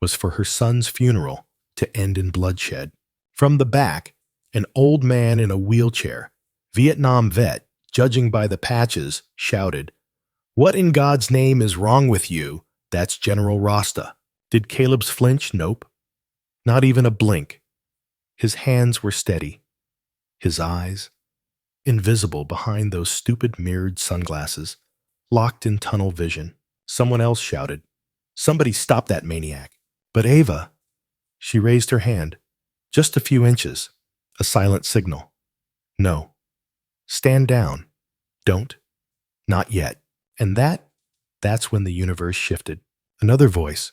was for her son's funeral to end in bloodshed. From the back, an old man in a wheelchair, Vietnam vet, judging by the patches, shouted, "What in God's name is wrong with you? That's General Rasta." Did Caleb's flinch? Nope. Not even a blink. His hands were steady. his eyes, invisible behind those stupid mirrored sunglasses, locked in tunnel vision. Someone else shouted, "Somebody stop that maniac." But Ava, she raised her hand, just a few inches, a silent signal. "No. Stand down. Don't. Not yet." And that's when the universe shifted. Another voice,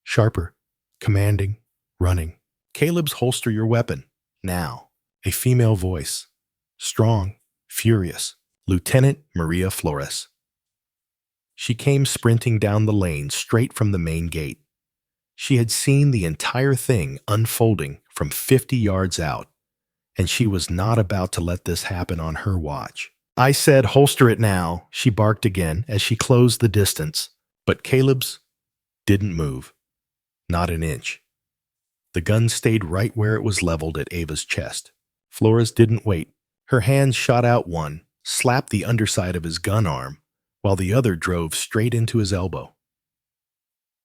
sharper, commanding, running. "Caleb's, holster your weapon. Now." A female voice, strong, furious. "Lieutenant Maria Flores." She came sprinting down the lane straight from the main gate. She had seen the entire thing unfolding from 50 yards out, and she was not about to let this happen on her watch. "I said holster it now," she barked again as she closed the distance. But Caleb's didn't move. Not an inch. The gun stayed right where it was leveled at Ava's chest. Flores didn't wait. Her hand shot out one, slapped the underside of his gun arm, while the other drove straight into his elbow.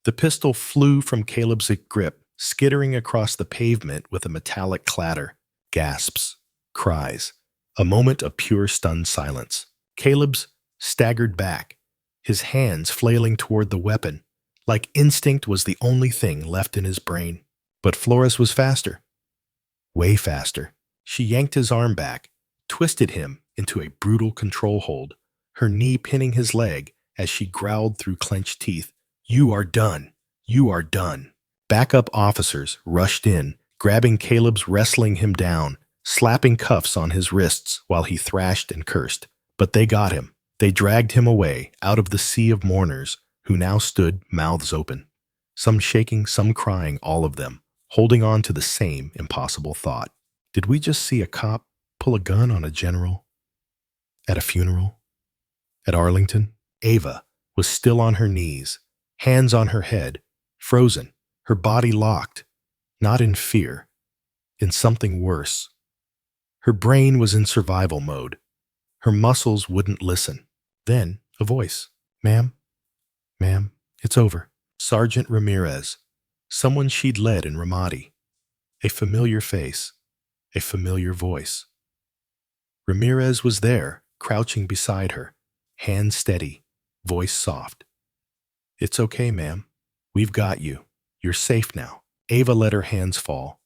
The pistol flew from Caleb's grip, skittering across the pavement with a metallic clatter. Gasps, cries, a moment of pure stunned silence. Caleb's staggered back, his hands flailing toward the weapon, like instinct was the only thing left in his brain. But Flores was faster. Way faster. She yanked his arm back, twisted him into a brutal control hold, her knee pinning his leg as she growled through clenched teeth, "You are done. You are done." Backup officers rushed in, grabbing Caleb's, wrestling him down, slapping cuffs on his wrists while he thrashed and cursed. But they got him. They dragged him away, out of the sea of mourners, who now stood mouths open. Some shaking, some crying, all of them, holding on to the same impossible thought. Did we just see a cop pull a gun on a general? At a funeral? At Arlington? Ava was still on her knees, hands on her head, frozen, her body locked, not in fear, in something worse. Her brain was in survival mode. Her muscles wouldn't listen. Then, a voice. "Ma'am, ma'am, it's over." Sergeant Ramirez, someone she'd led in Ramadi. A familiar face, a familiar voice. Ramirez was there, crouching beside her, hand steady, voice soft. "It's okay, ma'am. We've got you. You're safe now." Ava let her hands fall.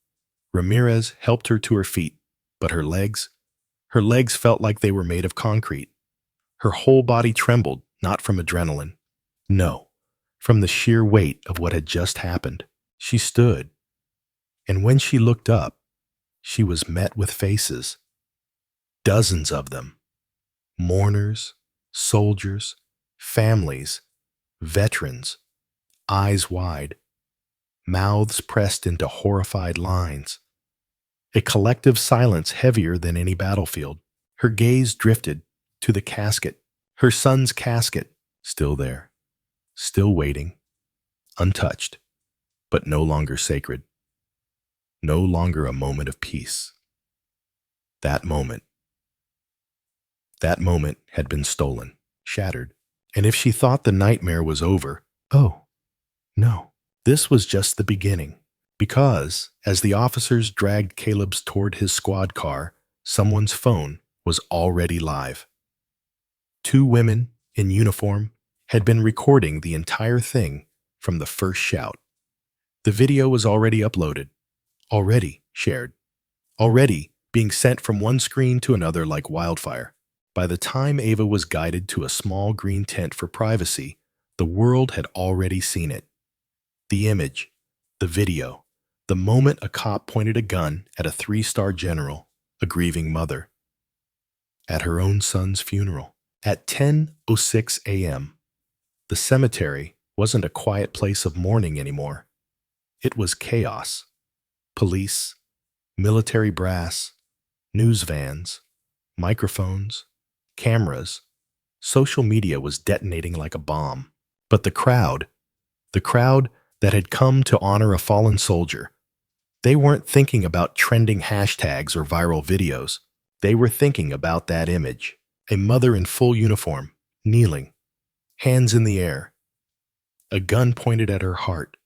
Ramirez helped her to her feet, but her legs felt like they were made of concrete. Her whole body trembled, not from adrenaline. No, from the sheer weight of what had just happened. She stood, and when she looked up, she was met with faces. Dozens of them. Mourners, soldiers, families, veterans, eyes wide, mouths pressed into horrified lines. A collective silence heavier than any battlefield. Her gaze drifted to the casket, her son's casket, still there, still waiting, untouched, but no longer sacred, no longer a moment of peace. That moment had been stolen, shattered, and if she thought the nightmare was over, oh, no, this was just the beginning. Because, as the officers dragged Caleb's toward his squad car, someone's phone was already live. Two women, in uniform, had been recording the entire thing from the first shout. The video was already uploaded, already shared, already being sent from one screen to another like wildfire. By the time Ava was guided to a small green tent for privacy, the world had already seen it. The image, the video, the moment a cop pointed a gun at a 3-star general, a grieving mother. At her own son's funeral. At 10:06 a.m., the cemetery wasn't a quiet place of mourning anymore. It was chaos. Police, military brass, news vans, microphones, cameras. Social media was detonating like a bomb. But the crowd that had come to honor a fallen soldier, they weren't thinking about trending hashtags or viral videos. They were thinking about that image. A mother in full uniform, kneeling, hands in the air, a gun pointed at her heart.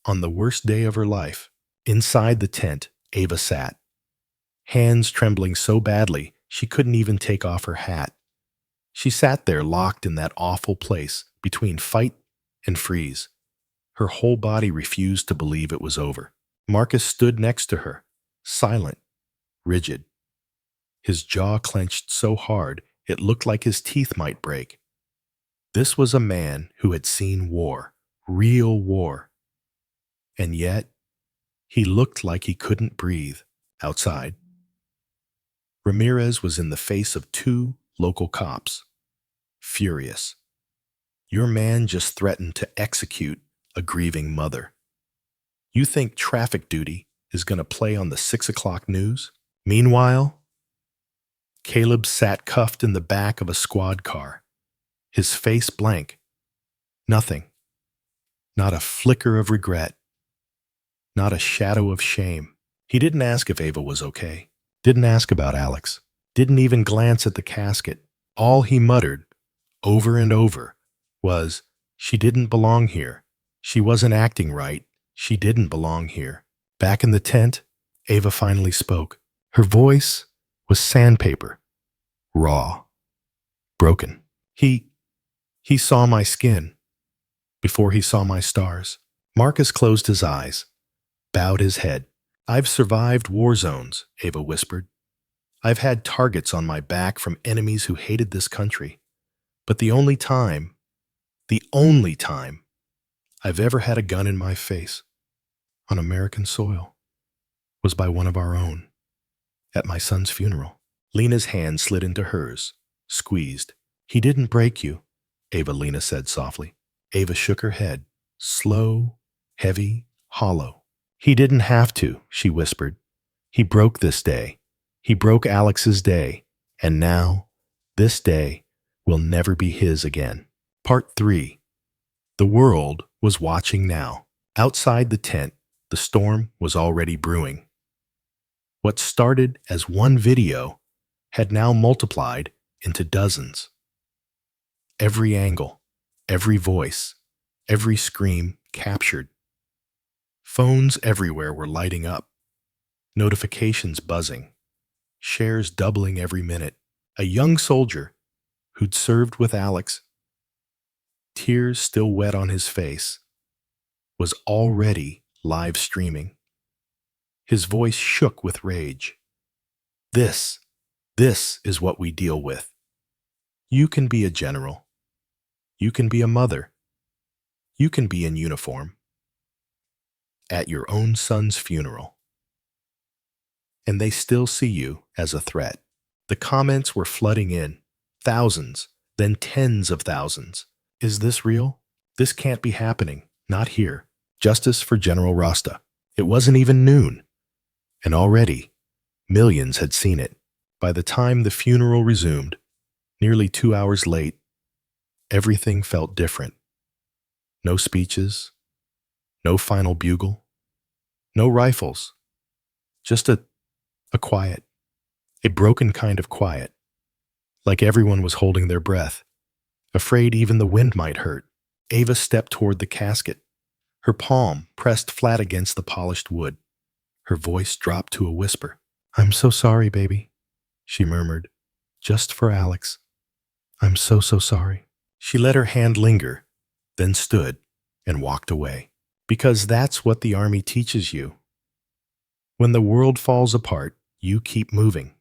On the worst day of her life, inside the tent, Ava sat. hands trembling so badly she couldn't even take off her hat. She sat there locked in that awful place between fight and freeze. Her whole body refused to believe it was over. Marcus stood next to her, silent, rigid. His jaw clenched so hard it looked like his teeth might break. This was a man who had seen war, real war. And yet, he looked like he couldn't breathe outside. Ramirez was in the face of 2 local cops, furious. Your man just threatened to execute a grieving mother. You think traffic duty is going to play on the 6 o'clock news? Meanwhile, Caleb sat cuffed in the back of a squad car, his face blank. Nothing. Not a flicker of regret. Not a shadow of shame. He didn't ask if Ava was okay. Didn't ask about Alex. Didn't even glance at the casket. All he muttered, over and over, was, she didn't belong here. She wasn't acting right. She didn't belong here. Back in the tent, Ava finally spoke. Her voice was sandpaper, raw, broken. He saw my skin before he saw my stars. Marcus closed his eyes, bowed his head. I've survived war zones, Ava whispered. I've had targets on my back from enemies who hated this country. But the only time I've ever had a gun in my face on American soil was by one of our own, at my son's funeral. Lena's hand slid into hers, squeezed. He didn't break you, Lena said softly. Ava shook her head, slow, heavy, hollow. He didn't have to, she whispered. He broke this day. He broke Alex's day, and now, this day, will never be his again. Part 3. The world was watching now. Outside the tent, the storm was already brewing. What started as one video had now multiplied into dozens. Every angle, every voice, every scream captured. Phones everywhere were lighting up, notifications buzzing, shares doubling every minute. A young soldier who'd served with Alex, tears still wet on his face, was already live streaming. His voice shook with rage. This is what we deal with. You can be a general. You can be a mother. You can be in uniform. At your own son's funeral. And they still see you as a threat. The comments were flooding in. Thousands, then tens of thousands. Is this real? This can't be happening. Not here. Justice for General Rasta. It wasn't even noon. And already, millions had seen it. By the time the funeral resumed, nearly 2 hours late, everything felt different. No speeches, no final bugle, no rifles, just a quiet, a broken kind of quiet, like everyone was holding their breath, afraid even the wind might hurt. Ava stepped toward the casket, her palm pressed flat against the polished wood. Her voice dropped to a whisper. I'm so sorry, baby, she murmured, just for Alex. I'm so sorry. She let her hand linger, then stood and walked away. Because that's what the Army teaches you. When the world falls apart, you keep moving,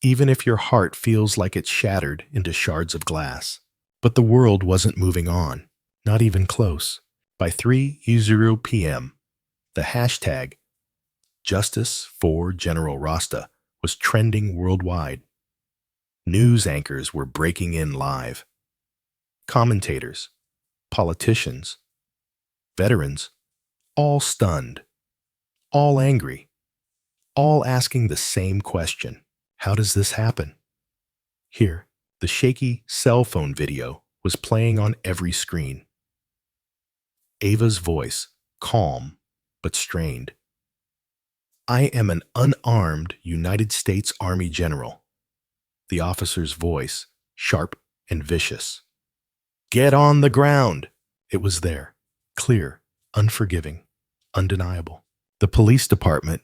even if your heart feels like it's shattered into shards of glass. But the world wasn't moving on, not even close. By 3:00 p.m., the hashtag Justice for General Rasta was trending worldwide. News anchors were breaking in live. Commentators, politicians, veterans, all stunned, all angry, all asking the same question. How does this happen? Here, the shaky cell phone video was playing on every screen. Ava's voice, calm but strained. I am an unarmed United States Army general. The officer's voice, sharp and vicious. Get on the ground! It was there, clear, unforgiving, undeniable. The police department,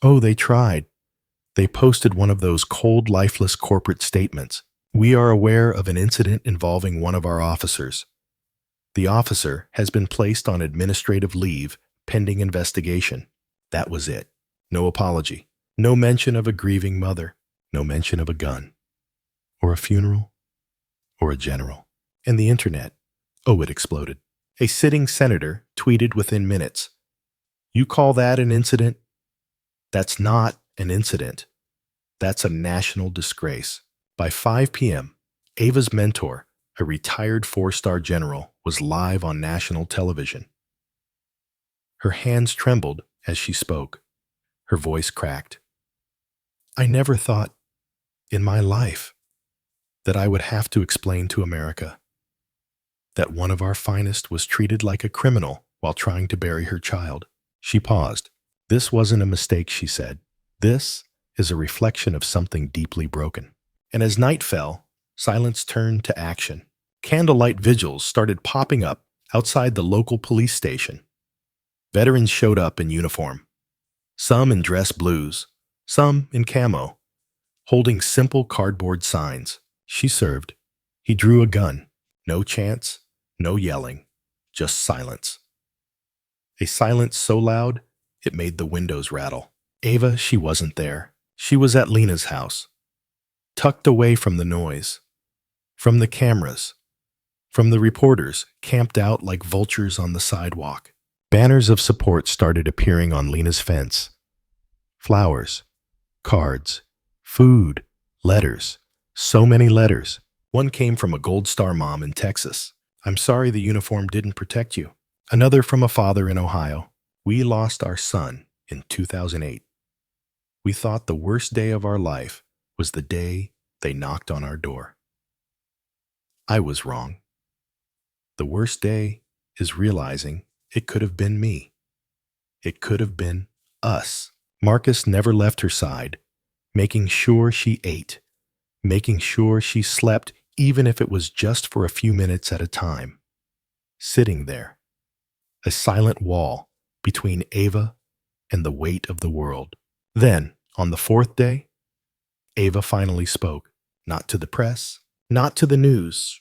oh, they tried. They posted one of those cold, lifeless corporate statements. We are aware of an incident involving one of our officers. The officer has been placed on administrative leave pending investigation. That was it. No apology. No mention of a grieving mother. No mention of a gun. Or a funeral. Or a general. And the internet. Oh, it exploded. A sitting senator tweeted within minutes. You call that an incident? That's not an incident. That's a national disgrace. By 5 p.m., Ava's mentor, a retired 4-star general, was live on national television. Her hands trembled as she spoke. Her voice cracked. I never thought, in my life, that I would have to explain to America that one of our finest was treated like a criminal while trying to bury her child. She paused. This wasn't a mistake, she said. This is a reflection of something deeply broken. And as night fell, silence turned to action. Candlelight vigils started popping up outside the local police station. Veterans showed up in uniform, some in dress blues, some in camo, holding simple cardboard signs. She served. He drew a gun. No chants, no yelling, just silence. A silence so loud, it made the windows rattle. Ava, she wasn't there. She was at Lena's house, tucked away from the noise, from the cameras, from the reporters camped out like vultures on the sidewalk. Banners of support started appearing on Lena's fence. Flowers, cards, food, letters, so many letters. One came from a Gold Star mom in Texas. I'm sorry the uniform didn't protect you. Another from a father in Ohio. We lost our son in 2008. We thought the worst day of our life was the day they knocked on our door. I was wrong. The worst day is realizing it could have been me. It could have been us. Marcus never left her side, making sure she ate, making sure she slept, even if it was just for a few minutes at a time. Sitting there, a silent wall between Ava and the weight of the world. Then, on the 4th day, Ava finally spoke, not to the press, not to the news,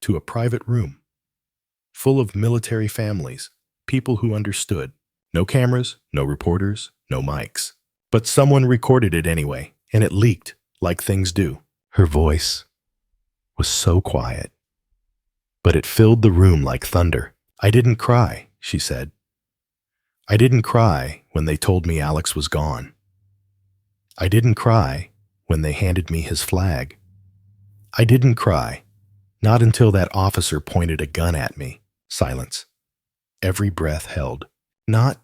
to a private room, full of military families, people who understood. No cameras, no reporters, no mics. But someone recorded it anyway, and it leaked, like things do. Her voice was so quiet, but it filled the room like thunder. I didn't cry, she said. I didn't cry when they told me Alex was gone. I didn't cry when they handed me his flag. I didn't cry, not until that officer pointed a gun at me. Silence. Every breath held. Not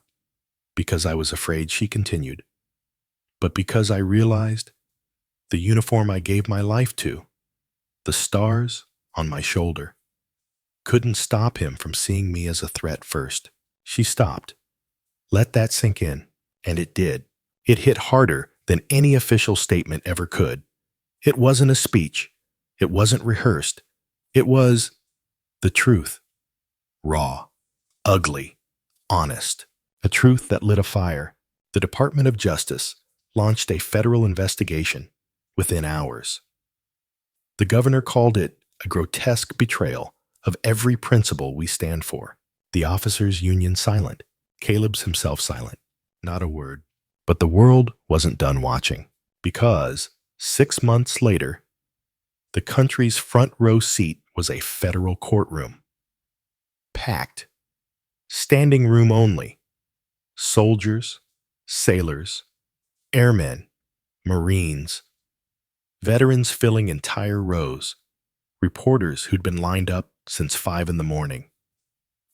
because I was afraid, she continued, but because I realized the uniform I gave my life to, the stars on my shoulder, couldn't stop him from seeing me as a threat first. She stopped. Let that sink in, and it did. It hit harder than any official statement ever could. It wasn't a speech. It wasn't rehearsed. It was the truth. Raw, ugly, honest. A truth that lit a fire. The Department of Justice launched a federal investigation within hours. The governor called it a grotesque betrayal of every principle we stand for. The officers' union silent. Caleb's himself silent. Not a word. But the world wasn't done watching, because 6 months later, the country's front row seat was a federal courtroom. Packed. Standing room only. Soldiers, sailors, airmen, Marines, veterans filling entire rows, reporters who'd been lined up since 5 in the morning.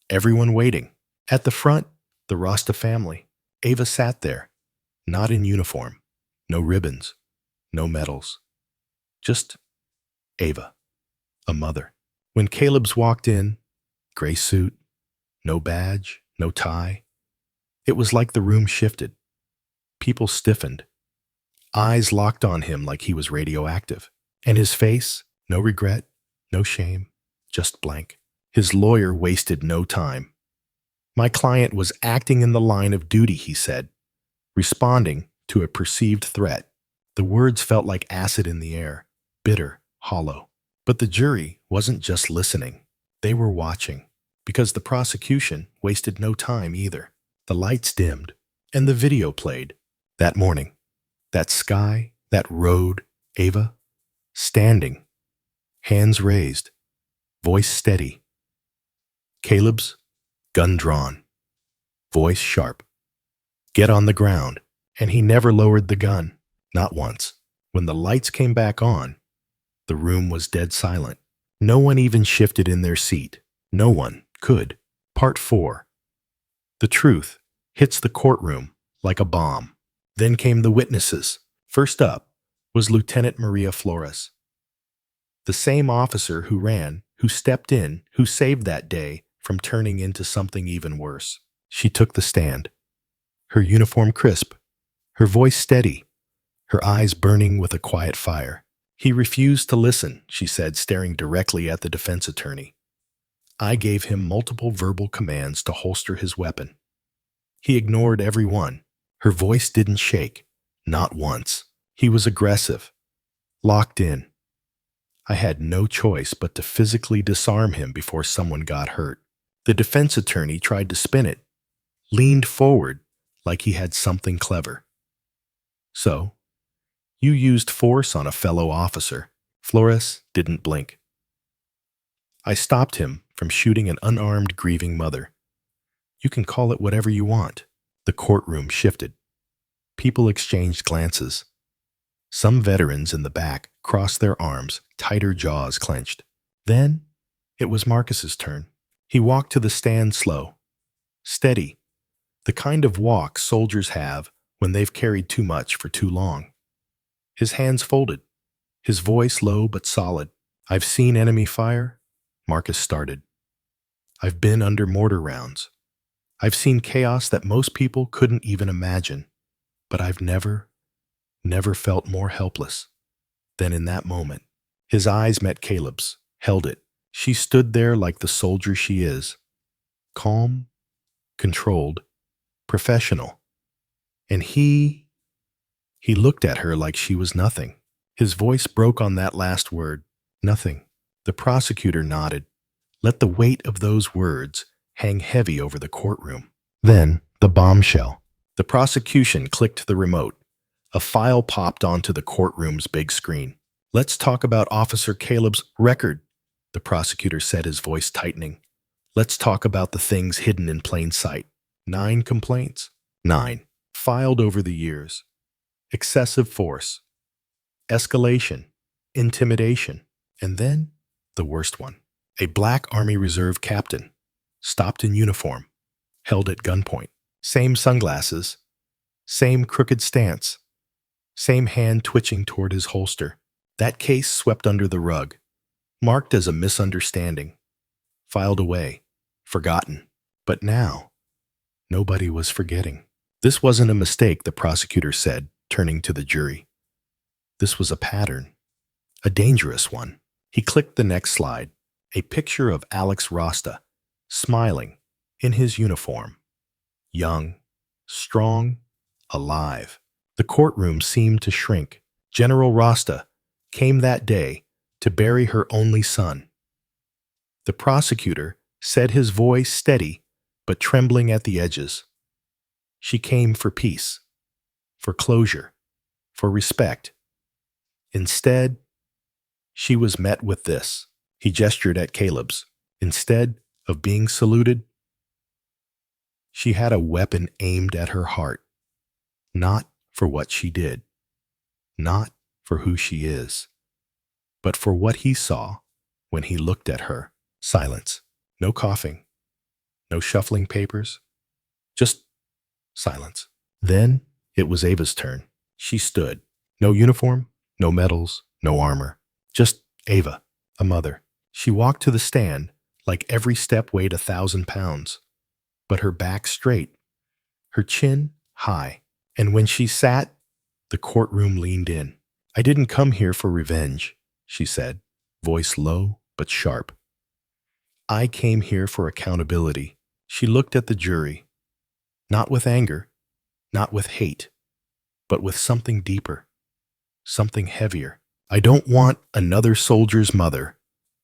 Everyone waiting. At the front, the Rasta family. Ava sat there, not in uniform, no ribbons, no medals. Just Ava, a mother. When Caleb's walked in, gray suit, no badge, no tie, it was like the room shifted. People stiffened. Eyes locked on him like he was radioactive. And his face, no regret, no shame, just blank. His lawyer wasted no time. My client was acting in the line of duty, he said. responding to a perceived threat. The words felt like acid in the air, bitter, hollow. But the jury wasn't just listening. They were watching, because the prosecution wasted no time either. The lights dimmed, and the video played. That morning, that sky, that road, Ava, standing, hands raised, voice steady. Caleb's, gun drawn, voice sharp. Get on the ground. And he never lowered the gun, not once. When the lights came back on, the room was dead silent. No one even shifted in their seat. No one could. Part 4. The truth hits the courtroom like a bomb. Then came the witnesses. First up was Lieutenant Maria Flores, the same officer who ran, who stepped in, who saved that day from turning into something even worse. She took the stand, her uniform crisp, her voice steady, her eyes burning with a quiet fire. He refused to listen, she said, staring directly at the defense attorney. I gave him multiple verbal commands to holster his weapon. He ignored every one. Her voice didn't shake, not once. He was aggressive, locked in. I had no choice but to physically disarm him before someone got hurt. The defense attorney tried to spin it, leaned forward like he had something clever. So, you used force on a fellow officer. Flores didn't blink. I stopped him from shooting an unarmed, grieving mother. You can call it whatever you want. The courtroom shifted. People exchanged glances. Some veterans in the back crossed their arms, tighter jaws clenched. Then, it was Marcus's turn. He walked to the stand slow, steady, the kind of walk soldiers have when they've carried too much for too long. His hands folded, his voice low but solid. I've seen enemy fire, Marcus started. I've been under mortar rounds. I've seen chaos that most people couldn't even imagine. But I've never felt more helpless than in that moment. His eyes met Caleb's, held it. She stood there like the soldier she is, calm, controlled, professional. And he looked at her like she was nothing. His voice broke on that last word, nothing. The prosecutor nodded, let the weight of those words hang heavy over the courtroom. Then, the bombshell. The prosecution clicked the remote. A file popped onto the courtroom's big screen. Let's talk about Officer Caleb's record, the prosecutor said, his voice tightening. Let's talk about the things hidden in plain sight. 9 complaints. 9. Filed over the years. Excessive force. Escalation. Intimidation. And then, the worst one. A black Army Reserve captain, stopped in uniform, held at gunpoint. Same sunglasses, same crooked stance, same hand twitching toward his holster. That case swept under the rug, marked as a misunderstanding, filed away, forgotten. But now, nobody was forgetting. This wasn't a mistake, the prosecutor said, turning to the jury. This was a pattern, a dangerous one. He clicked the next slide, a picture of Alex Rasta, smiling, in his uniform. Young, strong, alive. The courtroom seemed to shrink. General Rasta came that day to bury her only son. The prosecutor said, his voice steady but trembling at the edges. She came for peace, for closure, for respect. Instead, she was met with this. He gestured at Caleb's. Instead of being saluted, she had a weapon aimed at her heart, not for what she did, not for who she is, but for what he saw when he looked at her. Silence. No coughing, no shuffling papers, just silence. Then it was Ava's turn. She stood. No uniform, no medals, no armor. Just Ava, a mother. She walked to the stand like every step weighed 1,000 pounds, but her back straight, her chin high. And when she sat, the courtroom leaned in. I didn't come here for revenge, she said, voice low but sharp. I came here for accountability. She looked at the jury, not with anger, not with hate, but with something deeper, something heavier. I don't want another soldier's mother,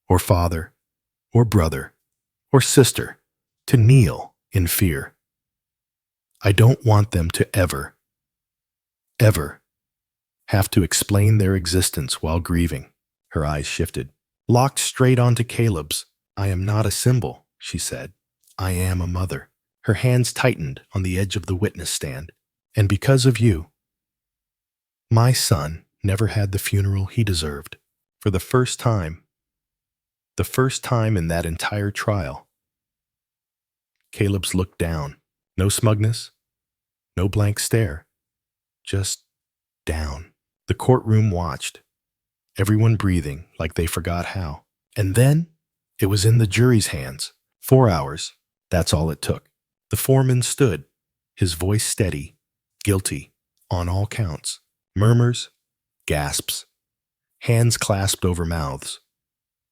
or father, or brother, or sister to kneel in fear. I don't want them to ever have to explain their existence while grieving. Her eyes shifted, locked straight onto Caleb's. I am not a symbol, she said. I am a mother. Her hands tightened on the edge of the witness stand. And because of you, my son never had the funeral he deserved. For the first time in that entire trial, Caleb's looked down. No smugness, no blank stare, just down. The courtroom watched, everyone breathing like they forgot how. And then it was in the jury's hands. 4 hours, that's all it took. The foreman stood, his voice steady, guilty, on all counts. Murmurs, gasps, hands clasped over mouths,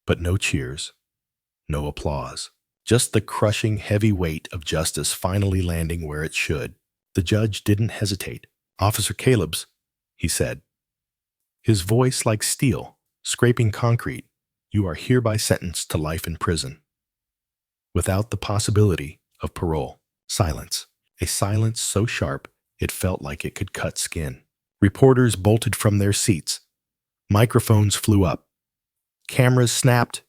but no cheers, no applause. Just the crushing heavy weight of justice finally landing where it should. The judge didn't hesitate. Officer Caleb's, he said, his voice like steel, scraping concrete. You are hereby sentenced to life in prison, without the possibility of parole. Silence. A silence so sharp it felt like it could cut skin. Reporters bolted from their seats. Microphones flew up. Cameras snapped.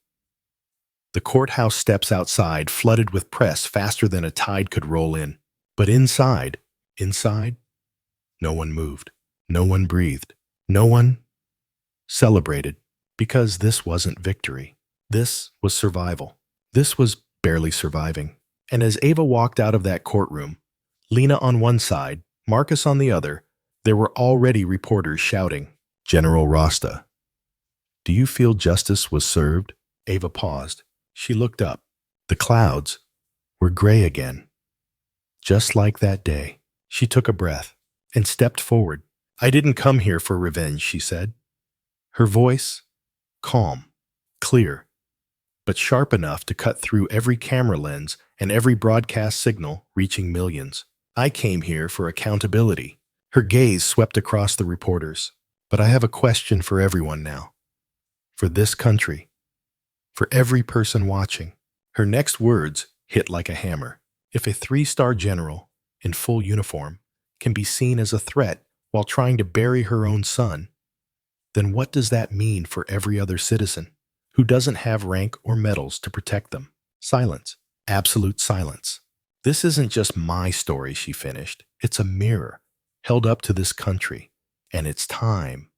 The courthouse steps outside flooded with press faster than a tide could roll in. But inside, no one moved. No one breathed. No one celebrated, because this wasn't victory. This was survival. This was barely surviving. And as Ava walked out of that courtroom, Lena on one side, Marcus on the other, there were already reporters shouting, General Rasta, do you feel justice was served? Ava paused. She looked up. The clouds were gray again. Just like that day. She took a breath and stepped forward. I didn't come here for revenge, she said. Her voice, calm, clear, but sharp enough to cut through every camera lens and every broadcast signal reaching millions. I came here for accountability. Her gaze swept across the reporters. But I have a question for everyone now. For this country. For every person watching. Her next words hit like a hammer. If a 3-star general in full uniform can be seen as a threat while trying to bury her own son, then what does that mean for every other citizen who doesn't have rank or medals to protect them? Silence. Absolute silence. This isn't just my story, she finished. It's a mirror held up to this country, and it's time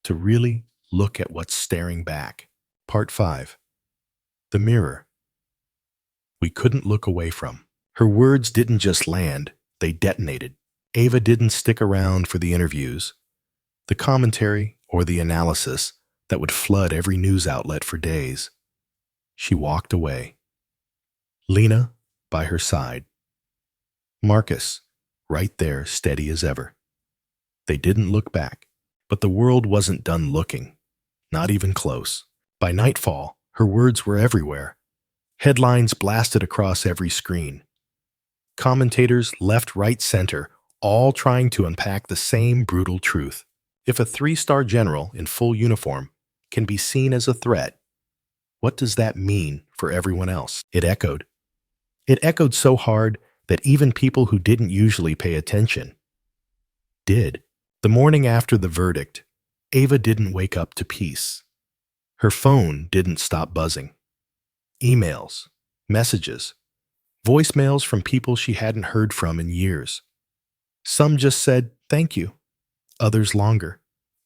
to really look at what's staring back. Part 5. The mirror we couldn't look away from. Her words didn't just land, they detonated. Ava didn't stick around for the interviews, the commentary, or the analysis that would flood every news outlet for days. She walked away. Lena by her side. Marcus right there, steady as ever. They didn't look back, but the world wasn't done looking, not even close. By nightfall, her words were everywhere. Headlines blasted across every screen. Commentators left, right, center, all trying to unpack the same brutal truth. If a 3-star general in full uniform can be seen as a threat, what does that mean for everyone else? It echoed. It echoed so hard that even people who didn't usually pay attention did. The morning after the verdict, Ava didn't wake up to peace. Her phone didn't stop buzzing. Emails, messages, voicemails from people she hadn't heard from in years. Some just said, thank you. Others longer,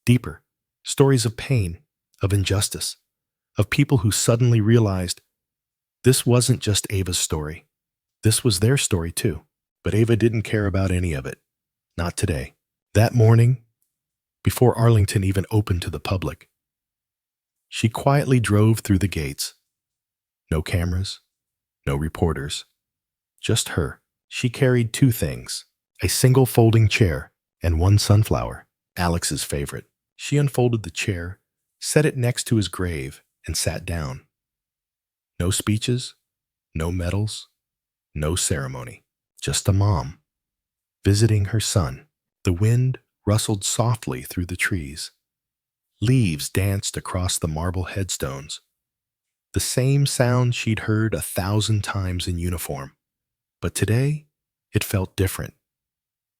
deeper. Stories of pain, of injustice, of people who suddenly realized this wasn't just Ava's story. This was their story too. But Ava didn't care about any of it. Not today. That morning, before Arlington even opened to the public, she quietly drove through the gates. No cameras, no reporters, just her. She carried 2 things, a single folding chair and 1 sunflower, Alex's favorite. She unfolded the chair, set it next to his grave, and sat down. No speeches, no medals, no ceremony, just a mom. visiting her son. The wind rustled softly through the trees. Leaves danced across the marble headstones. The same sound she'd heard 1,000 times in uniform. But today, it felt different.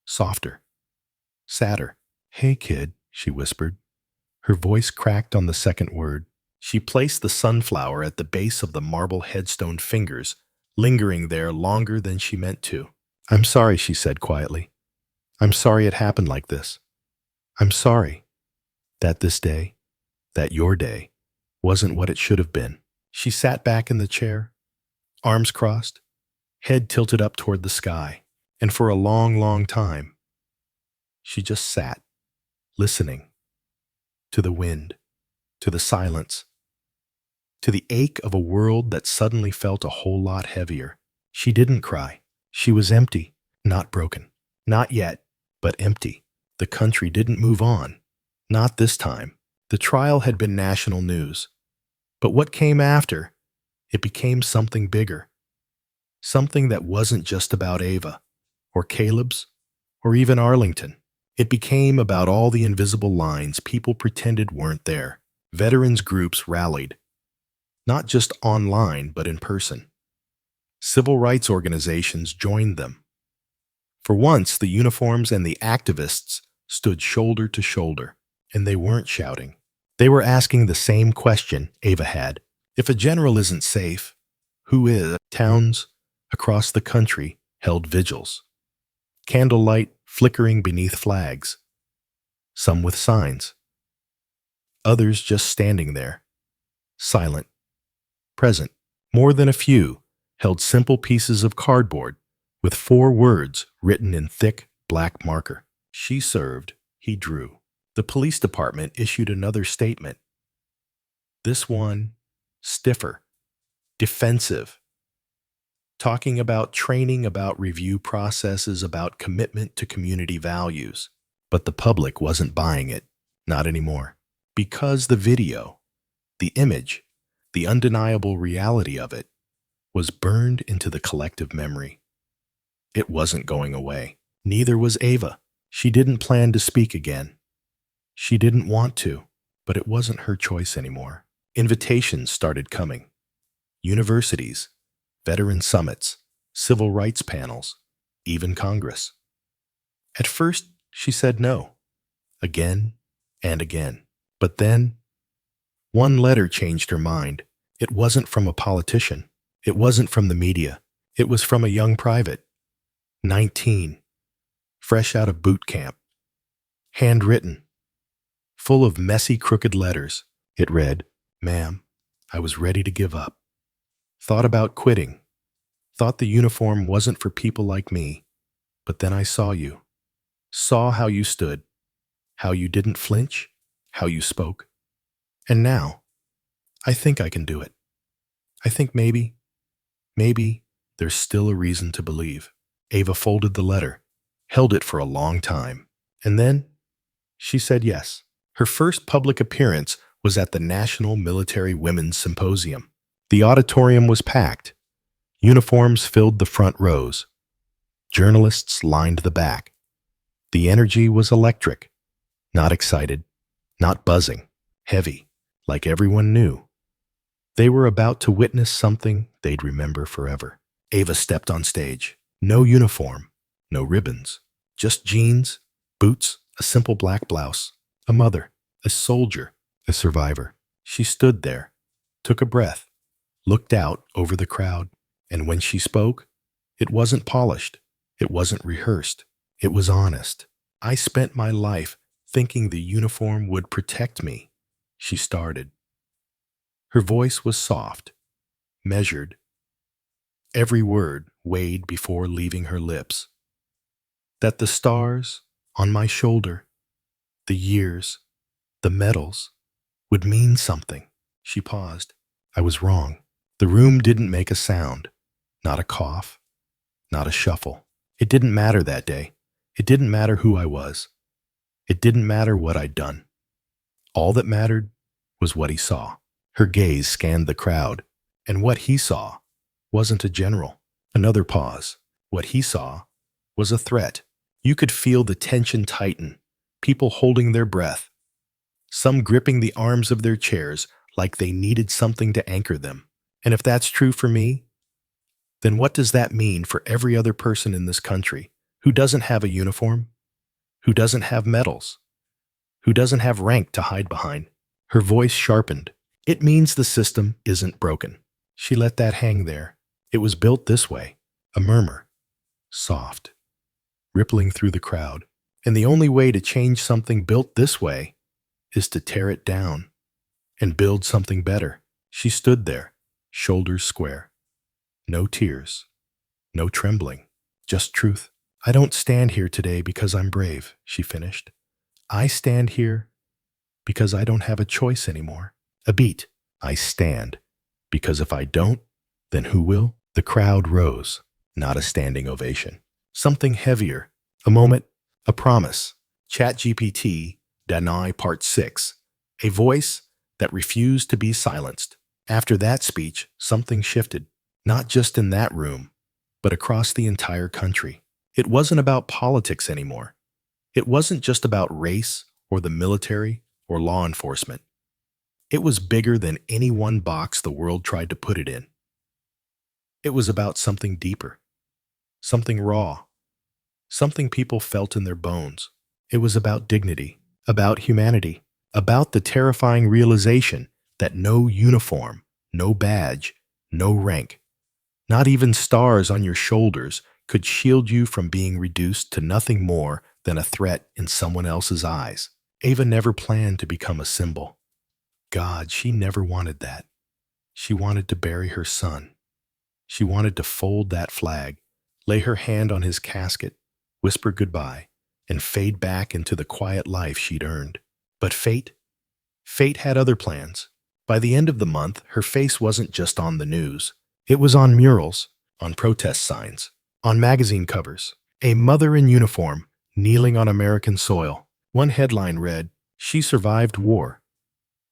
Softer. Sadder. "Hey, kid," she whispered. Her voice cracked on the second word. She placed the sunflower at the base of the marble headstone fingers, lingering there longer than she meant to. "I'm sorry," she said quietly. "I'm sorry it happened like this. I'm sorry that this day, that your day, wasn't what it should have been." She sat back in the chair, arms crossed, head tilted up toward the sky, and for a long, long time, she just sat, listening to the wind, to the silence, to the ache of a world that suddenly felt a whole lot heavier. She didn't cry. She was empty, not broken. Not yet, but empty. The country didn't move on. Not this time. The trial had been national news. But what came after? It became something bigger. Something that wasn't just about Ava, or Caleb's, or even Arlington. It became about all the invisible lines people pretended weren't there. Veterans groups rallied, not just online, but in person. Civil rights organizations joined them. For once, the uniforms and the activists stood shoulder to shoulder, and they weren't shouting. They were asking the same question Ava had. If a general isn't safe, who is? Towns across the country held vigils. Candlelight flickering beneath flags, some with signs, others just standing there, silent, present. More than a few held simple pieces of cardboard with 4 words written in thick black marker. She served, he drew. The police department issued another statement. This one, stiffer, defensive, talking about training, about review processes, about commitment to community values. But the public wasn't buying it, not anymore. Because the video, the image, the undeniable reality of it was burned into the collective memory. It wasn't going away. Neither was Ava. She didn't plan to speak again. She didn't want to, but it wasn't her choice anymore. Invitations started coming. Universities, veteran summits, civil rights panels, even Congress. At first, she said no, again and again. But then, one letter changed her mind. It wasn't from a politician. It wasn't from the media. It was from a young private, 19, fresh out of boot camp, handwritten, full of messy, crooked letters. It read, "Ma'am, I was ready to give up. Thought about quitting. Thought the uniform wasn't for people like me. But then I saw you. Saw how you stood. How you didn't flinch. How you spoke. And now, I think I can do it. I think maybe there's still a reason to believe." Ava folded the letter, held it for a long time, and then she said yes. Her first public appearance was at the National Military Women's Symposium. The auditorium was packed. Uniforms filled the front rows. Journalists lined the back. The energy was electric, not excited, not buzzing, heavy, like everyone knew. They were about to witness something they'd remember forever. Ava stepped on stage. No uniform, no ribbons, just jeans, boots, a simple black blouse, a mother, a soldier, a survivor. She stood there, took a breath, looked out over the crowd, and when she spoke, it wasn't polished, it wasn't rehearsed, it was honest. "I spent my life thinking the uniform would protect me," she started. Her voice was soft, measured. Every word weighed before leaving her lips. "That the stars on my shoulder, the years, the medals, would mean something." She paused. I was wrong. The room didn't make a sound. Not a cough. Not a shuffle. It didn't matter that day. It didn't matter who I was. It didn't matter what I'd done. All that mattered was what he saw. Her gaze scanned the crowd, and what he saw wasn't a general. Another pause. What he saw was a threat. You could feel the tension tighten, people holding their breath, some gripping the arms of their chairs like they needed something to anchor them. And if that's true for me, then what does that mean for every other person in this country who doesn't have a uniform, who doesn't have medals, who doesn't have rank to hide behind? Her voice sharpened. It means the system isn't broken. She let that hang there. It was built this way. A murmur, soft, rippling through the crowd. And the only way to change something built this way is to tear it down and build something better. She stood there, shoulders square. No tears, no trembling, just truth. I don't stand here today because I'm brave, she finished. I stand here because I don't have a choice anymore. A beat. I stand because if I don't, then who will? The crowd rose, not a standing ovation. Something heavier, a moment, a promise. ChatGPT, Danai Part 6, a voice that refused to be silenced. After that speech, something shifted, not just in that room, but across the entire country. It wasn't about politics anymore. It wasn't just about race or the military or law enforcement. It was bigger than any one box the world tried to put it in. It was about something deeper, something raw, something people felt in their bones. It was about dignity, about humanity, about the terrifying realization that no uniform, no badge, no rank, not even stars on your shoulders could shield you from being reduced to nothing more than a threat in someone else's eyes. Ava never planned to become a symbol. God, she never wanted that. She wanted to bury her son. She wanted to fold that flag, lay her hand on his casket, whisper goodbye, and fade back into the quiet life she'd earned. But fate had other plans. By the end of the month, her face wasn't just on the news. It was on murals, on protest signs, on magazine covers. A mother in uniform, kneeling on American soil. One headline read, "She survived war."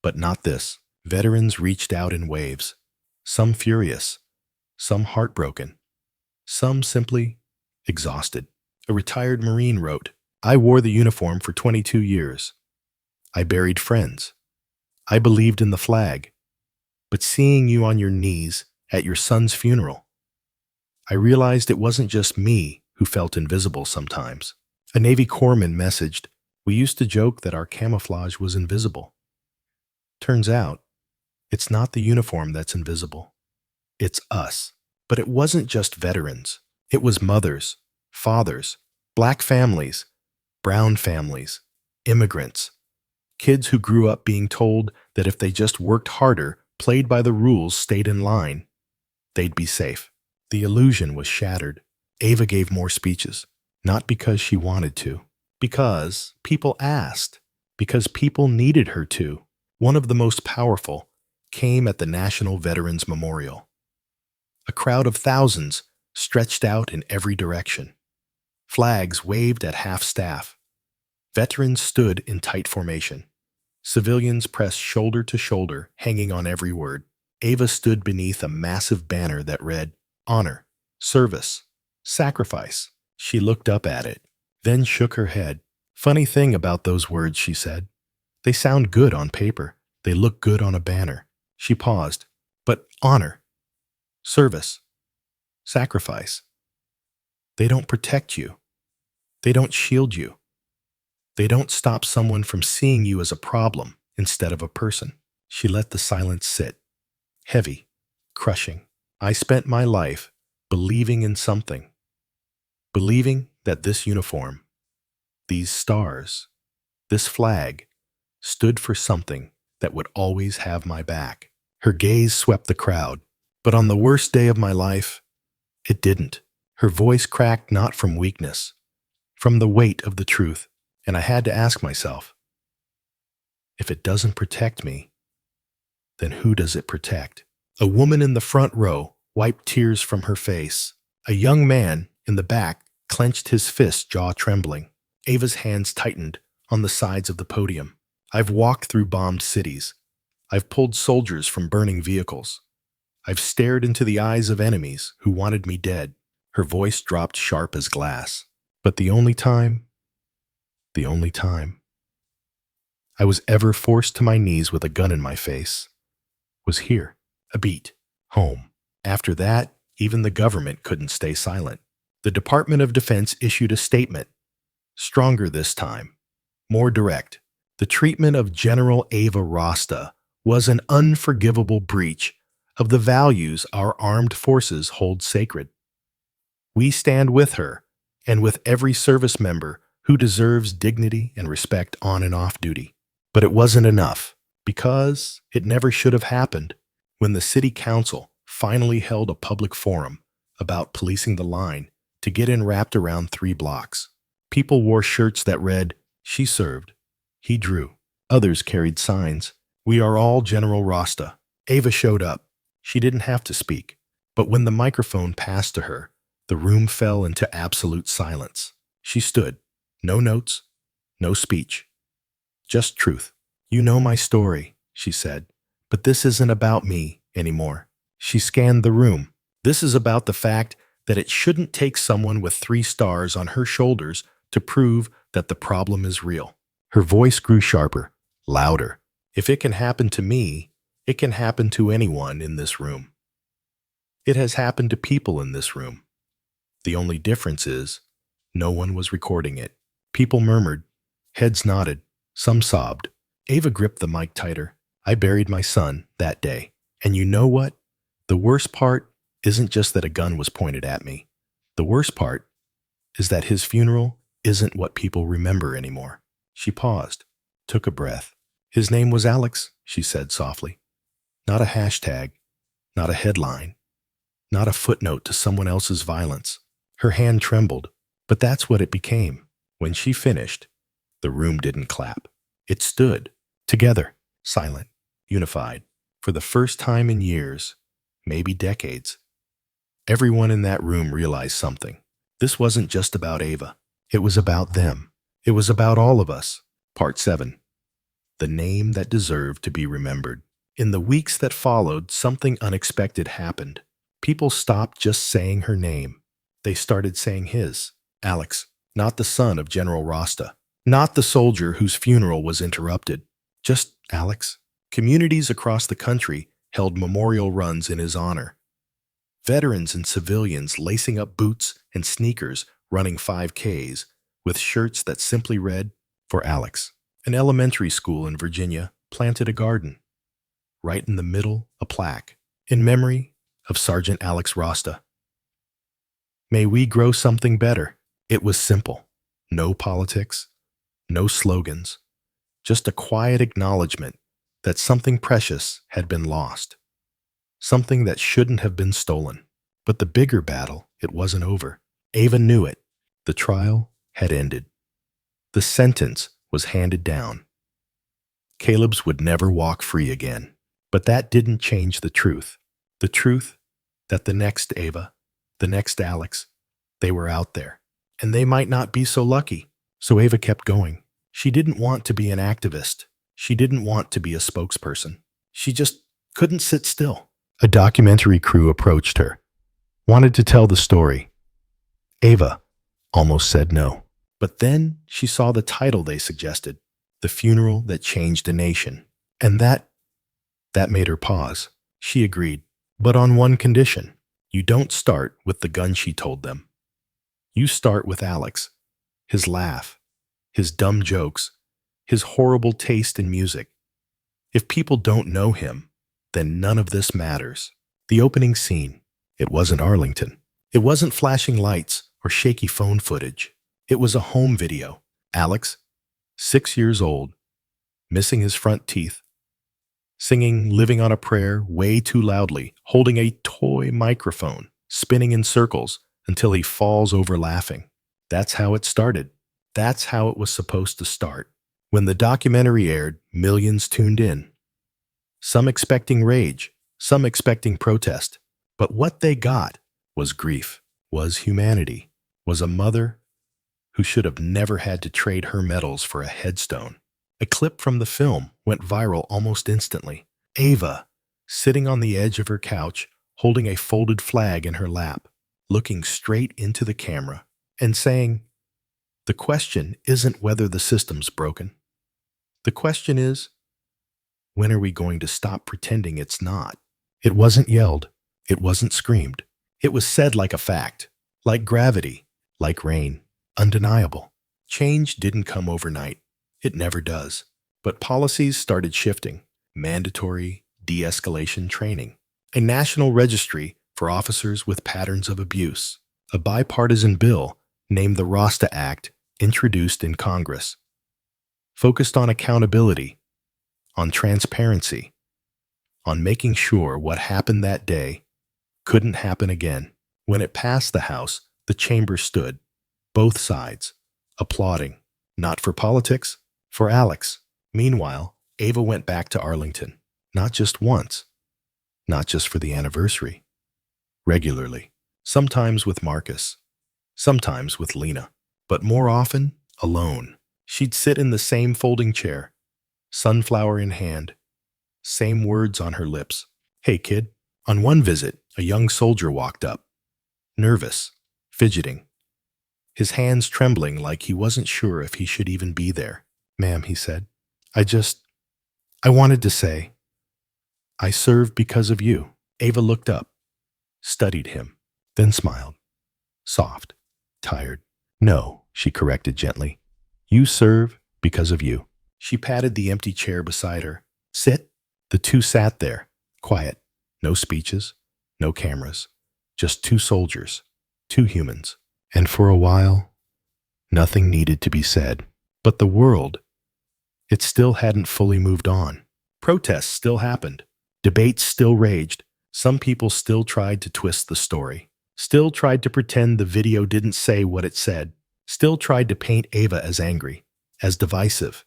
But not this. Veterans reached out in waves, some furious, some heartbroken, some simply exhausted. A retired Marine wrote, "I wore the uniform for 22 years. I buried friends. I believed in the flag. But seeing you on your knees at your son's funeral, I realized it wasn't just me who felt invisible sometimes." A Navy corpsman messaged, "We used to joke that our camouflage was invisible. Turns out, it's not the uniform that's invisible. It's us." But it wasn't just veterans. It was mothers, fathers, black families, brown families, immigrants, kids who grew up being told that if they just worked harder, played by the rules, stayed in line, they'd be safe. The illusion was shattered. Ava gave more speeches, not because she wanted to, because people asked, because people needed her to. One of the most powerful came at the National Veterans Memorial. A crowd of thousands stretched out in every direction. Flags waved at half-staff. Veterans stood in tight formation. Civilians pressed shoulder to shoulder, hanging on every word. Ava stood beneath a massive banner that read, "Honor, Service, Sacrifice." She looked up at it, then shook her head. "Funny thing about those words," she said. "They sound good on paper. They look good on a banner." She paused. "But honor, service, sacrifice, they don't protect you. They don't shield you. They don't stop someone from seeing you as a problem instead of a person." She let the silence sit, heavy, crushing. "I spent my life believing in something, believing that this uniform, these stars, this flag, stood for something that would always have my back." Her gaze swept the crowd, but on the worst day of my life, it didn't. Her voice cracked not from weakness, from the weight of the truth, and I had to ask myself, if it doesn't protect me, then who does it protect? A woman in the front row wiped tears from her face. A young man in the back clenched his fist, jaw trembling. Ava's hands tightened on the sides of the podium. "I've walked through bombed cities. I've pulled soldiers from burning vehicles. I've stared into the eyes of enemies who wanted me dead." Her voice dropped sharp as glass. But the only time I was ever forced to my knees with a gun in my face was here, a beat, home. After that, even the government couldn't stay silent. The Department of Defense issued a statement, stronger this time, more direct. The treatment of General Ava Rasta was an unforgivable breach of the values our armed forces hold sacred. We stand with her and with every service member who deserves dignity and respect on and off duty. But it wasn't enough, because it never should have happened. When the city council finally held a public forum about policing the line to get in wrapped around 3 blocks, people wore shirts that read, "She served, he drew." Others carried signs, "We are all General Rasta." Ava showed up. She didn't have to speak. But when the microphone passed to her, the room fell into absolute silence. She stood. No notes, no speech. Just truth. "You know my story," she said, "but this isn't about me anymore." She scanned the room. This is about the fact that it shouldn't take someone with 3 stars on her shoulders to prove that the problem is real. Her voice grew sharper, louder. If it can happen to me, it can happen to anyone in this room. It has happened to people in this room. The only difference is, no one was recording it. People murmured, heads nodded, some sobbed. Ava gripped the mic tighter. "I buried my son that day. And you know what? The worst part isn't just that a gun was pointed at me. The worst part is that his funeral isn't what people remember anymore." She paused, took a breath. "His name was Alex," she said softly. Not a hashtag, not a headline, not a footnote to someone else's violence. Her hand trembled, but that's what it became. When she finished, the room didn't clap. It stood, together, silent, unified. For the first time in years, maybe decades, everyone in that room realized something. This wasn't just about Ava. It was about them. It was about all of us. Part 7. The name that deserved to be remembered. In the weeks that followed, something unexpected happened. People stopped just saying her name. They started saying his. Alex, not the son of General Rasta, not the soldier whose funeral was interrupted. Just Alex. Communities across the country held memorial runs in his honor. Veterans and civilians lacing up boots and sneakers running 5Ks with shirts that simply read, "For Alex." An elementary school in Virginia planted a garden. Right in the middle, a plaque, in memory of Sergeant Alex Rasta. May we grow something better. It was simple. No politics, no slogans, just a quiet acknowledgement that something precious had been lost, something that shouldn't have been stolen. But the bigger battle, it wasn't over. Ava knew it. The trial had ended. The sentence was handed down. Caleb's would never walk free again. But that didn't change the truth. The truth that the next Ava, the next Alex, they were out there. And they might not be so lucky. So Ava kept going. She didn't want to be an activist. She didn't want to be a spokesperson. She just couldn't sit still. A documentary crew approached her, wanted to tell the story. Ava almost said no. But then she saw the title they suggested, "The Funeral That Changed a Nation." And that made her pause. She agreed, but on one condition. You don't start with the gun, she told them. You start with Alex, his laugh, his dumb jokes, his horrible taste in music. If people don't know him, then none of this matters. The opening scene, it wasn't Arlington. It wasn't flashing lights or shaky phone footage. It was a home video. Alex, 6 years old, missing his front teeth, singing "Living on a Prayer" way too loudly, holding a toy microphone, spinning in circles until he falls over laughing. That's how it started. That's how it was supposed to start. When the documentary aired, millions tuned in. Some expecting rage, some expecting protest. But what they got was grief, was humanity, was a mother who should have never had to trade her medals for a headstone. A clip from the film went viral almost instantly. Ava, sitting on the edge of her couch, holding a folded flag in her lap, looking straight into the camera and saying, The question isn't whether the system's broken. The question is, when are we going to stop pretending it's not? It wasn't yelled. It wasn't screamed. It was said like a fact, like gravity, like rain, undeniable. Change didn't come overnight. It never does. But policies started shifting. Mandatory de-escalation training. A national registry for officers with patterns of abuse. A bipartisan bill named the ROSTA Act introduced in Congress. Focused on accountability, on transparency, on making sure what happened that day couldn't happen again. When it passed the House, the chamber stood, both sides, applauding, not for politics, for Alex. Meanwhile, Ava went back to Arlington, not just once, not just for the anniversary, regularly, sometimes with Marcus, sometimes with Lena, but more often, alone. She'd sit in the same folding chair, sunflower in hand, same words on her lips. "Hey, kid." On one visit, a young soldier walked up, nervous, fidgeting, his hands trembling like he wasn't sure if he should even be there. "Ma'am," he said, I wanted to say, I served because of you." Ava looked up, studied him, then smiled, soft, tired. "No," she corrected gently. "You serve because of you." She patted the empty chair beside her. "Sit." The two sat there, quiet, no speeches, no cameras, just two soldiers, two humans. And for a while, nothing needed to be said. But the world, it still hadn't fully moved on. Protests still happened. Debates still raged. Some people still tried to twist the story, still tried to pretend the video didn't say what it said, still tried to paint Ava as angry, as divisive,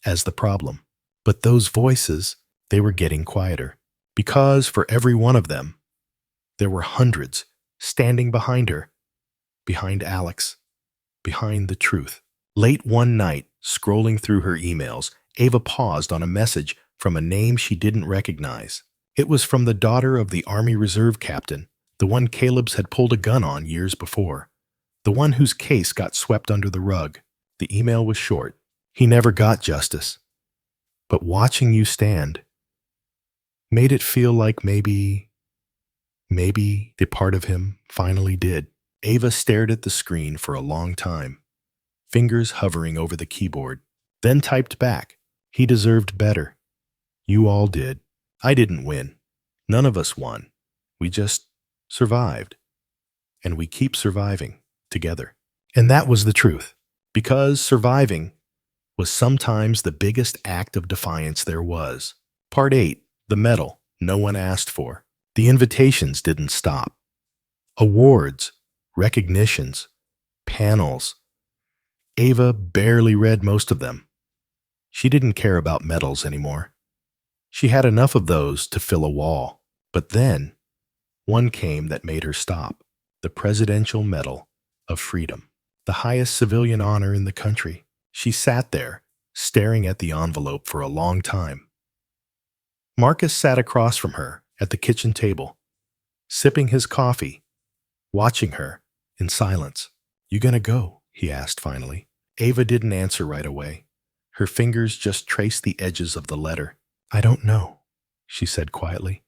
as the problem. But those voices, they were getting quieter. Because for every one of them, there were hundreds standing behind her, behind Alex, behind the truth. Late one night, scrolling through her emails, Ava paused on a message from a name she didn't recognize. It was from the daughter of the Army Reserve captain, the one Caleb's had pulled a gun on years before, the one whose case got swept under the rug. The email was short. "He never got justice. But watching you stand made it feel like maybe the part of him finally did." Ava stared at the screen for a long time, fingers hovering over the keyboard, then typed back, "He deserved better. You all did. I didn't win. None of us won. We just survived. And we keep surviving together." And that was the truth, because surviving was sometimes the biggest act of defiance there was. Part 8, the medal no one asked for. The invitations didn't stop. Awards, recognitions, panels. Ava barely read most of them. She didn't care about medals anymore. She had enough of those to fill a wall. But then, one came that made her stop. The Presidential Medal of Freedom, the highest civilian honor in the country. She sat there, staring at the envelope for a long time. Marcus sat across from her at the kitchen table, sipping his coffee, watching her in silence. "You gonna go?" he asked finally. Ava didn't answer right away. Her fingers just traced the edges of the letter. "I don't know," she said quietly.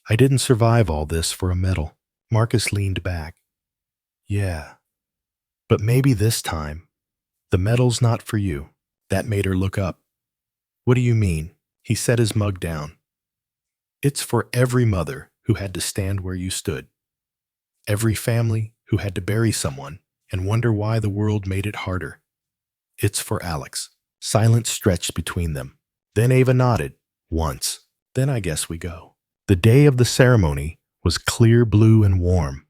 "I didn't survive all this for a medal." Marcus leaned back. "Yeah, but maybe this time, the medal's not for you." That made her look up. "What do you mean?" He set his mug down. "It's for every mother who had to stand where you stood. Every family who had to bury someone and wonder why the world made it harder. It's for Alex." Silence stretched between them. Then Ava nodded, once. "Then I guess we go." The day of the ceremony was clear blue and warm,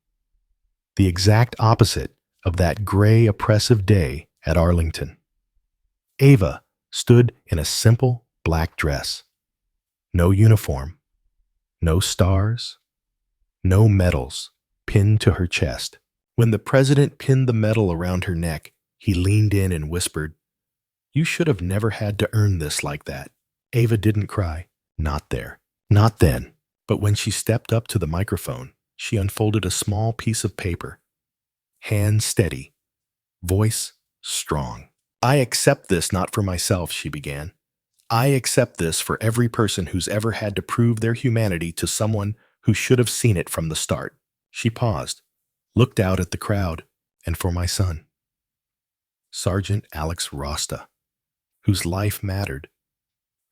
the exact opposite of that gray, oppressive day at Arlington. Ava stood in a simple black dress. No uniform, no stars, no medals pinned to her chest. When the president pinned the medal around her neck, he leaned in and whispered, "You should have never had to earn this like that." Ava didn't cry. Not there. Not then. But when she stepped up to the microphone, she unfolded a small piece of paper. Hand steady, voice strong. I accept this not for myself, she began. I accept this for every person who's ever had to prove their humanity to someone who should have seen it from the start. She paused, looked out at the crowd, and for my son, Sergeant Alex Rosta, whose life mattered,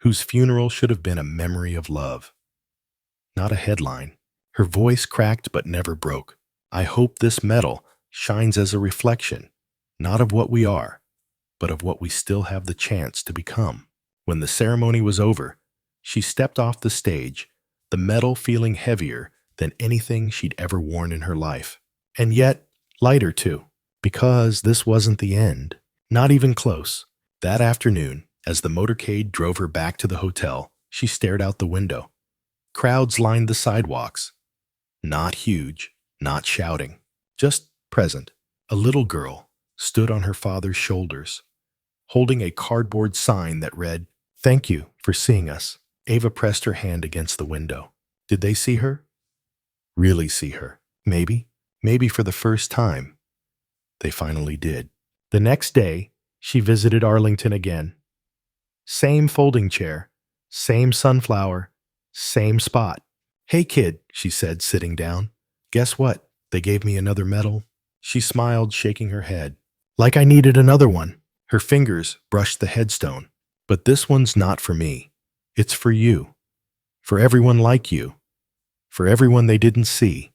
whose funeral should have been a memory of love, not a headline. Her voice cracked but never broke. I hope this medal shines as a reflection, not of what we are, but of what we still have the chance to become. When the ceremony was over, she stepped off the stage, the medal feeling heavier than anything she'd ever worn in her life. And yet, lighter too, because this wasn't the end. Not even close. That afternoon, as the motorcade drove her back to the hotel, she stared out the window. Crowds lined the sidewalks. Not huge, not shouting, just present. A little girl stood on her father's shoulders, holding a cardboard sign that read, "Thank you for seeing us." Ava pressed her hand against the window. Did they see her? Really see her? Maybe. Maybe for the first time. They finally did. The next day, she visited Arlington again. Same folding chair, same sunflower, same spot. "Hey kid," she said, sitting down. "Guess what? They gave me another medal." She smiled, shaking her head. "Like I needed another one." Her fingers brushed the headstone. "But this one's not for me. It's for you. For everyone like you. For everyone they didn't see.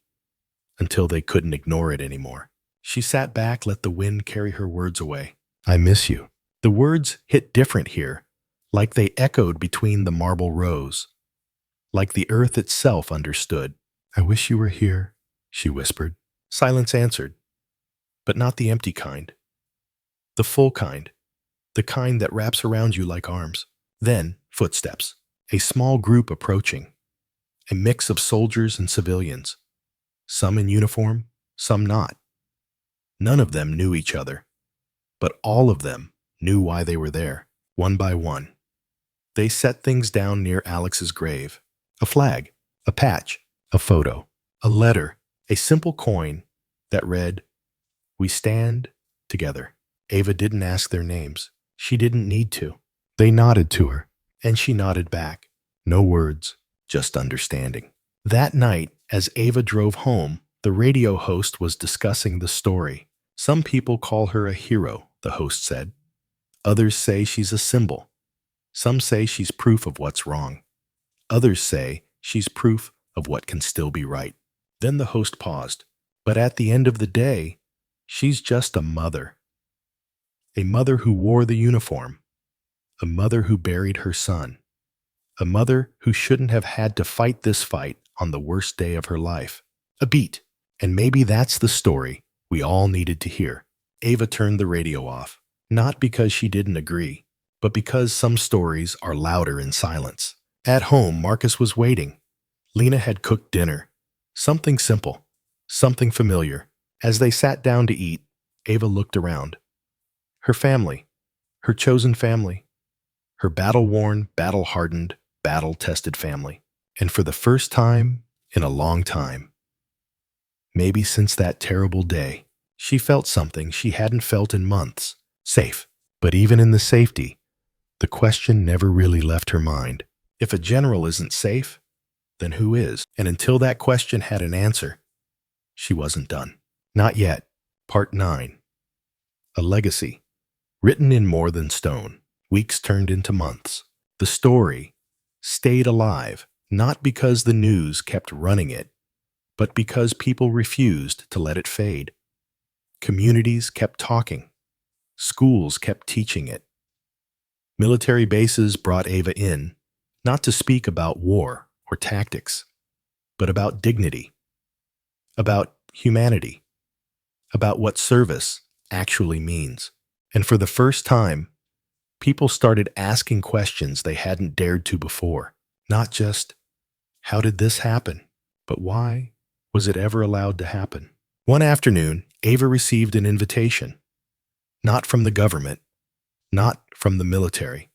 Until they couldn't ignore it anymore." She sat back, let the wind carry her words away. "I miss you." The words hit different here, like they echoed between the marble rows. Like the earth itself understood. "I wish you were here," she whispered. Silence answered, but not the empty kind. The full kind. The kind that wraps around you like arms. Then, footsteps. A small group approaching. A mix of soldiers and civilians. Some in uniform, some not. None of them knew each other, but all of them knew why they were there, one by one. They set things down near Alex's grave. A flag, a patch, a photo, a letter, a simple coin that read, "We stand together." Ava didn't ask their names. She didn't need to. They nodded to her, and she nodded back. No words, just understanding. That night, as Ava drove home, the radio host was discussing the story. "Some people call her a hero," the host said. "Others say she's a symbol. Some say she's proof of what's wrong. Others say she's proof of what can still be right." Then the host paused. "But at the end of the day, she's just a mother. A mother who wore the uniform. A mother who buried her son. A mother who shouldn't have had to fight this fight on the worst day of her life." A beat. And maybe that's the story we all needed to hear. Ava turned the radio off, not because she didn't agree, but because some stories are louder in silence. At home, Marcus was waiting. Lena had cooked dinner. Something simple, something familiar. As they sat down to eat, Ava looked around. Her family, her chosen family, her battle-worn, battle-hardened, battle-tested family. And for the first time in a long time, maybe since that terrible day, she felt something she hadn't felt in months. Safe. But even in the safety, the question never really left her mind. If a general isn't safe, then who is? And until that question had an answer, she wasn't done. Not yet. Part 9. A legacy. Written in more than stone. Weeks turned into months. The story stayed alive, not because the news kept running it, but because people refused to let it fade. Communities kept talking. Schools kept teaching it. Military bases brought Ava in, not to speak about war or tactics, but about dignity, about humanity, about what service actually means. And for the first time, people started asking questions they hadn't dared to before. Not just, how did this happen? But why was it ever allowed to happen? One afternoon, Ava received an invitation. Not from the government, not from the military,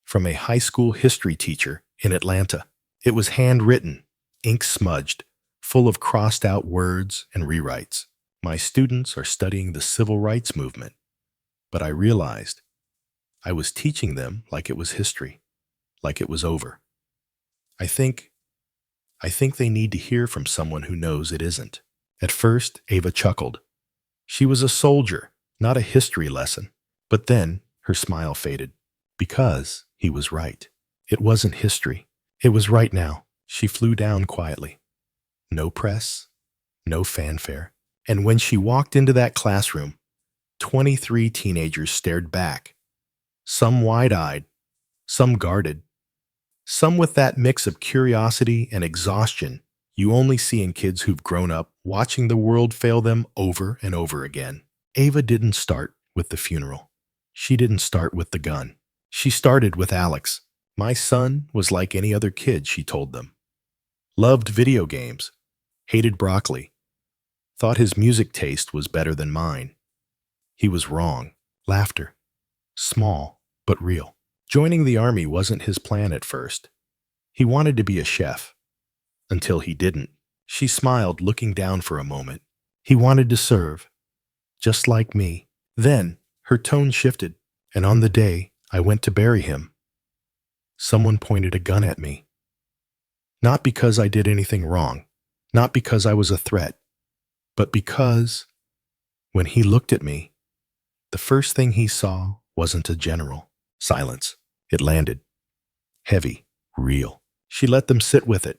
from a high school history teacher in Atlanta. It was handwritten, ink smudged, full of crossed out words and rewrites. "My students are studying the civil rights movement. But I realized I was teaching them like it was history, like it was over. I think I think they need to hear from someone who knows it isn't. At first, Ava chuckled. She was a soldier, not a history lesson. But then her smile faded. Because he was right. It wasn't history. It was right now. She flew down quietly. No press, no fanfare. And when she walked into that classroom, 23 teenagers stared back. Some wide-eyed, some guarded, some with that mix of curiosity and exhaustion you only see in kids who've grown up watching the world fail them over and over again. Ava didn't start with the funeral. She didn't start with the gun. She started with Alex. My son was like any other kid, she told them. Loved video games, hated broccoli, thought his music taste was better than mine. He was wrong. Laughter. Small, but real. Joining the army wasn't his plan at first. He wanted to be a chef. Until he didn't. She smiled, looking down for a moment. He wanted to serve. Just like me. Then, her tone shifted, and on the day I went to bury him, someone pointed a gun at me. Not because I did anything wrong, not because I was a threat, but because, when he looked at me, the first thing he saw wasn't a general. Silence. It landed. Heavy. Real. She let them sit with it.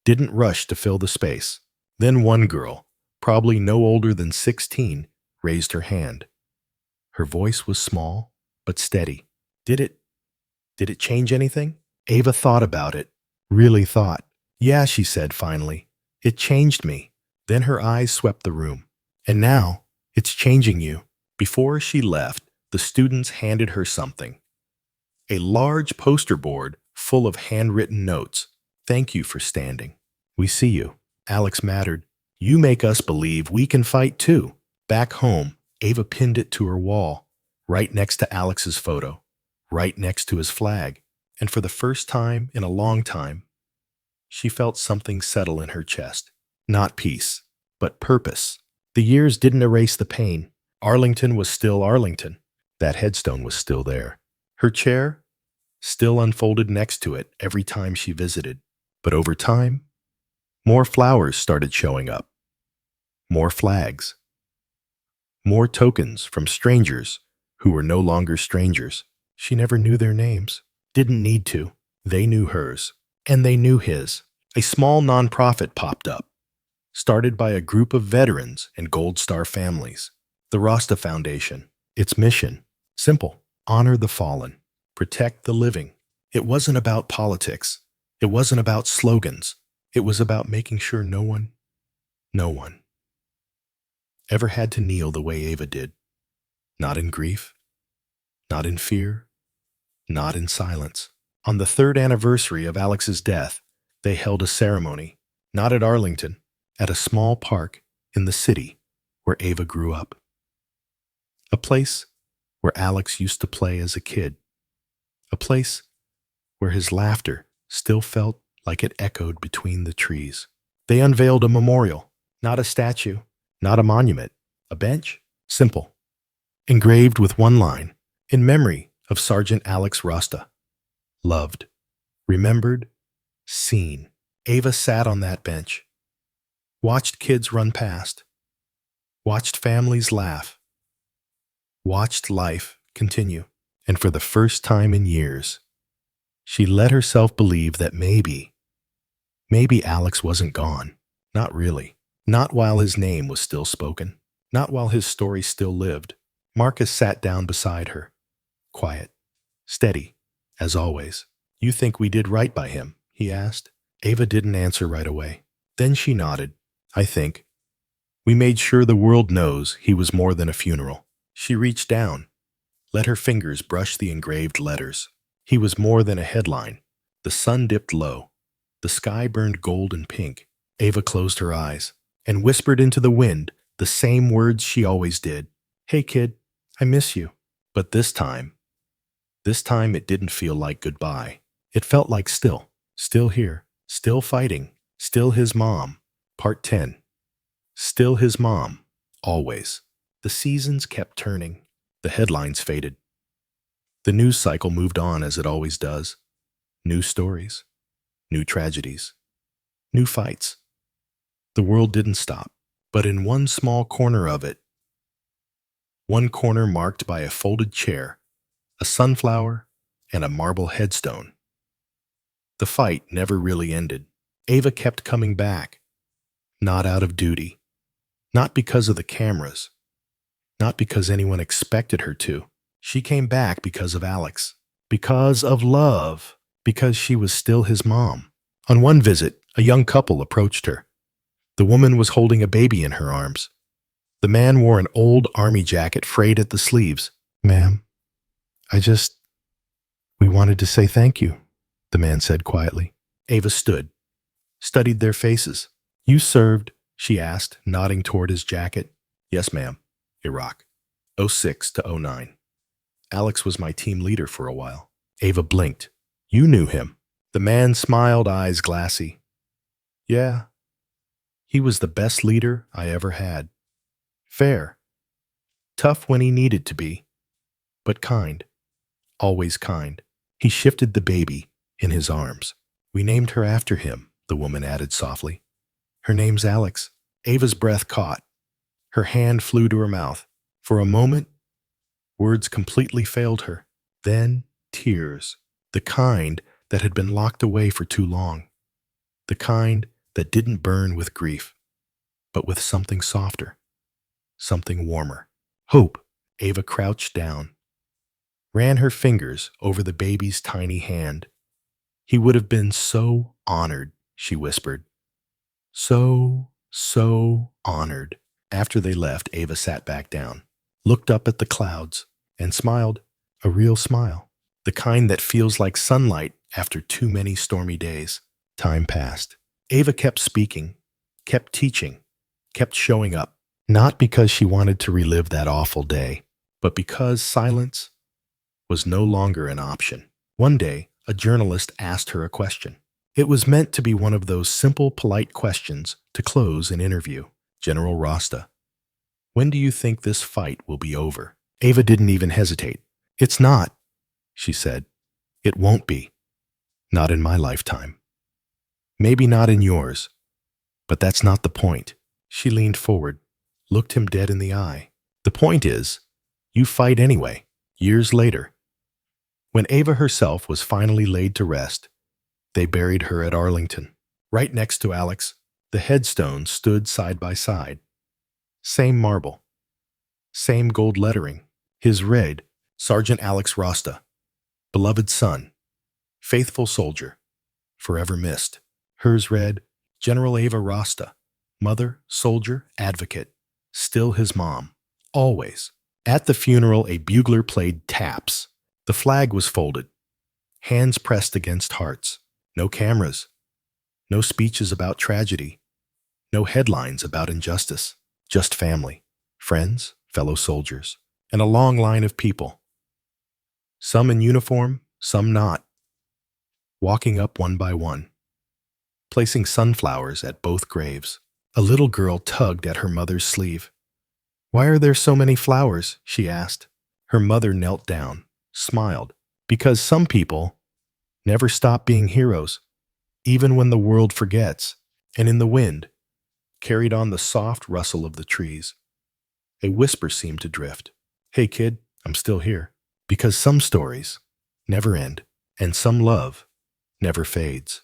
Didn't rush to fill the space. Then one girl, probably no older than 16, raised her hand. Her voice was small, but steady. Did it change anything? Ava thought about it. Really thought. Yeah, she said finally. It changed me. Then her eyes swept the room. And now, it's changing you. Before she left, the students handed her something. A large poster board full of handwritten notes. Thank you for standing. We see you. Alex mattered. You make us believe we can fight too. Back home, Ava pinned it to her wall, right next to Alex's photo, right next to his flag. And for the first time in a long time, she felt something settle in her chest. Not peace, but purpose. The years didn't erase the pain. Arlington was still Arlington. That headstone was still there. Her chair still unfolded next to it every time she visited. But over time, more flowers started showing up. More flags. More tokens from strangers who were no longer strangers. She never knew their names. Didn't need to. They knew hers. And they knew his. A small nonprofit popped up, started by a group of veterans and Gold Star families. The Rasta Foundation. Its mission. Simple. Honor the fallen. Protect the living. It wasn't about politics. It wasn't about slogans. It was about making sure no one ever had to kneel the way Ava did. Not in grief, not in fear, not in silence. On the 3rd anniversary of Alex's death, they held a ceremony, not at Arlington, at a small park in the city where Ava grew up. A place where Alex used to play as a kid. A place where his laughter still felt like it echoed between the trees. They unveiled a memorial, not a statue, not a monument, a bench, simple, engraved with one line, in memory of Sergeant Alex Rasta. Loved, remembered, seen. Ava sat on that bench, watched kids run past, watched families laugh, watched life continue, and for the first time in years, she let herself believe that maybe Alex wasn't gone. Not really. Not while his name was still spoken. Not while his story still lived. Marcus sat down beside her. Quiet. Steady. As always. You think we did right by him? He asked. Ava didn't answer right away. Then she nodded. I think. We made sure the world knows he was more than a funeral. She reached down. Let her fingers brush the engraved letters. He was more than a headline. The sun dipped low. The sky burned gold and pink. Ava closed her eyes and whispered into the wind the same words she always did. Hey kid, I miss you. But this time it didn't feel like goodbye. It felt like still here, still fighting, still his mom. Part 10. Still his mom, always. The seasons kept turning. The headlines faded. The news cycle moved on as it always does. New stories, new tragedies, new fights. The world didn't stop, but in one small corner of it, one corner marked by a folded chair, a sunflower, and a marble headstone, the fight never really ended. Ava kept coming back, not out of duty, not because of the cameras, not because anyone expected her to. She came back because of Alex, because of love, because she was still his mom. On one visit, a young couple approached her. The woman was holding a baby in her arms. The man wore an old army jacket frayed at the sleeves. "Ma'am, we wanted to say thank you," the man said quietly. Ava stood, studied their faces. "You served?" she asked, nodding toward his jacket. "Yes, ma'am. Iraq, '06 to '09. Alex was my team leader for a while." Ava blinked. "You knew him?" The man smiled, eyes glassy. "Yeah. He was the best leader I ever had. Fair. Tough when he needed to be. But kind. Always kind." He shifted the baby in his arms. "We named her after him," the woman added softly. "Her name's Alex." Ava's breath caught. Her hand flew to her mouth. For a moment, words completely failed her. Then tears. The kind that had been locked away for too long. The kind that didn't burn with grief, but with something softer, something warmer. Hope. Ava crouched down, ran her fingers over the baby's tiny hand. "He would have been so honored," she whispered. So honored." After they left, Ava sat back down, looked up at the clouds, and smiled, a real smile, the kind that feels like sunlight after too many stormy days. Time passed. Ava kept speaking, kept teaching, kept showing up, not because she wanted to relive that awful day, but because silence was no longer an option. One day, a journalist asked her a question. It was meant to be one of those simple, polite questions to close an interview. "General Rasta, when do you think this fight will be over?" Ava didn't even hesitate. "It's not," she said. "It won't be. Not in my lifetime. Maybe not in yours. But that's not the point." She leaned forward, looked him dead in the eye. "The point is, you fight anyway." Years later, when Ava herself was finally laid to rest, they buried her at Arlington. Right next to Alex, the headstones stood side by side. Same marble, same gold lettering. His read, "Sergeant Alex Rasta, beloved son, faithful soldier, forever missed." Hers read, "General Ava Rasta, mother, soldier, advocate, still his mom, always." At the funeral, a bugler played taps. The flag was folded, hands pressed against hearts. No cameras, no speeches about tragedy, no headlines about injustice, just family, friends, fellow soldiers, and a long line of people. Some in uniform, some not, walking up one by one, placing sunflowers at both graves. A little girl tugged at her mother's sleeve. "Why are there so many flowers?" she asked. Her mother knelt down, smiled, because some people never stop being heroes, even when the world forgets. And in the wind, carried on the soft rustle of the trees, a whisper seemed to drift. "Hey kid, I'm still here." Because some stories never end, and some love never fades.